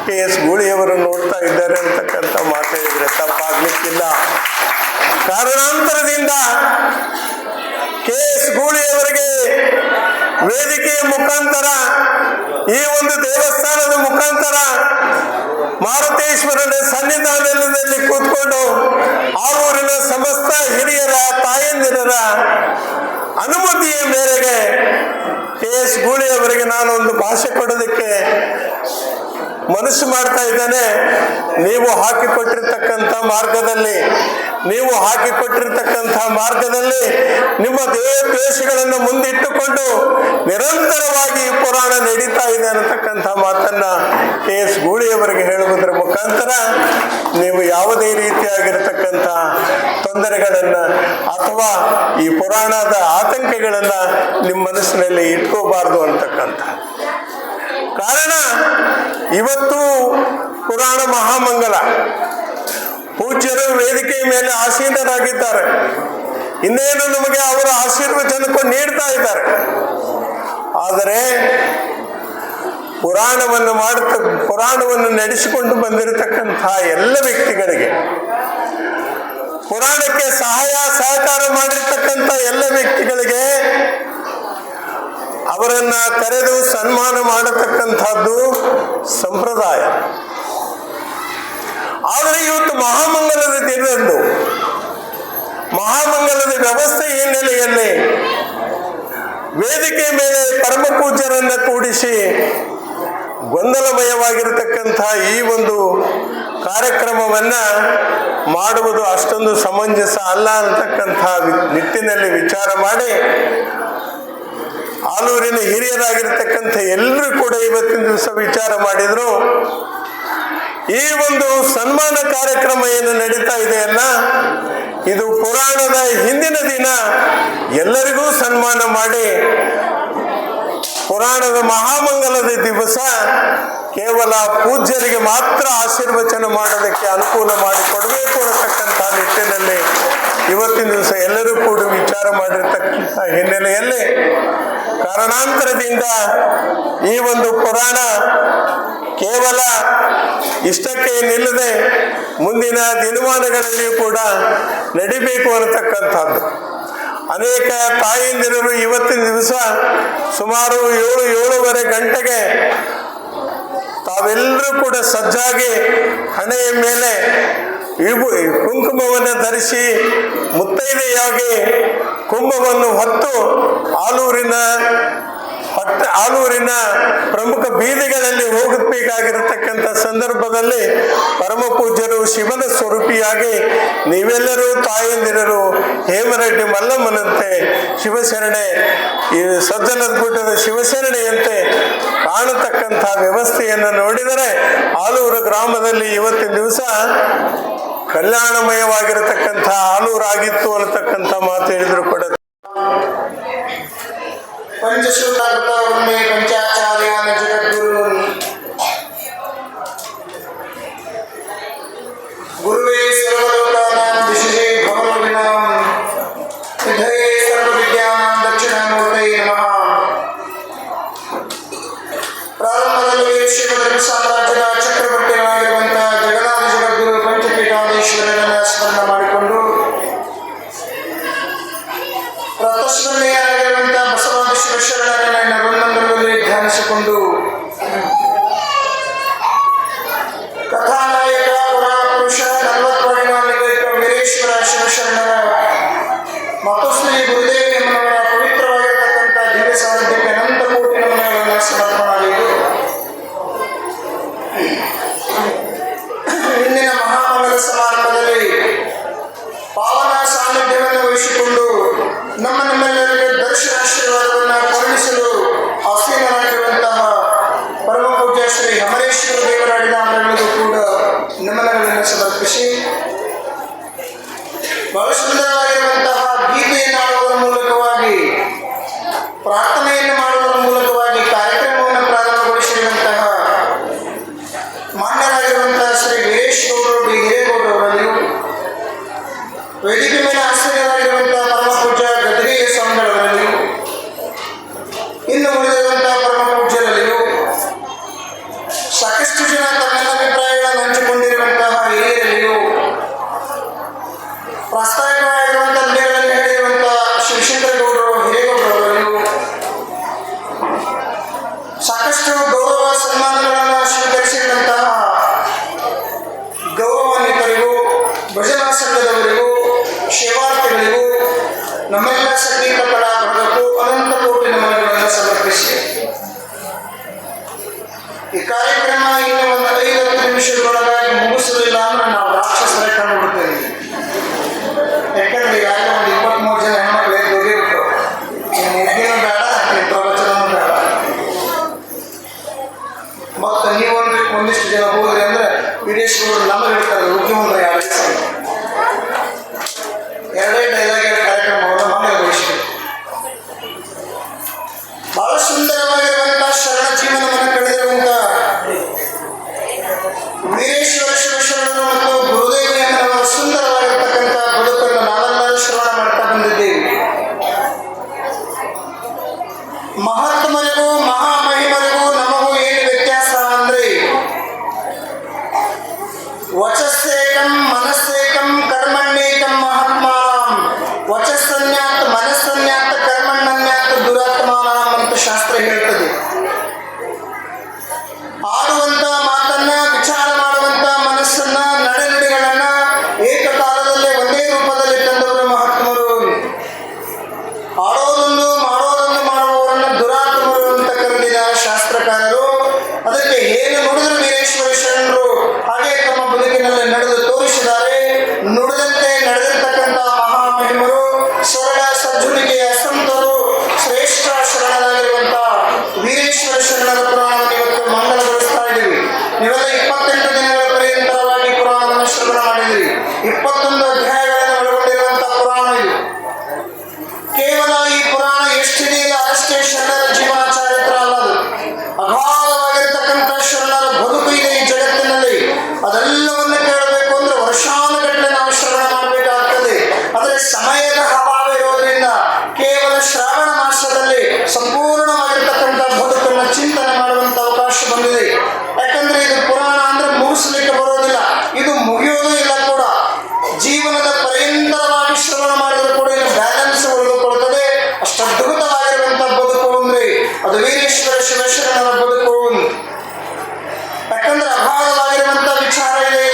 KS ಗೂಳಿಯವರು ನೋಡ್ತಾ ಇದ್ದಾರೆ ಅಂತಕ್ಕಂಥ ಮಾತು ಹೇಳಿದ್ರೆ ತಪ್ಪಾಗ್ಲಿಕ್ಕಿಲ್ಲ. ಕಾರಣಾಂತರದಿಂದ KS ಗೂಳಿಯವರಿಗೆ ವೇದಿಕೆಯ ಮುಖಾಂತರ, ಈ ಒಂದು ದೇವಸ್ಥಾನದ ಮುಖಾಂತರ ಮಾರುತೇಶ್ವರನ ಸನ್ನಿಧಾನದಲ್ಲಿ ಕೂತ್ಕೊಂಡು ಆಲೂರಿನ ಸಮಸ್ತ ಹಿರಿಯರ ತಾಯಂದಿರರ ಅನುಮತಿಯ ಮೇರೆಗೆ KS ಗೂಳಿಯವರಿಗೆ ನಾನೊಂದು ಭಾಷೆ ಕೊಡೋದಕ್ಕೆ ಮನಸ್ಸು ಮಾಡ್ತಾ ಇದ್ದೇನೆ. ನೀವು ಹಾಕಿಕೊಟ್ಟಿರ್ತಕ್ಕಂಥ ಮಾರ್ಗದಲ್ಲಿ ನಿಮ್ಮ ದೇಶಗಳನ್ನು ಮುಂದಿಟ್ಟುಕೊಂಡು ನಿರಂತರವಾಗಿ ಪುರಾಣ ನಡೀತಾ ಇದೆ ಅನ್ನತಕ್ಕಂಥ ಮಾತನ್ನ KS ಗೂಳಿಯವರಿಗೆ ಹೇಳುವುದರ ಮುಖಾಂತರ ನೀವು ಯಾವುದೇ ರೀತಿಯಾಗಿರ್ತಕ್ಕಂಥ ತೊಂದರೆಗಳನ್ನ ಅಥವಾ ಈ ಪುರಾಣದ ಆತಂಕಗಳನ್ನ ನಿಮ್ಮ ಮನಸ್ಸಿನಲ್ಲಿ ಇಟ್ಕೋಬಾರ್ದು ಅಂತಕ್ಕಂಥ ಕಾರಣ, ಇವತ್ತು ಪುರಾಣ ಮಹಾಮಂಗಲ ಪೂಜ್ಯರು ವೇದಿಕೆಯ ಮೇಲೆ ಆಸೀನರಾಗಿದ್ದಾರೆ. ಇನ್ನೇನು ನಮಗೆ ಅವರ ಆಶೀರ್ವಚನಕ್ಕೂ ನೀಡ್ತಾ ಇದ್ದಾರೆ. ಆದರೆ ಪುರಾಣವನ್ನು ನಡೆಸಿಕೊಂಡು ಬಂದಿರತಕ್ಕಂಥ ಎಲ್ಲ ವ್ಯಕ್ತಿಗಳಿಗೆ, ಪುರಾಣಕ್ಕೆ ಸಹಕಾರ ಮಾಡಿರ್ತಕ್ಕಂಥ ಎಲ್ಲ ವ್ಯಕ್ತಿಗಳಿಗೆ ಅವರನ್ನ ಕರೆದು ಸನ್ಮಾನ ಮಾಡತಕ್ಕಂಥದ್ದು ಸಂಪ್ರದಾಯ. ಆದರೆ ಇವತ್ತು ಮಹಾಮಂಗಲದ ದಿನದಂದು ಮಹಾಮಂಗಲದ ವ್ಯವಸ್ಥೆ ಹಿನ್ನೆಲೆಯಲ್ಲಿ ವೇದಿಕೆ ಮೇಲೆ ಪರಮ ಪೂಜ್ಯರನ್ನ ಕೂಡಿಸಿ ಗೊಂದಲಮಯವಾಗಿರತಕ್ಕಂಥ ಈ ಒಂದು ಕಾರ್ಯಕ್ರಮವನ್ನ ಮಾಡುವುದು ಅಷ್ಟೊಂದು ಸಮಂಜಸ ಅಲ್ಲ ಅಂತಕ್ಕಂಥ ನಿಟ್ಟಿನಲ್ಲಿ ವಿಚಾರ ಮಾಡಿ ಆಲೂರಿನ ಹಿರಿಯರಾಗಿರ್ತಕ್ಕಂಥ ಎಲ್ಲರೂ ಕೂಡ ಇವತ್ತಿನ ದಿವಸ ವಿಚಾರ ಮಾಡಿದ್ರು. ಈ ಒಂದು ಸನ್ಮಾನ ಕಾರ್ಯಕ್ರಮ ಏನು ನಡೀತಾ ಇದೆಯಲ್ಲ, ಇದು ಪುರಾಣದ ಹಿಂದಿನ ದಿನ ಎಲ್ಲರಿಗೂ ಸನ್ಮಾನ ಮಾಡಿ ಪುರಾಣದ ಮಹಾಮಂಗಲದ ದಿವಸ ಕೇವಲ ಪೂಜ್ಯರಿಗೆ ಮಾತ್ರ ಆಶೀರ್ವಚನ ಮಾಡೋದಕ್ಕೆ ಅನುಕೂಲ ಮಾಡಿಕೊಡಬೇಕು ಅನ್ನತಕ್ಕಂಥ ನಿಟ್ಟಿನಲ್ಲಿ ಇವತ್ತಿನ ದಿವಸ ಎಲ್ಲರೂ ಕೂಡ ವಿಚಾರ ಮಾಡಿರ್ತಕ್ಕಂಥ ಹಿನ್ನೆಲೆಯಲ್ಲಿ ಕಾರಣಾಂತರದಿಂದ ಈ ಒಂದು ಪುರಾಣ ಕೇವಲ ಇಷ್ಟಕ್ಕೆ ನಿಲ್ಲದೆ ಮುಂದಿನ ದಿನಮಾನಗಳಲ್ಲಿಯೂ ಕೂಡ ನಡಿಬೇಕು ಅನ್ನತಕ್ಕಂಥದ್ದು. ಅನೇಕ ತಾಯಂದಿರರು ಇವತ್ತಿನ ದಿವಸ ಸುಮಾರು 7-7:30 ಗಂಟೆಗೆ ತಾವೆಲ್ಲರೂ ಕೂಡ ಸಜ್ಜಾಗಿ ಹಣೆಯ ಮೇಲೆ ಕುಂಕುಮವನ್ನು ಧರಿಸಿ ಮುತ್ತೈದೆಯಾಗಿ ಕುಂಭವನ್ನು ಹೊತ್ತು ಆಲೂರಿನ ಪ್ರಮುಖ ಬೀದಿಗಳಲ್ಲಿ ಹೋಗಬೇಕಾಗಿರತಕ್ಕಂಥ ಸಂದರ್ಭದಲ್ಲಿ ಪರಮ ಪೂಜ್ಯರು ಶಿವನ ಸ್ವರೂಪಿಯಾಗಿ ನೀವೆಲ್ಲರೂ ತಾಯಂದಿರರು ಹೇಮರೆಡ್ಡಿ ಮಲ್ಲಮ್ಮನಂತೆ ಶಿವಶರಣೆ, ಈ ಸಜ್ಜನದ ಗುಡ್ಡದ ಶಿವಶರಣೆಯಂತೆ ಕಾಣತಕ್ಕಂಥ ವ್ಯವಸ್ಥೆಯನ್ನು ನೋಡಿದರೆ ಆಲೂರು ಗ್ರಾಮದಲ್ಲಿ ಇವತ್ತಿನ ದಿವಸ ಕಲ್ಯಾಣಮಯವಾಗಿರತಕ್ಕಂಥ ಆಲೂರಾಗಿತ್ತು ಅನ್ನತಕ್ಕಂಥ ಮಾತು ಹೇಳಿದ್ರು ಕೂಡ ಪಂಚಸೂತ್ರಕೃತವನ್ನೇ ಪಂಚಾಚಾರ್ಯಾನ ಜಗದ್ಗುರುನ್ ಗುರುವೇ ಸರ್ವಲೋಕಾನಾಂ ದಿಶಿಜೇ ಭವರೋಗಿಣಾಂ ಸಿದ್ಧಯೇ ಸರ್ವವಿದ್ಯಾನಾಂ ದಕ್ಷಿಣಾಮೂರ್ತಯೇ ನಮಃ. ಪ್ರಾರಂಭದಲ್ಲಿ ಶ್ರೀಮದ್ ಸಾಮ್ರಾಜ್ಯದ ಚಕ್ರವರ್ತಿಗಳಾಗಿರುವಂತಹ ಜಗನ್ನಾಥ ಜಗದ್ಗುರು ಪಂಚಪೀಠಾಧೀಶ್ವರರನ್ನ ಸ್ಮರಣ ಮಾಡಿಕೊಂಡು ರಥಸ್ಮರಣೆಯಾಗಿರುವಂತಹ ಬಸವಾದಿ ಶಿವಶರಣರನ್ನ ವೃಂದದಲ್ಲಿ ಧ್ಯಾನಿಸಿಕೊಂಡು ಕಥಾನಾಯಕ ಪುರಾಪುರುಷ 40 ವೀರೇಶ್ವರ ಶಿವಶರಣರ ಮತ್ತು ಶ್ರೀ ಗುರುದೇವಿ ಅಮ್ಮನವರ ಪವಿತ್ರವಾಗಿರತಕ್ಕಂಥ ದಿವ್ಯ ಸಾನ್ನಿಧ್ಯಕ್ಕೆ ಅನಂತ ಕೋಟಿ ನಮನಗಳನ್ನು ಸಮರ್ಪಣಾಗಿದ್ದು ಇಂದಿನ ಮಹಾಮಂಗಲ ಸಮಾರಂಭದಲ್ಲಿ ಪಾವನ ಸಾನ್ನಿಧ್ಯವನ್ನು ವಹಿಸಿಕೊಂಡು ನಮ್ಮೆಲ್ಲರಿಗೆ ದರ್ಶನಾಶೀರ್ವಾದವನ್ನು ಕರುಣಿಸಲು ಆಸೀನರಾಗಿರುವಂತಹ ಪರಮ ಪೂಜ್ಯ ಶ್ರೀ ಅಮರೇಶ್ವರ ದೇವರಾಡಿದ ಅವರಿಗೂ ಕೂಡ ನಮನಗಳನ್ನು ಸಮರ್ಪಿಸಿ ಬಹಳ ಸುಂದರವಾಗಿರುವಂತಹ ಗೀತೆಯನ್ನು ಆಡುವುದರ ಮೂಲಕವಾಗಿ, ಪ್ರಾರ್ಥನೆಯನ್ನು ಮಾಡುವುದರ ಮೂಲಕವಾಗಿ ಕಾರ್ಯಕ್ರಮವನ್ನು ಪ್ರಾರಂಭಗೊಳಿಸಿರುವಂತಹ ಮಾನ್ಯರಾಗಿರುವಂತಹ ಶ್ರೀ ವೀರೇಶ್ ಗೌಡರು ಡಿ ಹಿರೇಗೌಡರವರಲ್ಲಿಯೂ, ವೇದಿಕೆ ಮೇಲೆ ಆಶ್ರಯರಾಗಿರುವಂತಹ ಪರಮ ಪೂಜ್ಯ ಗದ್ದಿಗೆಯ ಸ್ವಾಮಿಗಳವರಲ್ಲಿಯೂ, ಇನ್ನು ಉಳಿದಿರುವಂತಹ ಪರಮ ಪೂಜ್ಯರಲ್ಲಿಯೂ, ಸಾಕಷ್ಟು ಜನ ತಮ್ಮೆಲ್ಲ ಅಭಿಪ್ರಾಯಗಳನ್ನು ಹಂಚಿಕೊಂಡಿರುವಂತಹ ಹಿರಿಯರಲ್ಲಿಯೂ, ಪ್ರಾಸ್ತಾವಿಕವಾಗಿರುವಂತಹ ನಿರ್ಣಯಗಳನ್ನು ಹೇಳಿರುವಂತಹ ಶಿವಶಂಕರ ಗೌಡರು ಹಿರೇಗೌಡರವರಲ್ಲಿಯೂ, ಸಾಕಷ್ಟು ಗೌರವ ಸನ್ಮಾನಗಳನ್ನು ಸ್ವೀಕರಿಸಿದಂತಹ ಗೌರವಾನ್ವಿತರಿಗೂ, ಭಜನಾ ಸಂಘದವರಿಗೂ, ಸೇವಾರ್ಥಿಗಳಿಗೂ, ನಮ್ಮೆಲ್ಲ ಸಂಗೀತ ಕಲಾ ಬಳಗಕ್ಕೂ ಅನಂತ ಕೋಟಿ ನಮನಗಳನ್ನು ಸಮರ್ಪಿಸಿ ಈ ಕಾರ್ಯಕ್ರಮ ಇನ್ನು ಒಂದು 5-10 ನಿಮಿಷಗಳೊಳಗಾಗಿ ಮುಗಿಸಲಿಲ್ಲ ಅಂದ್ರೆ ನಾವು ರಾಕ್ಷಸರೇ ಕಂಡುಬಿಡ್ತೇವೆ. ಯಾಕಂದ್ರೆ ಈಗಾಗಲೇ ಒಂದು 23 ಜನ ಹೆಣ್ಮಕ್ಳು ಎದ್ದು ಹೋಗಿಬಿಟ್ಟು ಮುಗಿನೂ ಬೇಡ, ಪ್ರವಚನೂ ಬೇಡ. ಮತ್ತು ಒಂದಿಷ್ಟು ಜನ ಹೋದ್ರಿ ಅಂದ್ರೆ ವಿದೇಶಗಳು ನಮಗೆ ಇರ್ತಾರೆ, ಮುಖ್ಯಮಂತ್ರಿ ಎರಡೇ ಡೈಲಾಗ್ ಕಾರ್ಯಕ್ರಮವನ್ನು ಮಂಗಲಗೊಳಿಸಿದರು. ಬಹಳ ಸುಂದರವಾಗಿರುವಂತಹ ಶರಣ ಜೀವನವನ್ನು ಕಳೆದಿರುವಂತಹ ವೀರೇಶ್ವರ ಶಿವಶರಣರು ಮತ್ತು ಗುರುದೇವಿ ಅಮ್ಮನವರ ಮಹಾತ್ಮರಿಗೂ ಮಹಾಮಹಿಮರಿಗೂ ನಮಗೂ ಏನು ವ್ಯತ್ಯಾಸ ಅಂದ್ರೆ ವಚಸ್ಸೇಕಂ ಮನಸ್ಸೇಕಂ ಕರ್ಮಣ್ಯೇಕಂ ಮಹಾತ್ಮಾನಾಂ ವಚಸ್ಸನ್ಯಾತ್ ಮನಸ್ಸನ್ಯಾತ್ ಕರ್ಮಣ್ಣನ್ಯಾತ್ ದುರಾತ್ಮಾನಾಂ ಅಂತ ಶಾಸ್ತ್ರ ಹೇಳ್ತದೆ. ಆಡುವಂತ ಮಾತನ್ನ, ವಿಚಾರ ಮಾಡುವಂತ ಮನಸ್ಸನ್ನ, ನಡೆನುಡಿಗಳನ್ನ ಏಕಕಾಲದಲ್ಲೇ ಒಂದೇ ರೂಪದಲ್ಲಿ ತಂದವರು ಮಹಾತ್ಮರು. ಆಡೋದೊಂದು ಮಾಡೋದೊಂದು ಮಾಡುವವರನ್ನ ದುರಾತ್ಮರು ಅಂತ ಕರೆದಿದ ಶಾಸ್ತ್ರಕಾರರು. ಅದಕ್ಕೆ ಏನು ನುಡಿದ್ರು ವೀರೇಶ್ವರ ಶರಣರು ಹಾಗೆ ತಮ್ಮ ಬದುಕಿನಲ್ಲಿ ನಡೆದು ತೋರಿಸಿದ್ದಾರೆ. ನುಡಿದಂತೆ ನಡೆದಿರ್ತಕ್ಕಂಥ ಮಹಾಮಹಿಮರು, ಸರಳ ಸಜ್ಜುನಿಕೆಯ ಸಂತರು, ಶ್ರೇಷ್ಠ ಶರಣರಾಗಿರುವಂತ ವೀರೇಶ್ವರ ಶರಣರ ಪುರಾಣವನ್ನು ಇವತ್ತು ಮಂಗಲಗೊಳಿಸ್ತಾ ಇದ್ದೀವಿ. ನೀವೆಲ್ಲ 28 ದಿನಗಳ ಪರ್ಯಂತರವಾಗಿ ಪುರಾಣವನ್ನು ಶ್ರವಣ ಮಾಡಿದಿರಿ. 21 ಅಧ್ಯಾಯಗಳನ್ನು ಒಳಗೊಂಡಿರುವಂತಹ ಪುರಾಣ ಇದು. ಕೇವಲ ಈ ಪುರಾಣ ಎಷ್ಟಿದೆಯಲ್ಲ ಅಷ್ಟೇ ಶರಣರ ಜೀವನ ಚಾರಿತ್ರ ಅಲ್ಲದು. ಅಗಾಧವಾಗಿರ್ತಕ್ಕಂಥ ಶರಣರ ಬದುಕು ಇದೆ ಈ ಜಗತ್ತಿನಲ್ಲಿ. ಅದೆಲ್ಲವನ್ನು ಕೇಳಬೇಕು ಅಂದ್ರೆ ವರ್ಷಾನುಗಟ್ಟಲೆ ನಾವು ಶ್ರವಣ ಮಾಡಬೇಕಾಗ್ತದೆ. ಆದರೆ ಸಮಯದ ಅಭಾವ ಇರೋದ್ರಿಂದ ಕೇವಲ ಶ್ರಾವಣ ಮಾಸದಲ್ಲಿ ಸಂಪೂರ್ಣವಾಗಿರ್ತಕ್ಕಂಥ ಬದುಕನ್ನು ಚಿಂತನೆ ಮಾಡುವಂತ ಅವಕಾಶ ಬಂದಿದೆ. ಯಾಕಂದ್ರೆ ಇದು ಪುರಾಣ ಅಂದ್ರೆ ಮುಗಿಸ್ಲಿಕ್ಕೆ ಬರೋದಿಲ್ಲ, ಇದು ಮುಗಿಯೋದು ಇಲ್ಲ ಕೂಡ. ಜೀವನದ ಪರ್ಯಂತರವಾಗಿ ಶ್ರವಣ ಮಾಡಿದ್ರು ಕೂಡ ಇದು ಬ್ಯಾಲೆನ್ಸ್ ಉಳಿದುಕೊಳ್ಳುತ್ತದೆ. ಅಷ್ಟು ಅದ್ಭುತವಾಗಿರುವಂತಹ ಬದುಕು ಅಂದ್ರೆ ಅದು ವೀರೇಶ್ವರ ಶಿವಶರಣರ ಬದುಕು. ಯಾಕಂದ್ರೆ ಅಗಾಧವಾಗಿರುವಂತಹ ವಿಚಾರ ಇದೆ.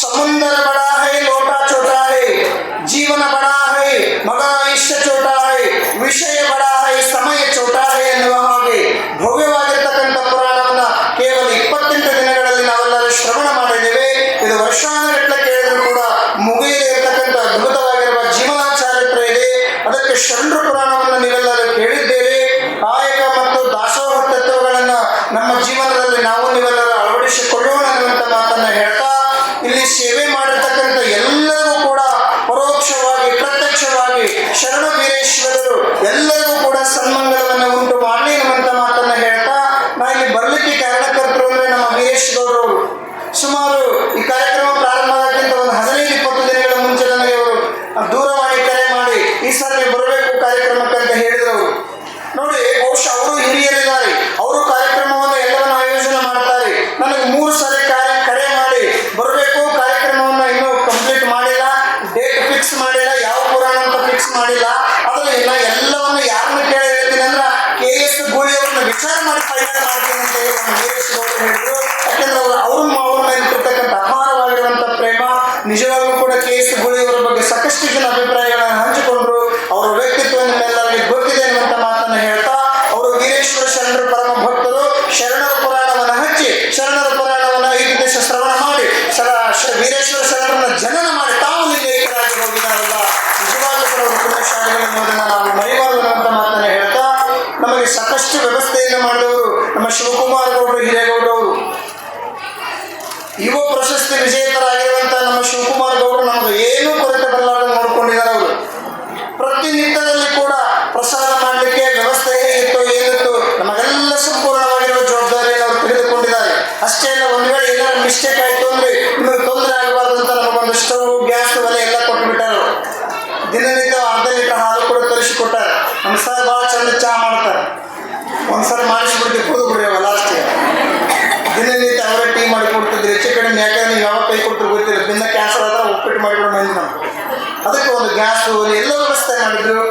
ಸಮುದ್ರ ಬಡಾ ಹೈ ಲೋಟಾ ಚೋಟಾ ಹೈ, ಜೀವನ ಬಡಾ ಹೈ ಮಗ ಇಷ್ಟ ಚೋಟಾ ಹೈ, ವಿಷಯ ಬಡಾ ಹೈ ಸಮಯ ಚೋಟಾ ಹೈ ಎನ್ನುವ ಹಾಗೆ ಭವ್ಯವಾಗಿರ್ತಕ್ಕಂಥ ಪುರಾಣವನ್ನ ಕೇವಲ 28 ದಿನಗಳಲ್ಲಿ ನಾವೆಲ್ಲರೂ ಶ್ರವಣ ಮಾಡಿದ್ದೇವೆ. ಇದು ವರ್ಷಾನುಗಟ್ಟಲೆ ಕೇಳಿದ್ರು ಕೂಡ ಮುಗಿಯದೇ ಇರತಕ್ಕಂಥ ಅದ್ಭುತವಾಗಿರುವ ಜೀವನ ಚಾರಿತ್ರ ಇದೆ. ಅದಕ್ಕೆ ಶರಣರ ಪುರಾಣವನ್ನು ನೀವೆಲ್ಲರೂ ಕೇಳಿದ್ದೇವೆ. ಕಾಯಕ ಮತ್ತು ದಾಸೋಹ ತತ್ವಗಳನ್ನ ನಮ್ಮ ಜೀವನದಲ್ಲಿ ನಾವು ನೀವೆಲ್ಲರೂ ಅಳವಡಿಸಿಕೊಳ್ಳೋಣ ಅನ್ನುವಂಥ ಮಾತನ್ನ ಹೇಳ್ತಾ, ಇಲ್ಲಿ ಸೇವೆ ಮಾಡಿರ್ತಕ್ಕಂಥ ಎಲ್ಲರಿಗೂ ಕೂಡ ಪರೋಕ್ಷವಾಗಿ ಪ್ರತ್ಯಕ್ಷವಾಗಿ ಶರಣ ವೀರೇಶ್ವರರು ಎಲ್ಲರಿಗೂ ಕೂಡ ಸನ್ಮಂಗಲವನ್ನು ಉಂಟು ಮಾಡಲಿ ಅನ್ನುವಂಥ ಮಾತನ್ನ ಹೇಳ್ತಾ, ನಾ ಇಲ್ಲಿ ಬರಲಿಕ್ಕೆ ಕಾರಣಕರ್ತರು ಅಂದ್ರೆ ನಮ್ಮ ವೀರೇಶ್ವರರು. ಸುಮಾರು ಈ ಕಾರ್ಯಕ್ರಮ ಪ್ರಾರಂಭ ಆಗಕ್ಕಿಂತ ಒಂದು 15-20 ದಿನಗಳ ಮುಂಚೆ ನನಗೆ ಅವರು ದೂರವಾಣಿ ಕರೆ ಮಾಡಿ ಈ ಸಲ ನೀವು ಬರಬೇಕು ಕಾರ್ಯಕ್ರಮಕ್ಕಂತ ಹೇಳಿದ್ರು. ನೋಡಿ, ಬಹುಶಃ ಅವರು ಹಿರಿಯರಿದ್ದಾರೆ, ಅವರು ಕಾರ್ಯಕ್ರಮವನ್ನು ಎಲ್ಲವನ್ನು ಆಯೋಜನೆ ಮಾಡ್ತಾರೆ. ನನಗೆ 3 ಸಲ ಕರೆ ಮಾಡಿ ಬರಬೇಕು, ಕಾರ್ಯಕ್ರಮವನ್ನು ಇನ್ನೂ ಕಂಪ್ಲೀಟ್ ಮಾಡಿಲ್ಲ, ಡೇಟ್ ಫಿಕ್ಸ್ ಮಾಡಿಲ್ಲ, ಯಾವ ಪುರಾಣ ಅಂತ ಫಿಕ್ಸ್ ಮಾಡಿಲ್ಲ. ಆದರೆ ಇಲ್ಲ ಎಲ್ಲವನ್ನು ಯಾರನ್ನು ಕೇಳಿ ಹೇಳ್ತೀನಿ ಅಂದ್ರೆ KS ಗೂಳಿ ಅವ್ರನ್ನ ವಿಚಾರ ಮಾಡಿ ಫೈನಲ್ ಮಾಡ್ತೀನಿ ಅಂತ ಹೇಳಿ ನಮ್ಮ ವೀರೇಶ್ ಗೌಡರು ಹೇಳಿದ್ರು. ಯಾಕಂದ್ರೆ ಅವ್ರ ಮೇಲಿರ್ತಕ್ಕಂಥ ಅಪಾರವಾಗಿರುವಂಥ ಪ್ರೇಮ. ನಿಜವಾಗ್ಲೂ ಕೂಡ KS ಗೂಳಿ ಅವರ ಬಗ್ಗೆ ಸಾಕಷ್ಟು ಜನ ಅಭಿಪ್ರಾಯಗಳನ್ನು ಹಂಚಿಕೊಂಡ್ರು. ಅವರ ವ್ಯಕ್ತಿತ್ವ ನಿಮ್ಮೆಲ್ಲರಿಗೆ ಗೊತ್ತಿದೆ ಅನ್ನುವಂಥ ಮಾತನ್ನು ಹೇಳ್ತಾ, ಅವರು ವೀರೇಶ್ವರ ಶರಣರ ಪರಮ ಭಕ್ತರು. ಶರಣರ ಪುರಾಣವನ್ನು ಹಚ್ಚಿ ಶರಣರ ಪುರಾಣವನ್ನು 5 ದಿವಸ ಶ್ರವಣ ಮಾಡಿ ವೀರೇಶ್ವರ ಶರಣರನ್ನ ಜನನ ಮಾಡಿ ತಾವು ಲಿಂಗೈಕ್ಯರಾಗಿ ಹೋಗಿದ್ದಾರಲ್ಲ, ನಿಜವಾಗ್ಲೂ ಕೂಡ ಅವರು ಪುಣ್ಯಶಾಲಿಗಳನ್ನೋದನ್ನ ನಾವು ಮರೆಯಬಾರದು ಅನ್ನುವಂಥ ಮಾತನ್ನು ಹೇಳ್ತಾ, ನಮಗೆ ಸಾಕಷ್ಟು ವ್ಯವಸ್ಥೆಯನ್ನು ಮಾಡಿದವರು ನಮ್ಮ ಶಿವಕುಮಾರ ಗೌಡರು ಹಿರೇಗೌಡರು. ಯುವ ಪ್ರಶಸ್ತಿ ವಿಜೇತರಾಗಿರುವಂಥ ನಮ್ಮ ಶಿವಕುಮಾರ ಗೌಡರು ನಮಗೆ ಏನೂ ಕೊರತೆ ಬರಲಾರ್ದು ನೋಡ್ಕೊಂಡಿದ್ದಾರೆ. ಅವರು ಪ್ರತಿನಿತ್ಯದಲ್ಲಿ ಕೂಡ ಪ್ರಸಾದ ಮಾಡಲಿಕ್ಕೆ ವ್ಯವಸ್ಥೆ ಹೇಗಿತ್ತು ಏನಿತ್ತು ನಮಗೆಲ್ಲ ಸಂಪೂರ್ಣವಾಗಿರುವ ಜವಾಬ್ದಾರಿಯನ್ನು ಅವರು ತೆಗೆದುಕೊಂಡಿದ್ದಾರೆ. ಅಷ್ಟೇ ಅಲ್ಲ, ಒಂದು ವೇಳೆ ಏನಾದ್ರು ಮಿಸ್ಟೇಕ್ ಆಯಿತು ಅಂದ್ರೆ ನಿಮಗೆ ತೊಂದರೆ ಆಗಬಾರ್ದು ಅಂತ ನಮಗೊಂದು ಸ್ಟವ್ ಗ್ಯಾಸ್ ಒಲೆ ಎಲ್ಲ ಕೊಟ್ಟುಬಿಟ್ಟಾರೆ. ದಿನನಿತ್ಯ ಅರ್ಧ ಲೀಟರ್ ಹಾಲು ಕೂಡ ತರಿಸಿಕೊಟ್ಟಾರೆ. ನಮ್ಮ ಸರ್ ಭಾಳ ಚಂದ ಚಹಾ ಮಾಡ್ತಾರೆ. ಒಂದ್ಸರಿ ಮಾಡಿಸ್ಬಿಡ್ತೀವಿ, ಕುಡಿದು ಬಿಡ್ರಿ ಲಾಸ್ಟಿಗೆ. ದಿನನಿತ್ಯ ಅವರೇ ಟೀ ಮಾಡಿ ಕೊಡ್ತಿದ್ರು. ಹೆಚ್ಚು ಕಡಿಮೆ ಯಾಕಂದ್ರೆ ನೀವು ಯಾವಾಗ ಕೈ ಕೊಡ್ತಿರು ಗೊತ್ತಿಲ್ಲ. ದಿನ ಕ್ಯಾನ್ಸರ್ ಆದ್ರೆ ಉಪ್ಪಿಟ್ಟು ಮಾಡಿಬಿಡೋ ಮಂದಿ ನಮ್ಗೆ. ಅದಕ್ಕೆ ಒಂದು ಗ್ಯಾಸ್ ಎಲ್ಲ ವ್ಯವಸ್ಥೆ ಮಾಡಿದ್ರು.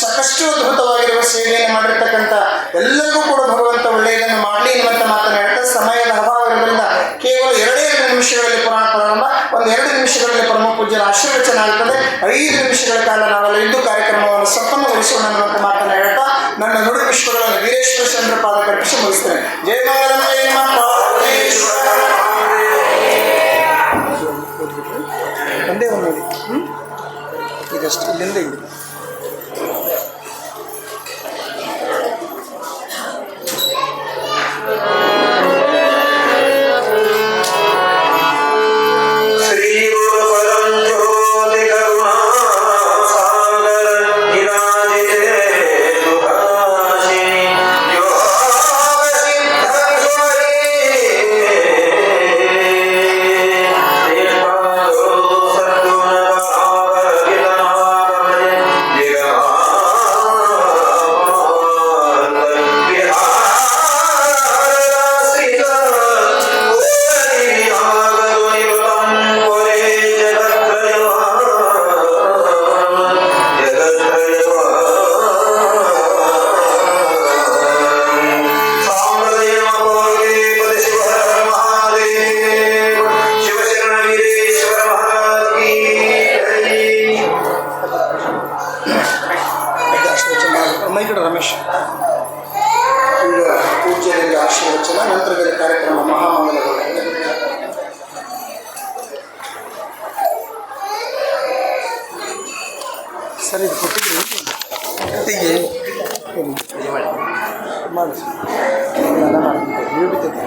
ಸಾಕಷ್ಟು ಅದ್ಭುತವಾಗಿರುವ ಸೇವೆಯನ್ನು ಮಾಡಿರ್ತಕ್ಕಂಥ ಎಲ್ಲರಿಗೂ ಕೂಡ ಭಗವಂತ ಒಳ್ಳೆಯದನ್ನು ಮಾಡಲಿ ಅನ್ನುವಂಥ ಮಾತನ್ನು ಹೇಳ್ತಾ, ಸಮಯದ ಅಭಾವ ಇರೋದ್ರಿಂದ ಕೇವಲ 2 ನಿಮಿಷಗಳಲ್ಲಿ ಪುರಾಣ ಪ್ರಾರಂಭ, ಒಂದು 2 ನಿಮಿಷಗಳಲ್ಲಿ ಪರಮ ಪೂಜ್ಯರ ಆಶೀರ್ವಚನ ಆಗ್ತದೆ. 5 ನಿಮಿಷಗಳ ಕಾಲ ನಾವೆಲ್ಲ ಇಂದು ಕಾರ್ಯಕ್ರಮವನ್ನು ಸಂಪನ್ನಗೊಳಿಸೋಣ ಅನ್ನುವಂಥ ಮಾತನ್ನು ಹೇಳ್ತಾ ನನ್ನ ನುಡಿ ವಿಶ್ವಗಳನ್ನು ವೀರೇಶ್ವರ ಚಂದ್ರ ಪಾದ ಕಲ್ಪಿಸಿ ಮುಗಿಸ್ತೇನೆ. ಜಯ ಮಂಗಲಂ ಜಯ ಒಂದೇ ಒಂದು ನೋಡಿ ಇದಷ್ಟು ಇಲ್ಲಿಂದ ಇದೆ. ಸದ್ಗುಣ ಈಗ ಪೂಜ್ಯರಿಗೆ ಆಶೀರ್ವಚನ, ನಂತರದಲ್ಲಿ ಕಾರ್ಯಕ್ರಮ ಮಹಾಮಂಗಲಗಳು. ಸರ್ ಇದು ಕೊಟ್ಟಿದ್ರಿ ಮಾಡಿಸಿ ನೀವು ಬಿಟ್ಟಿದ್ದೆ.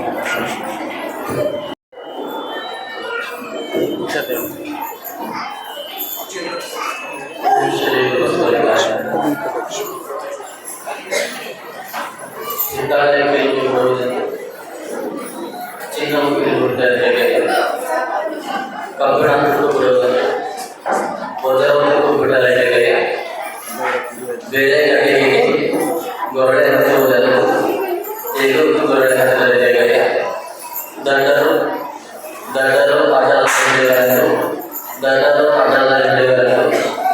ಬೇರೆ ಕಡೆಗೆ ಗೊರಡೆ ಹಚ್ಚುವುದನ್ನು ಏಕೊಂದು ಗೊರಡೆ ಹಚ್ಚುವುದಕ್ಕೆ ದಂಡರು ಆಟದ ಗಂಟೆಗಳನ್ನು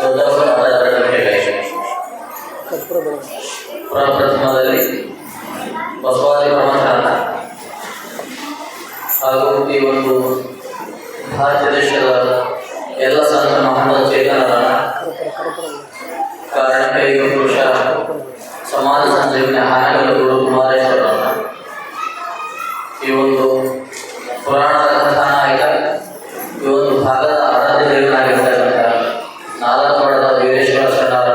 ದೊಡ್ಡವರು ಆಟದ ಗಂಟೆಗಳಿಗೆ ಪ್ರಪ್ರಥಮದಲ್ಲಿ ಬಸವಾದಿ ಪ್ರಮಾಣ ಹಾಗೂ ಈ ಒಂದು ಭಾರತ ದೇಶದ ಎಲ್ಲ ಸಂತ ಮಹಾನ್ ಚೇತನರ ಕಾರಣಕೈಕ ಪುರುಷ ಸಮಾಜ ಸಂಜೀವನೆ ಹಾನಗಲ್ ಗುರು ಕುಮಾರೇಶ್ವರರನ್ನ ಈ ಒಂದು ಪುರಾಣದ ಕಥಾನಾಯಕ, ಈ ಒಂದು ಭಾಗದ ಆರಾಧ್ಯ ದೇವನಾಗಿರ್ತಕ್ಕಂಥ ನಾಲ್ಕವಾಡದ ವೀರೇಶ್ವರ ಶರಣರ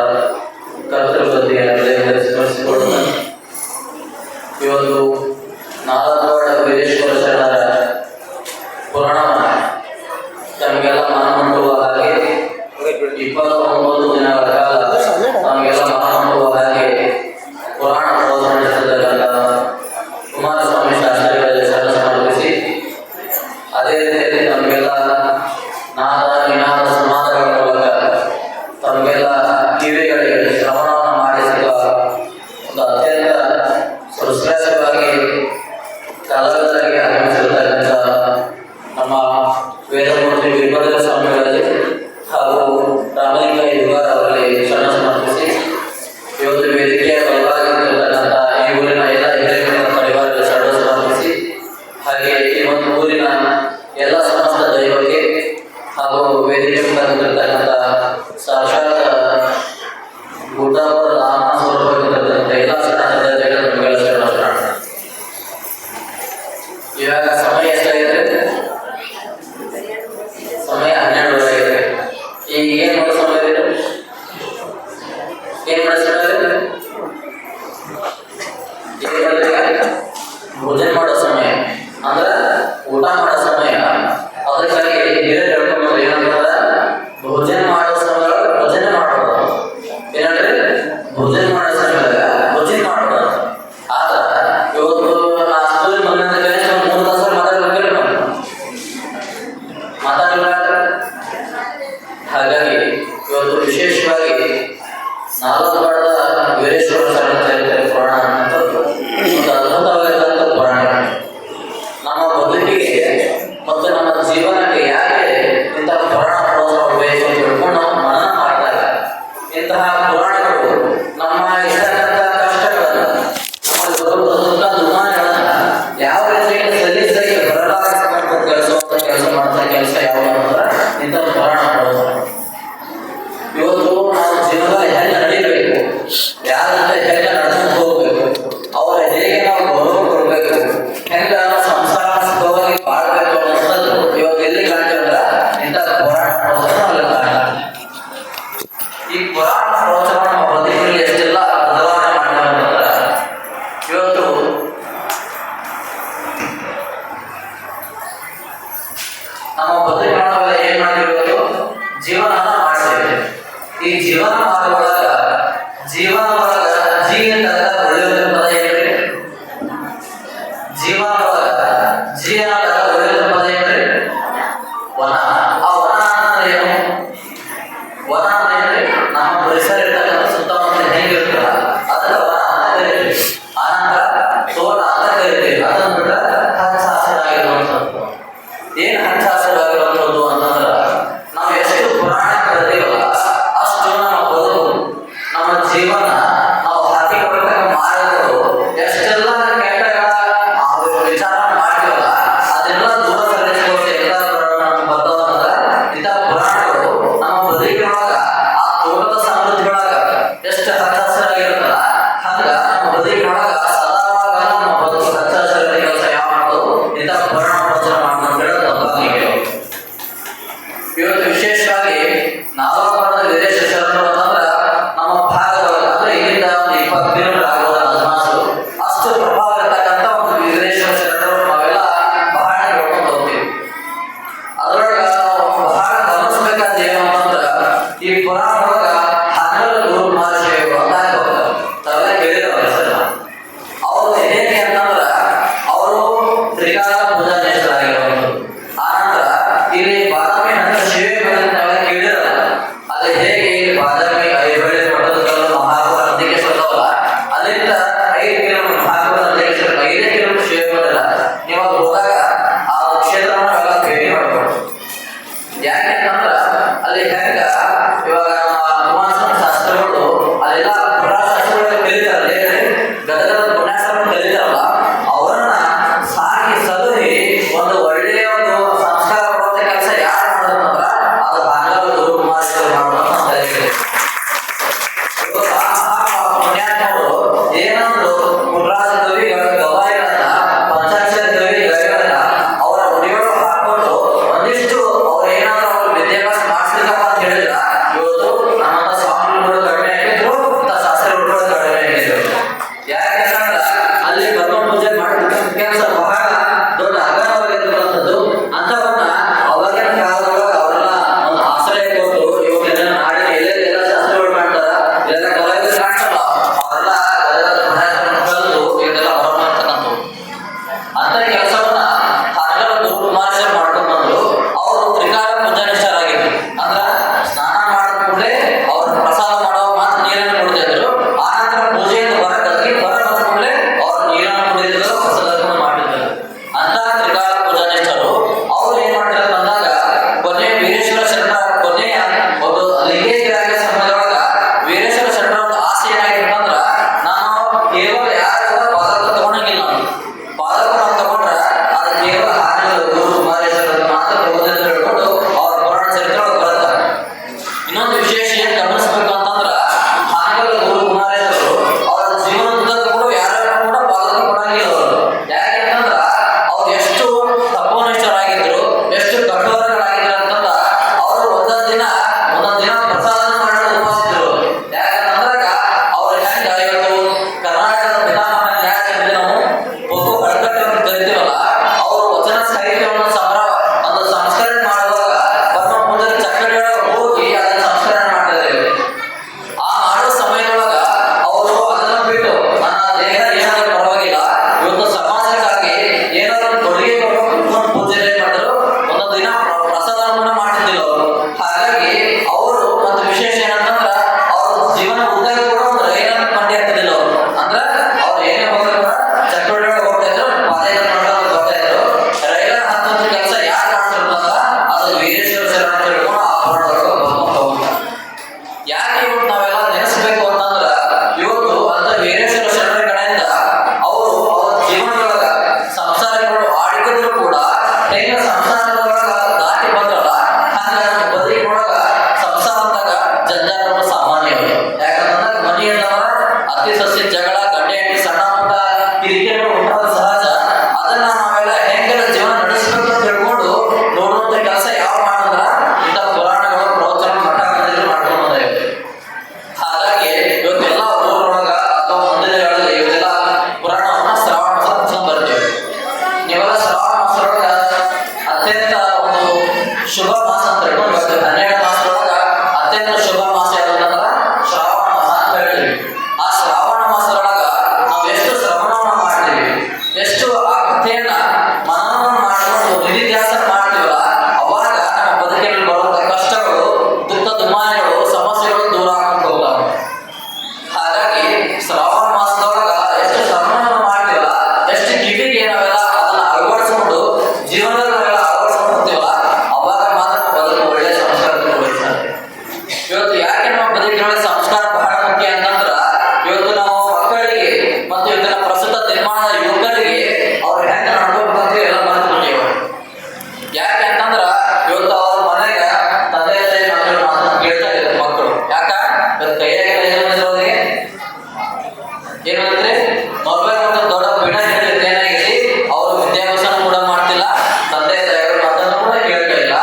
ಕರ್ತೃಬುದ್ಧಿಯನ್ನು ಸ್ಮರಿಸಿಕೊಳ್ಳುತ್ತಾರೆ. ಈ ಒಂದು ನಾಲ್ಕವಾಡ ವೀರೇಶ್ವರ ಶರಣರ ಪುರಾಣವನ್ನು ತಮಗೆಲ್ಲ ಮನಮುಟ್ಟುವ ಹಾಗೆ 29 ದಿನಗಳ ಕಾಲ ನಮಗೆಲ್ಲ ಮನಮುಟ್ಟುವ ಹಾಗೆ ಪುರಾಣ ಪ್ರವಚನ ನಡೆಸಿರ್ತಕ್ಕಂಥ ಕುಮಾರಸ್ವಾಮಿ ಶಾಸ್ತ್ರಿಗಳಲ್ಲಿ ಶರಣ ಸಮರ್ಪಿಸಿ, ಅದೇ ರೀತಿಯಲ್ಲಿ ನಮಗೆಲ್ಲ ನಾದ ನಿನಾದ ಸಮಾನಗಳ ಮೂಲಕ ತಮಗೆಲ್ಲ ಕಿವಿಗಳಿಗೆ ಶ್ರವಣವನ್ನು ಮಾಡಿಸಿದ ಒಂದು ಅತ್ಯಂತ ಸುಶ್ರೇಷ್ಠವಾಗಿ ಕಲಾವಿದರಾಗಿ ಆಗಮಿಸಿರ್ತಕ್ಕಂಥ ನಮ್ಮ ವೇದಮೂರ್ತಿ ವೀರಭದ್ರ ಸ್ವಾಮಿಗಳಲ್ಲಿ ಹಾಗೂ ರಾಮಲಿಂಗ ಯುಗಾರ ಅವರಲ್ಲಿ ಶರಣ ಸಮರ್ಪಿಸಿ, ಇವತ್ತು ವೇದಿಕೆಯ ಬಲವಾಗಿರ್ತಕ್ಕಂಥ ಈ ಊರಿನ ಎಲ್ಲ ಹಿರಿಯರ ಪರಿವಾರಗಳ ಶರಣ ಸಮರ್ಪಿಸಿ, ಹಾಗೆ ಈ ಒಂದು ಊರಿನ ಎಲ್ಲ ಸಮಸ್ತ ದೈವಕ್ಕೆ ಹಾಗೂ ವೇದಿಕೆ ಮುಂದಿರ್ತಕ್ಕಂಥ ಸಾಕ್ಷಾತ್ ಗುಡ್ಡಾಪುರ ರಾಮ ಸ್ವರೂಪವಾಗಿರ್ತಕ್ಕಂಥ ಎಲ್ಲ ಶರಣ ನಮಗೆಲ್ಲ ಶರಣ. ಇವಾಗ ಸಮಯ ಎಷ್ಟಾಗಿದೆ? ಸಮಯ 12 ಆಗಿದೆ. ಈಗ ಏನ್ ಮಾಡೋ ಸಮಯ ಇದೆ? ಏನ್ ಮಾಡಿಸ್ತಾರೆ? ಭೋಜನ ಮಾಡೋ ಸಮಯ ಅಂದ್ರೆ ಊಟ ಮಾಡೋ ಸಮಯ. ಅದಕ್ಕಾಗಿ ಹಿರಿಯರು ಹೇಳ್ಕೊಂಡು ಏನಂತಾರ, ಭೋಜನ ಮಾಡೋ ಸಮಯದೊಳಗೆ ಭೋಜನ ಮಾಡೋದು. ಏನಂದ್ರೆ ಭೋಜನ ಮಾಡೋ ಸಮಯದಾಗ ಭೋಜನ ಮಾಡೋದು. ಆದ್ರೆ ಇವತ್ತು ನಾ ಸ್ಕೂಲ್ ಬಂದ ಕನಿಷ್ಠ 3 ತಾಸು ಮಾತಾಡಲಿಲ್ಲ. ಹಾಗಾಗಿ ಇವತ್ತು ವಿಶೇಷವಾಗಿ ನಾಲ್ಕವಾಡದ ವೀರೇಶ್ವರ ಶರಣ ಚರಿತ್ರೆ ಪುರಾಣ ಅನ್ನುವಂಥದ್ದು ಒಂದು ಅದ್ಭುತವಾಗಿರುವಂಥ ಪುರಾಣ. ನಮ್ಮ ಬದುಕಿಗೆ ಮತ್ತು ನಮ್ಮ ಜೀವನಕ್ಕೆ ಯಾಕೆ ಇಂತಹ ಪುರಾಣ ಪ್ರವಚನ ಬೇಕು ಅಂತ ತಿಳ್ಕೊಂಡು ನಾವು ಮನನ ಮಾಡಿದಾಗ ಇಂತಹ ಪುರಾಣಗಳು ನಮ್ಮ ಇರ್ತಕ್ಕಂಥ ಕಷ್ಟಗಳನ್ನು, ನಮ್ಮ ಬರುವಂಥ ದುಮಾನಗಳನ್ನು ಯಾವ ರೀತಿಯಲ್ಲಿ ಸಲೀಸಾಗಿ ಬರಲಾಗತಕ್ಕಂಥ ಕೆಲಸ ಮಾಡ್ತಾ ಕೆಲಸ ಯಾವುದು ಅಂದ್ರೆ ಇಂತಹ ಪುರಾಣ ಪ್ರವಚನ. ಇವತ್ತು ನಾವು ಜೀವನದಲ್ಲಿ ಹೆಂಗೆ ನಡೀಬೇಕು, ಯಾರಂತ ಹೆಂಗೆ ನಡ್ಕೊಂಡು ಹೋಗ್ಬೇಕು, ಅವರ ಹೇಗೆ ನಾವು ಗೌರವ ಕೊಡಬೇಕು, ಹೆಂಗೆ ನಾವು ಸಂಸಾರ ಸುಖವಾಗಿ ಬಾಳ್ಬೇಕು ಅನ್ನೋದು ಇವತ್ತು ಎಲ್ಲಿ ಕಾಣ್ತೇವೆ ಇಂಥ ಪುರಾಣ ಪ್ರವಚನ ಅಲ್ಲಿ ಕಾಣ್ತದೆ. ಈ ಪುರಾಣ ಪ್ರವಚನ ನಮ್ಮ ಬದುಕಿನಲ್ಲಿ ಎಷ್ಟೆಲ್ಲ ಬದಲಾವಣೆ ಮಾಡ್ತಾರೆ. ಇವತ್ತು ನಮ್ಮ ಬದುಕಿನೊಳಗೆ ಏನ್ ಮಾಡಿರ್ಬೇಕು, ಜೀವನ ಮಾಡ್ತೇವೆ. ಈ ಜೀವನ ಮಾಡುವಾಗ ಜೀವನ ಒಳಗ ಜೀ ಅಂತ ಒಳ್ಳೆಯ ಪದ ಏನ್ರಿ? ಜೀವನ ಒಳಗ ಜೀ ಅಂತ ಒಳ್ಳೆಯ ಪದ ಏನ್ರಿ? ವನ. ಆ ವನ ಅಂದ್ರೆ ಏನು? ವನ ಅಂದ್ರೆ ಏನ್ರಿ? ನಮ್ಮ ಪರಿಸರ ಇರ್ತಕ್ಕಂಥ ಸುತ್ತಮುತ್ತ ಹೆಂಗಿರ್ತದ ಅದನ್ನ ವನ ಅಂತ ಕರಿತೀವಿ. ಆನಂತರ ತೋಟ ಅಂತ ಕರಿತೀವಿ. ಅದನ್ನ ಬಿಟ್ರೆ ಹಚ್ಚ ಹಸಿರಾಗಿರುವಂಥದ್ದು. ಏನ್ ಹಚ್ಚ ಹಸಿರಾಗಿರುವಂಥದ್ದು ಅಂತಂದ್ರ ನಾವು ಎಷ್ಟು ಪುರಾಣ ಕರಿತೀವಲ್ಲ ಅಷ್ಟು ನಮ್ಮ ಬದುಕು, ನಮ್ಮ ಜೀವನ ನಾವು ಹಾಕಿಕೊಳ್ತಕ್ಕ ಜೀವನದ ಕೂಡ ಯಾರು ಕೂಡ ಪಾಲನೆ ಕೊಡಂಗಿಲ್ಲ ಅವರು. ಯಾಕೆಂತಂದ್ರ ಅವ್ರು ಎಷ್ಟು ತಪೋನಿಷ್ಠರಾಗಿದ್ರು, ಎಷ್ಟು ಕಠೋರಗಳಾಗಿದ್ರು ಅಂತಂದ್ರ ಅವರು ಒಂದೊಂದ್ ದಿನ ಪ್ರಸಾದ ಮಾಡಿ ಉಪವಾಸಿದ್ರು. ಯಾಕಂತಂದ್ರಾಗ ಅವ್ರ ಹೆಂಗ ಇವತ್ತು ಕರ್ನಾಟಕದ ಪಿತಾಮಹ ಯಾಕಂದ್ರೆ ನಾವು ಒಬ್ಬ ಕಳ್ಕಟ್ಟಿ ಅಂತ ಕರಿತೀವಲ್ಲ, ಅವರು ವಚನ ಸಾಹಿತ್ಯವನ್ನು ಒಂದು ಸಂಸ್ಕರಣೆ ಮಾಡುವಾಗ ಪರಮ ಪೂಜಾರಿ ಚಕ್ಕಡಿ ಹೋಗಿ ಅದನ್ನ ಸಂಸ್ಕರಣೆ ಮಾಡ್ತಿದ್ರು. ಆ ಮಾಡೋ ಸಮಯದೊಳಗ ಅವರು ಅದನ್ನ ಬಿಟ್ಟು ನನ್ನ ದೇಹ ಏನಾದ್ರೂ ಪರವಾಗಿಲ್ಲ, ಇವತ್ತು ಸಮಾಜಕ್ಕಾಗಿ ಏನಾದ್ರು ಕೊಡುಗೆ ಪೂಜೆ ಮಾಡಿದ್ರು ಒಂದೊಂದು ದಿನ ಪ್ರಸಾದವನ್ನು ಮಾಡ್ತಿದ್ದಿಲ್ಲ ಅವರು. ಹಾಗಾಗಿ ಅವರು ಒಂದು ವಿಶೇಷ ಏನಂತಂದ್ರ ಅವ್ರ ಜೀವನ ಉದ್ದಾಗ ಕೂಡ ಒಂದು ರೈಲನ್ನು ಕಂಡು ಆಗ್ತಿದ್ದಿಲ್ಲ ಅವರು. ಅಂದ್ರೆ ಅವ್ರು ಏನೇ ಹೋದ್ರು ಚಕ್ಕಡಿ ಹೋಗ್ತಾ ಇದ್ರು, ಪಾದಯಾತ್ರೆ ಹೋಗ್ತಾ ಇದ್ರು. ರೈಲನ್ನು ಹತ್ತೊಂದು ಕೆಲಸ ಯಾರು ಮಾಡ್ತಿರ್ತಾರ ಅದು ವೀರೇಶ್ವರ ಶರಣ ತಿಳ್ಕೊಂಡು ಆ ಹೋಗ್ತಾರೆ. ಯಾಕೆ ಇವತ್ತು ನಾವೆಲ್ಲ ನೆನೆಸ್ಬೇಕು ಅಂತಂದ್ರ ಇವತ್ತು ಅಂತ ವೀರೇಶ್ವರ ಶರಣರ ಕಡೆಯಿಂದ ಅವರು ಅವ್ರ ಜೀವನದೊಳಗ ಸಂಸಾರಗಳು ಆಡಿದ್ರು ಕೂಡ ಹೆಂಗ ಸಂಸಾರದೊಳಗ ದಾಟಿ ಬಂದ್ರಲ್ಲ ಹಂಗ ನಮ್ಮ ಬದುಕಿನೊಳಗ ಸಂಸಾರದಾಗ ಜಂಜಾಟಗಳು ಸಾಮಾನ್ಯ. ಯಾಕಂತಂದ್ರೆ ಮನೆಯಲ್ಲವ ಅತಿ ಸಸ್ಯ ಜಗಳ ಗಂಡೆ ಹೆಂಡತಿ ಸಣ್ಣ ಪುಟ್ಟ ಕಿರಿಕಿರಿಗಳು ಉಂಟಾದ ಸಹಜ. ಅದನ್ನ ನಾವೆಲ್ಲ ಹೆಂಗೆಲ್ಲ ಜೀವನ ನಡೆಸಬೇಕು ಅಂತ ತಿಳ್ಕೊಂಡು ನೋಡುವಂತ ಕೆಲಸ ಯಾವ ಮಾಡಿದ್ರ ಇಂಥ ಪುರಾಣಗಳು ಪ್ರವಚನ ಮಠ ಮಾಡ್ಕೊಂಡು ಬಂದಿವೆ. ಹಾಗಾಗಿ ಇವತ್ತೆಲ್ಲ ಊರೊಳಗ ಅಥವಾ ಮಂದಿರಗಳಲ್ಲಿ ಇವತ್ತೆಲ್ಲ ಪುರಾಣವನ್ನ ಶ್ರಾವಣ ಮಾಸ ಹಚ್ಕೊಂಡ್ ಬರ್ತೀವಿ. ನೀವೆಲ್ಲ ಶ್ರಾವಣ ಮಾಸದೊಳಗ ಅತ್ಯಂತ ಒಂದು ಶುಭ ಮಾಸ ಅಂತ ಹೇಳ್ಕೊಂಡು ಬರ್ತೀವಿ. 12 ಮಾಸದೊಳಗ ಅತ್ಯಂತ ಶುಭ ಮಾಸ ಯಾವ್ದಂದ್ರ ಶ್ರಾವಣ ಮಾಸ ಅಂತ ಹೇಳ್ತೀವಿ. ಆ ಶ್ರಾವಣ ಮಾಸದೊಳಗ ನಾವು ಎಷ್ಟು ಶ್ರವಣವನ್ನ ಮಾಡ್ತೀವಿ, ಎಷ್ಟು ಆ ಕಥೆಯನ್ನ ಮನನವನ್ನು ಮಾಡ್ಕೊಂಡು ನಿಧಿಧ್ಯಾಸ ಮಾಡ್ತೀವಲ್ಲ, ಅವಾಗ ನಮ್ಮ ಬದುಕಿನಲ್ಲಿ ಬರುವಂತ ಕಷ್ಟಗಳು, ದುಃಖ ದುಮಾನಗಳು, ಸಮಸ್ಯೆಗಳು ದೂರ ಆಗ್ಕೊಂಡು ಹೋಗ್ತಾವೆ. ಹಾಗಾಗಿ ಶ್ರಾವಣ ಮಾಸದೊಳಗ ಎಷ್ಟು ಶ್ರವಣವನ್ನು ಮಾಡ್ತೀವಲ್ಲ, ಎಷ್ಟು ಕಿವಿಗೆ ನಾವೆಲ್ಲ ಅದನ್ನ ಅಳವಡಿಸ್ಕೊಂಡು ಜೀವನದಲ್ಲಿ ನಾವೆಲ್ಲ ಅಳವಡಿಸ್ಕೊಂಡು ಹೋಗ್ತೀವಲ್ಲ, ಅವಾಗ ಮಾತ್ರ ನಮ್ಮ ಬದುಕು ಒಳ್ಳೆಯ ಸಂಸ್ಕಾರಕ್ಕೆ ಹೋಗ್ತಾರೆ. ಇವತ್ತು ಯಾಕೆ ನಮ್ಮ ಬದುಕಿನೊಳಗೆ ಸಂಸ್ಕಾರ ಬಹಳ ಮುಖ್ಯ ಅಂತಂದ್ರ ಇವತ್ತು ನಾವು ಮಕ್ಕಳಿಗೆ ಮತ್ತು ಇವತ್ತಿನ ಪ್ರಸ್ತುತ ನಿರ್ಮಾಣದ ಯುವಕರಿಗೆ ಅವ್ರು ಹೆಂಗ ನಡ್ಕೋಬೇಕಂತ ಎಲ್ಲ ಮರೆತು ಬಿಟ್ಟಿವ. ಯಾಕೆ ಅಂತಂದ್ರ ಇವತ್ತು ಅವ್ರ ಮನೆಗ ತಂದೆ ತಾಯಿ ಮಕ್ಕಳು ಮಾತನ್ನ ಕೇಳ್ತಾ ಇದ್ದಾರೆ ಮಕ್ಕಳು. ಯಾಕ ಕೈಯಾಗ ಅವ್ರಿಗೆ ಏನಂದ್ರೆ ಮೊಬೈಲ್ ಅಂತ ದೊಡ್ಡ ಬಿಡ ಹಿಡಿದ್ರೆ ಏನಾಗಿದೆ, ಅವರು ವಿದ್ಯಾಭ್ಯಾಸ ಕೂಡ ಮಾಡ್ತಿಲ್ಲ, ತಂದೆ ತಾಯಿಗಳ ಮಾತನ್ನು ಕೂಡ ಕೇಳ್ತಾ ಇಲ್ಲ.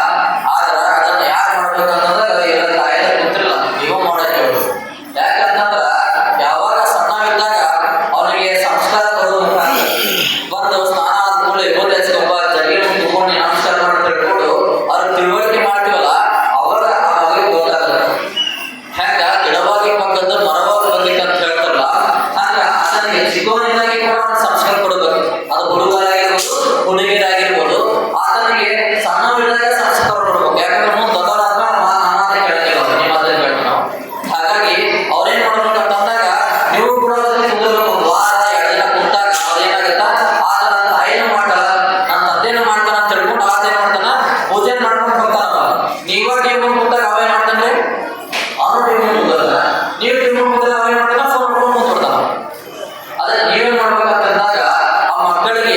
ಆದ್ರ ಅದನ್ನ ಯಾರು ಮಾಡ್ಬೇಕಂತಂದ್ರೆ ಎಲ್ಲ ತಾಯಿಯ ಕುಂತಿಲ್ಲ, ನೀವು ಮಾಡಕ್ಕೆ ಹೇಳು. ಯಾಕಂತಂದ್ರ ಯಾವಾಗ ಸಣ್ಣವಿದ್ದಾಗ ಅವನಿಗೆ ಸಂಸ್ಕಾರ ಕೊಡುವಂತ ಬಂದು ಸ್ನಾನ ಆದ್ಮೇಲೆ ಇಬ್ಬರು ಹಚ್ಕೊಂಬ ಜಗಿ ತಗೊಂಡು ನಮಸ್ಕಾರ ಮಾಡಿ ತಿಳ್ಕೊಂಡು ಅವ್ರ ತಿಳುವಳಿಕೆ ಮಾಡ್ತೀವಲ್ಲ, ಅವಾಗ ಅವ್ರಿಗೆ ಗೊತ್ತಾಗಲ್ಲ. ಹೆಂಗ ಗಿಡವಾಗಿ ಪಕ್ಕದ ಮರವಾಗಿ ಬಂದಿತ್ತು ಅಂತ ಹೇಳ್ತಾರಲ್ಲ, ಹಂಗ ಅದಕ್ಕೆ ಚಿಕ್ಕವನಿಂದಾಗಿ ಕೂಡ ಸಂಸ್ಕಾರ ಕೊಡಬೇಕು. ಅದು ಹುಡುಗರಾಗಿರ್ಬೋದು, ಹುಡುಗಿಯರಾಗಿರ್ಬೋದು, ಆತನಿಗೆ ಸಣ್ಣವಿದ್ದಾಗ ಸಂಸ್ಕಾರ ಕೊಡ್ಬೇಕು. ಯಾಕಂದ್ರೆ ಮುಂದೆ ದೊಡ್ಡವರಾದ್ಮೇಲೆ ನಾನೇ ಕೇಳ್ತೀವಿ, ನಿಮ್ಮ ಅದನ್ನ ಕೇಳ್ತೀವಿ ನಾವು. ಹಾಗಾಗಿ ಅವ್ರೇನ್ ಮಾಡ್ಬೇಕಂತಂದಾಗ ನೀವು ಕೂಡ ಅದಕ್ಕೆ ಕುಂದಿರ್ಬೇಕು. ಒಂದು ವಾರ 2 ದಿನ ಕುಂತಾಗ ಅದೇನಾಗತ್ತ, ಆತ ನನ್ನ ತಾಯಿನೂ ಮಾಡ್ತಾಳ, ನನ್ನ ತಂದೆನೂ ಮಾಡ್ತಾನ ಅಂತ ತಿಳ್ಕೊಂಡು ಆತ ಏನ್ ಮಾಡ್ತಾನ, ಪೂಜೆ ಮಾಡ್ಕೊಂಡು ಹೋಗ್ತಾನಲ್ಲ. ನೀವ ಟೀಮ್ ಕುಂತಾಗ ಅವೇ ಮಾಡ್ತಾನೆ, ಅವನು ಟೀಮ್ ಕುಂತಾನ, ನೀವು ಟೀಮ್ ಕುಂತಾಗ ಅವೇ ಮಾಡ್ತಾನ, ಫೋನ್ ಮಾಡ್ಕೊಂಡು ಕುಂತ್ಬಿಡ್ತಾನ. ಅದೇ ನೀವೇನ್ ಮಾಡ್ಬೇಕಂತಂದಾಗ ಆ ಮಕ್ಕಳಿಗೆ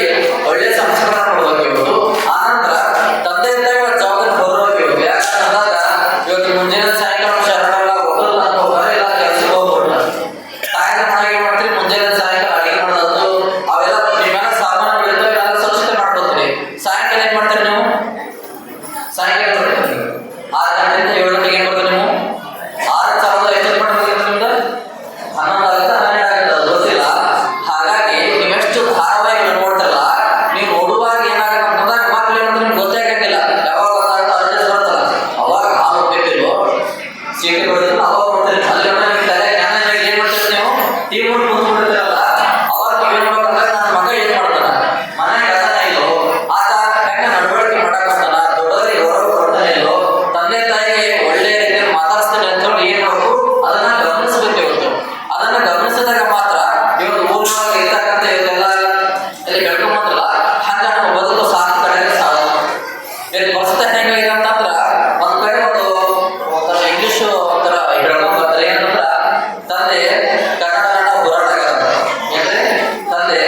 ಒಳ್ಳೆ ಸಂಸ್ಕಾರ ಕೊಡ್ಬೇಕು. ಇವತ್ತು ಆನಂತರ ತಂದೆ ತಾಯಿಗಳ ಜವಾಬ್ದಾರಿ ಹೊರಬೇಕು. ಯಾಕಂತಂದಾಗ ಇವತ್ತು ಮುಂಜಾನೆ ಸಾಯಂಕಾಲ ಶರಣಗಳ ಹೋಗಲ್ಲ ಅಂತ ಹೋಗಾರೆ, ಇಲ್ಲ ಕೆಲಸಕ್ಕೆ ಹೋಗ್ಬಿಡ್ತಾರೆ. ತಾಯಿನ ಮನೆಗೆ ಏನ್ ಮಾಡ್ತೀರಿ, ಮುಂಜಾನೆ ಸಾಯಂಕಾಲ ಅಡಿಗೆ ಮಾಡೋದು ಅವೆಲ್ಲ ನೀವೆಲ್ಲ ಸಾಮಾನುಗಳಿರ್ತವೆ, ಎಲ್ಲ ಸ್ವಚ್ಛತೆ ಮಾಡ್ಕೊತೀರಿ. ಸಾಯಂಕಾಲ ಏನ್ ಮಾಡ್ತೀರಿ ನೀವು, ಸಾಯಂಕಾಲ 6 ಗಂಟೆಯಿಂದ 7 ಗಂಟೆಗೆ ಏನ್ ಮಾಡ್ತೀರಿ ನೀವು, 6 ಸಾವಿರದ ಎಷ್ಟು ಮಾಡ್ಬೇಕು ನಿಮ್ದು, 11 ಆಗುತ್ತೆ 12 ಆಗುತ್ತೆ, ಅದು ಗೊತ್ತಿಲ್ಲ. ಹಾಗಾಗಿ ನೀವೆಷ್ಟು ಧಾರಾವಾಹಿಗಳು ನೋಡ್ತಿರಲ್ಲ, ನೀವು ನೋಡುವಾಗ ಏನಾಗುತ್ತೆ ಅಂತಂದಾಗ ಮಕ್ಳು ಏನ್ ಮಾಡ್ತಾರೆ ನಿಮ್ಗೆ ಗೊತ್ತೇ ಆಗಂಗಿಲ್ಲ. ಯಾವಾಗ ಗೊತ್ತಾಗುತ್ತೆ ಅಡ್ಜಸ್ಟ್ ಬರ್ತಲ್ಲ, ಅವಾಗ ಹಾಲು ಹೋಗ್ಬೇಕಿಲ್ವೋ ಸೀಟು ಬರೋದಿಲ್ಲ, ಅವಾಗ ನೋಡ್ತೀರಿ. ಅಲ್ಲಿ ತಲೆ ಜ್ಞಾನ ಏನ್ ಮಾಡ್ತೀರಿ ನೀವು, ಟೀಮ್ ಮಾಡಿ ಕೂತ್ಕೊಂಡಿರ್ತೀರಲ್ಲ, ಅವಾಗ ನೀವೇನ್ ಮಾಡ್ಬೇಕಂದ್ರೆ ನನ್ನ ಮಗ ಏನ್ ಮಾಡ್ತಾನ, ಮನೆ ಕಸನ ಇಲ್ಲೋ, ಆತ ಹೆಂಗ ನಡವಳಿಕೆ ಮಾಡಕಂತಾನ, ದೊಡ್ಡವರಿಗೆ ಹೊರಗೆ ಕೊಡ್ತಾನೆ ಇಲ್ಲೋ, ತಂದೆ ತಾಯಿಗೆ ಒಳ್ಳೆಯ ರೀತಿಯಲ್ಲಿ ಮಾತಾಡಿಸ್ತಾನೆ ಅಂತ ಹೇಳಿ ಏನ್ ಮಾಡ್ಬೇಕು, ಅದನ್ನ ಗಮನಿಸ್ಬೇಕು. ಇವತ್ತು ಅದನ್ನ ಗಮನಿಸಿದಾಗ ಮಾತ್ರ ಇವತ್ತು ಊರಿನೊಳಗೆ ಇರ್ತಕ್ಕಂಥ ಇವತ್ತೆಲ್ಲ ಇಲ್ಲಿ ಬೆಳ್ಕೊಂಬಂದ್ರಲ್ಲ, ಹಂಗ ನಮ್ಮ ಬದುಕು ಸಾಕು ಕಡೆಗೆ ಸಾಗ. ಇವತ್ತು ಪ್ರಸ್ತುತ ಹೆಂಗಾಗಿದೆ ಅಂತಂದ್ರ ಒಂದ್ ಕಡೆ ಒಂಥರ ಇಂಗ್ಲಿಷ್ ಒಂಥರ ಹೇಳ್ಕೊಂಡ್ ಬರ್ತಾರೆ. ಏನಂದ್ರ ತಂದೆ ಕನ್ನಡ ಹೋರಾಟಗಾರ, ಏನ್ರಿ ತಂದೆ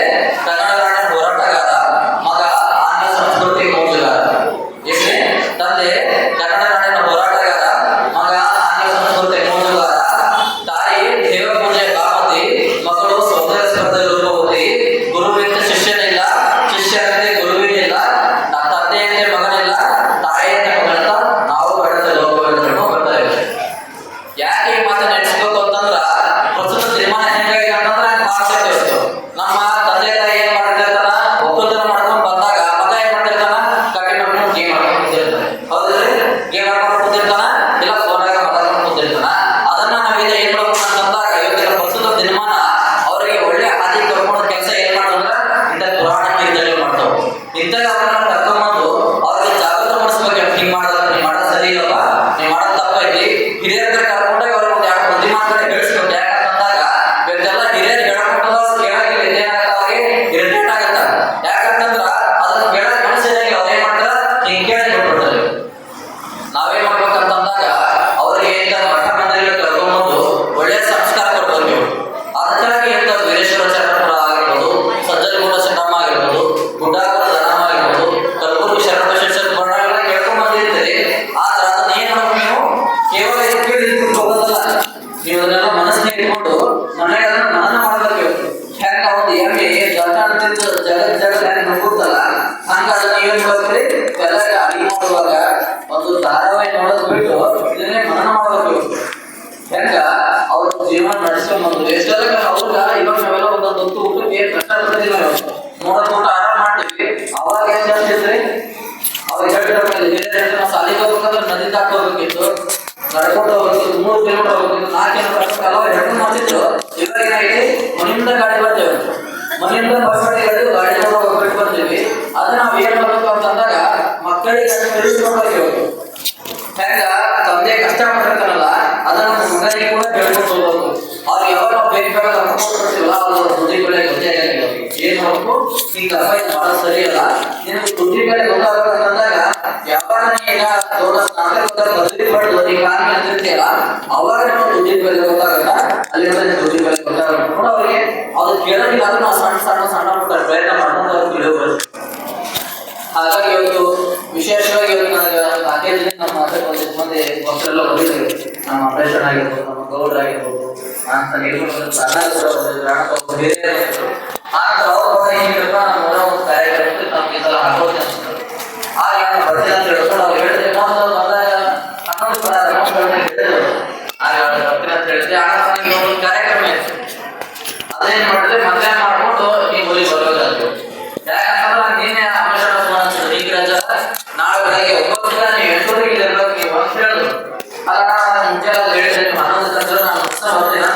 ಎಲ್ಲರಿಗೆ ಅಡಿಗೆ ಮಾಡುವಾಗ ಒಂದು ಧಾರಾವಾಹಿ ನೋಡೋದು ಬಿಟ್ಟು ಇದನ್ನೇ ಮನನ ಮಾಡಬೇಕು. ಹೆಂಗ ಅವ್ರ ಜೀವನ ನಡೆಸ್ಕೊಂಡ್ಬಂದ್ರು ಎಷ್ಟೆಲ್ಲ ಅವ್ರ ಇವಾಗ ನಾವೆಲ್ಲ ಒಂದೊಂದು ಹೊತ್ತು ಊಟಕ್ಕೆ ಕಷ್ಟ ಬರೋದಿಲ್ಲ. ನೋಡೋದು ಊಟ ಆರಾಮ್ ಮಾಡ್ತೀವಿ. ಅವಾಗ ಏನ್ ಜಾಸ್ತಿ ಇದ್ರಿ, ಅವಾಗ ನಾವು ಸಾಲಿಗೆ ಹೋಗ್ಬೇಕಂದ್ರೆ ನದಿ ದಾಟ್ ಹೋಗ್ಬೇಕಿತ್ತು, ನಡ್ಕೊಂಡು ಹೋಗ್ಬೇಕಿತ್ತು, 3 ಕಿಲೋಮೀಟರ್ ಹೋಗ್ಬೇಕಿತ್ತು, 4 ಕಿಲೋಮೀಟರ್ ಎಲ್ಲ ಹೆಣ್ಣು ಮಾಡ್ತಿದ್ರು. ಇವಾಗ ಏನಾಗಿದೆ, ಮನೆಯಿಂದ ಗಾಡಿ ಬರ್ತೇವೆ, ಮನೆಯಿಂದ ಬಸ್ ಗಾಡಿ ಹೋಗ್ಬಿಟ್ಟು ಬರ್ತೀವಿ. ಅದನ್ನ ನಾವ್ ಏನ್ ಮಾಡ್ಬೇಕು ಅಂತಂದಾಗ ಮಕ್ಕಳಿಗೆ ತಿಳಿಸ್ಕೊಡ್ಬೇಕು. ಹೆಂಗ ತಂದೆ ಕಷ್ಟ ಮಾಡಿರ್ತಾರಲ್ಲ ಅದನ್ನ ಮಗನಿಗೆ ಕೂಡ ಹೇಳ್ಕೊಂಡು ಹೋಗ್ಬೇಕು. ಅವ್ರಿಗೆ ಯಾವಾಗ ನಾವು ಬೇಕಾಗ ಬರ್ತೀವಲ್ಲ ಅವ್ರ ದುಡ್ಡಿ ಬೆಳೆ ಗೊತ್ತೇ ಆಗಿಲ್ಲ. ಏನ್ ಮಾಡ್ಬೇಕು, ಈಗ ಬಹಳ ಸರಿಯಲ್ಲ, ನಿನಗೆ ದುಡ್ಡಿ ಬೆಳೆ ಗೊತ್ತಾಗಬೇಕಂದಾಗ ಯಾವಾಗ ಈಗ ದೊಡ್ಡ ಬದಲಿ ಪಡೆದು ಈಗ ಅಂತಿರ್ತೀಯಲ್ಲ ಅವಾಗ ನಾವು ದುಡ್ಡಿ ಬೆಲೆ ಗೊತ್ತಾಗಲ್ಲ. ಅಲ್ಲಿಂದ ದುಡ್ಡಿ ಬೆಲೆ ಗೊತ್ತಾಗಬೇಕು ಕೂಡ ಅವ್ರಿಗೆ ಅದು ಕೇಳೋದಿಲ್ಲ. ಅದು ನಾವು ಸಣ್ಣ ಪುಟ್ಟ ಪ್ರಯತ್ನ ಮಾಡ್ಕೊಂಡು ಅವ್ರು ಕೇಳಬೇಕು. ಹಾಗಾಗಿ ಇವತ್ತು ವಿಶೇಷವಾಗಿ ಇವತ್ತು ನನಗೆ ಪ್ಯಾಕೇಜ್ ನಮ್ಮ ಒಂದಿಷ್ಟು ಮಂದಿ ಭಕ್ತರೆಲ್ಲ ಬಂದಿದ್ರು. ನಮ್ಮ ಆಪರೇಷನ್ ಆಗಿರ್ಬೋದು, ನಮ್ಮ ಗೌಡ್ರ ಆಗಿರ್ಬೋದು, ಅಂತ ಬೇರೆ ಅವ್ರು ಏನಿರಪ್ಪ ನಮ್ಮ ಒಂದು ಕಾರ್ಯಕ್ರಮಕ್ಕೆ ನಮ್ಗೆ ಇದೆಲ್ಲ ಹಾಕೋದು ಅನ್ಸುತ್ತೆ. ಆಗ ನಾನು ಬರ್ತೀನಿ ಅಂತ ಹೇಳ್ಕೊಂಡು ಅವ್ರು ಹೇಳಿದ್ರೆ ಬಂದಾಗ ಅನ್ನೋದು ಹೇಳಿದ್ರು. ಆಗ ಬರ್ತೀನಿ ಅಂತ ಹೇಳಿದ್ರೆ ಆಗ ನನಗೆ ಒಂದು ಕಾರ್ಯಕ್ರಮ ಇತ್ತು. ಅದೇನ್ ಮಾಡಿದ್ರೆ ಮಧ್ಯಾಹ್ನ ಮಾಡ್ಕೊಂಡು ನೀವು ಬರೀ ಬರೋದಾದ್ರು. ಯಾಕಂದ್ರೆ ನೀನೇ ನಾಳೆ ಬೆಳಗ್ಗೆ 9 ನೀವು 8 ಇರ್ಬೇಕು ನೀವು ಅಂತ ಹೇಳಿದ್ರು. ಅಲ್ಲ ನಾನು ಮುಂಚೆಲ್ಲ ಹೇಳಿದ್ರೆ 11 ಗಂಟೆ ನಾನು ಬರ್ತೀನಿ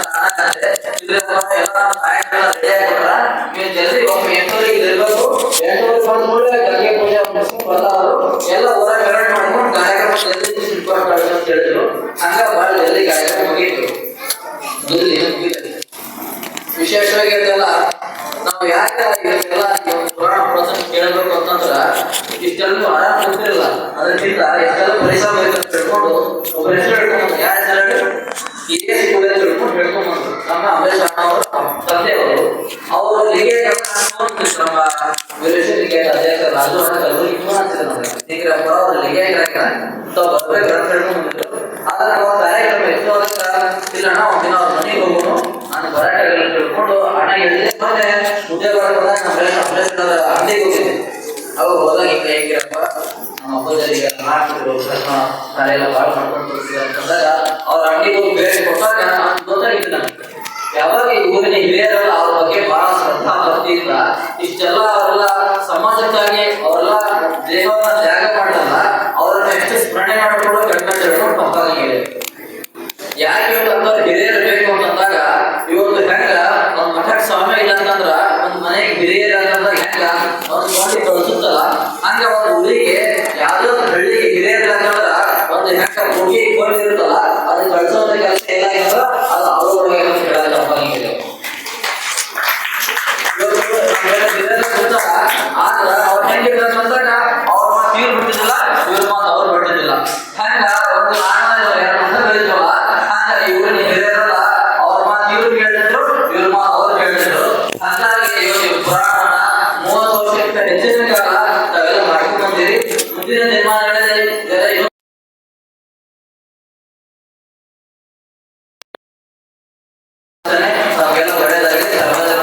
ಎಲ್ಲ ಸಾಯಂಕಾಲ ರೆಡಿ ಆಗಿಬಿಟ್ರ ನೀವು ಜಲ್ದಿ 8 ಇರ್ಬೇಕು. 8 ಬಂದ್ಮೇಲೆ ಗಂಗೆ ಪೂಜೆ ಬರ್ತಾವರು ಎಲ್ಲ ಊರಾಗ ವೆರೈಟಿ ಮಾಡ್ಕೊಂಡು ಕಾರ್ಯಕ್ರಮ ಜಲ್ದಿ ಅಂತ ಹೇಳಿದ್ರು. ಹಂಗ ಭಾಳ ಜಲ್ದಿ ಕಾರ್ಯಕ್ರಮ ಮುಗೀತು. ವಿಶೇಷವಾಗಿ ಇದೆಲ್ಲ ನಾವು ಯಾಕೆ ಇದೆಲ್ಲ ಪುರಾಣ ಪ್ರಸಂಗ ಕೇಳಬೇಕು ಅಂತಂದ್ರ ಇಷ್ಟೆಲ್ಲ ಆರಾಮ್ ಗೊತ್ತಿರಲ್ಲ. ಅದಕ್ಕಿಂತ ಇಷ್ಟೆಲ್ಲ ಪರಿಶ್ರಮ ತಿಳ್ಕೊಂಡು ಒಬ್ಬ ಹೆಸರು ಹೇಳ್ಕೊಂಡು ಯಾರ ಹೆಸರು ತಿಳ್ಕೊಂಡು ಹೇಳ್ಕೊಂಡ್ಬಂದ್ರು. ನಮ್ಮ ಅಂಬೇಶ್ ಅವರು ತಂದೆ ಅವರು ಲಿಂಗೇಶ ನಮ್ಮ ವೀರೇಶ್ವರಿಗೆ ಅಧ್ಯಕ್ಷ ರಾಜು ಕಲಬುರ್ಗಿ ನಮಗೆ ಅವರು ಲಿಂಗೇಶ್ವರ ತಾವು ಬರ್ಬೇಕು ಅಂತ ಹೇಳ್ಕೊಂಡ್ಬಂದಿದ್ರು. ಆದ್ರೆ ಅವ್ರ ಕಾರ್ಯಕ್ರಮ ಎಷ್ಟು ಇಲ್ಲಣ್ಣ ಒಂದಿನ ಅವ್ರ ಮನೆಗೆ ಹೋಗೋನು ನಾನು ಬರಾಟೆಗಳಲ್ಲಿ ತಿಳ್ಕೊಂಡು ಹಣ ಹೇಳಿದೆ. ಮತ್ತೆ ಉದ್ಯೋಗ ಹೋದಾಗ ನಮ್ಮ ಅಂಗಡಿಗೆ ಹೋಗಿದ್ದೆ. ಅವಾಗ ಹೋದಾಗ ಹಿಂಗೆ ಹೇಗಿರಪ್ಪ ನಮ್ಮ ಅಪ್ಪದರಿಗೆ ಮಾಡ್ತಿದ್ರು ಕಾರ್ಯ ಎಲ್ಲ ಭಾಳ ಮಾಡ್ಕೊಂಡು ತೋರಿಸಿದ್ರು ಅಂತಂದಾಗ ಅವ್ರ ಅಂಗಡಿಗೆ ಹೋಗಿ ಬೇರೆ ಕೊಟ್ಟಾಗ ಗೊತ್ತಾಗಿತ್ತು ನನಗೆ. ಯಾವಾಗ ಈ ಊರಿನ ಹಿರಿಯರೆಲ್ಲ ಅವ್ರ ಬಗ್ಗೆ ಬಹಳ ಶ್ರದ್ಧಾ ಭಕ್ತಿಯಿಂದ ಇಷ್ಟೆಲ್ಲ ಅವರೆಲ್ಲ ಸಮಾಜಕ್ಕಾಗಿ ಅವರೆಲ್ಲ ದೇಹವನ್ನ ತ್ಯಾಗ ಮಾಡಲ್ಲ, ಅವರನ್ನ ಎಷ್ಟು ಸ್ಮರಣೆ ಮಾಡಿಕೊಂಡು ಕಣ್ಣ ಹೇಳ್ಕೊಂಡು ಪಕ್ಕಾಗಿ ಹೇಳಿದ್ರು. ಯಾಕೆ ಅಂತಂದ್ರೆ ಹಿರಿಯರು ಬೇಕು ಅಂತಂದಾಗ ಇವತ್ತು ಹೆಂಗ ಒಂದ್ ಮಠಕ್ಕೆ ಸ್ವಾಮಿ ಇಲ್ಲ ಅಂತಂದ್ರ ಒಂದ್ ಮನೆಗೆ ಹಿರಿಯರು ಅಂತಂದ್ರೆ ಹೆಂಗ ಅವ್ರು ನೋಡಿ ಕಳ್ಸುತ್ತಲ್ಲ ಹಂಗ ಒಂದ್ ಊರಿಗೆ ಯಾವ್ದೋ ಒಂದು ಹಳ್ಳಿಗೆ ಹಿರಿಯರು ಅಂತಂದ್ರ ಒಂದು ಹೆಂಗ ಹೋಗಿ ಇರುತ್ತಲ್ಲ ಅದನ್ನ ಕಳ್ಸೋದ್ರ ಕೆಲಸ ಏನಾಗಿಲ್ಲ ಅದು ಅವ್ರೊಳಗೆ ಹೇಳಲ್ಲ ಅಪ್ಪಾಗಿಲ್ಲ. ಆದ್ರ ಅವ್ರ ಹೆಂಗಿರ್ತಾರೆ ಅಂದಾಗ ಅವ್ರ ಮಾತು ಇವ್ರು ಬಿಟ್ಟಿದ್ದಿಲ್ಲ, ಇವ್ರ ಮಾತು ಅವ್ರು ಬಿಟ್ಟಿದ್ದಿಲ್ಲ. ಹೆಂಗ ಒಂದು ಬೆಳಿತವಲ್ಲ ಹಂಗ ಇವ್ರನ್ನ ಹಿರಿಯರಲ್ಲ ಅವ್ರ ಮಾತು ಇವ್ರು ಕೇಳಿದ್ರು, ಇವ್ರ ಮಾತು ಅವ್ರು ಕೇಳಿದ್ರು. ಹಾಗಾಗಿ ಇವತ್ತು ಪುರಾಣ 30 ವರ್ಷಕ್ಕಿಂತ ಹೆಚ್ಚಿನ ಕಾಲ ತಾವೆಲ್ಲ ಮಾಡ್ಕೊಂಡು ಬಂದಿರಿ. ಮುಂದಿನ ನಿರ್ಮಾಣಗಳಲ್ಲಿ ನಮಗೆಲ್ಲ ಒಳ್ಳೆಯದಾಗಿದೆ.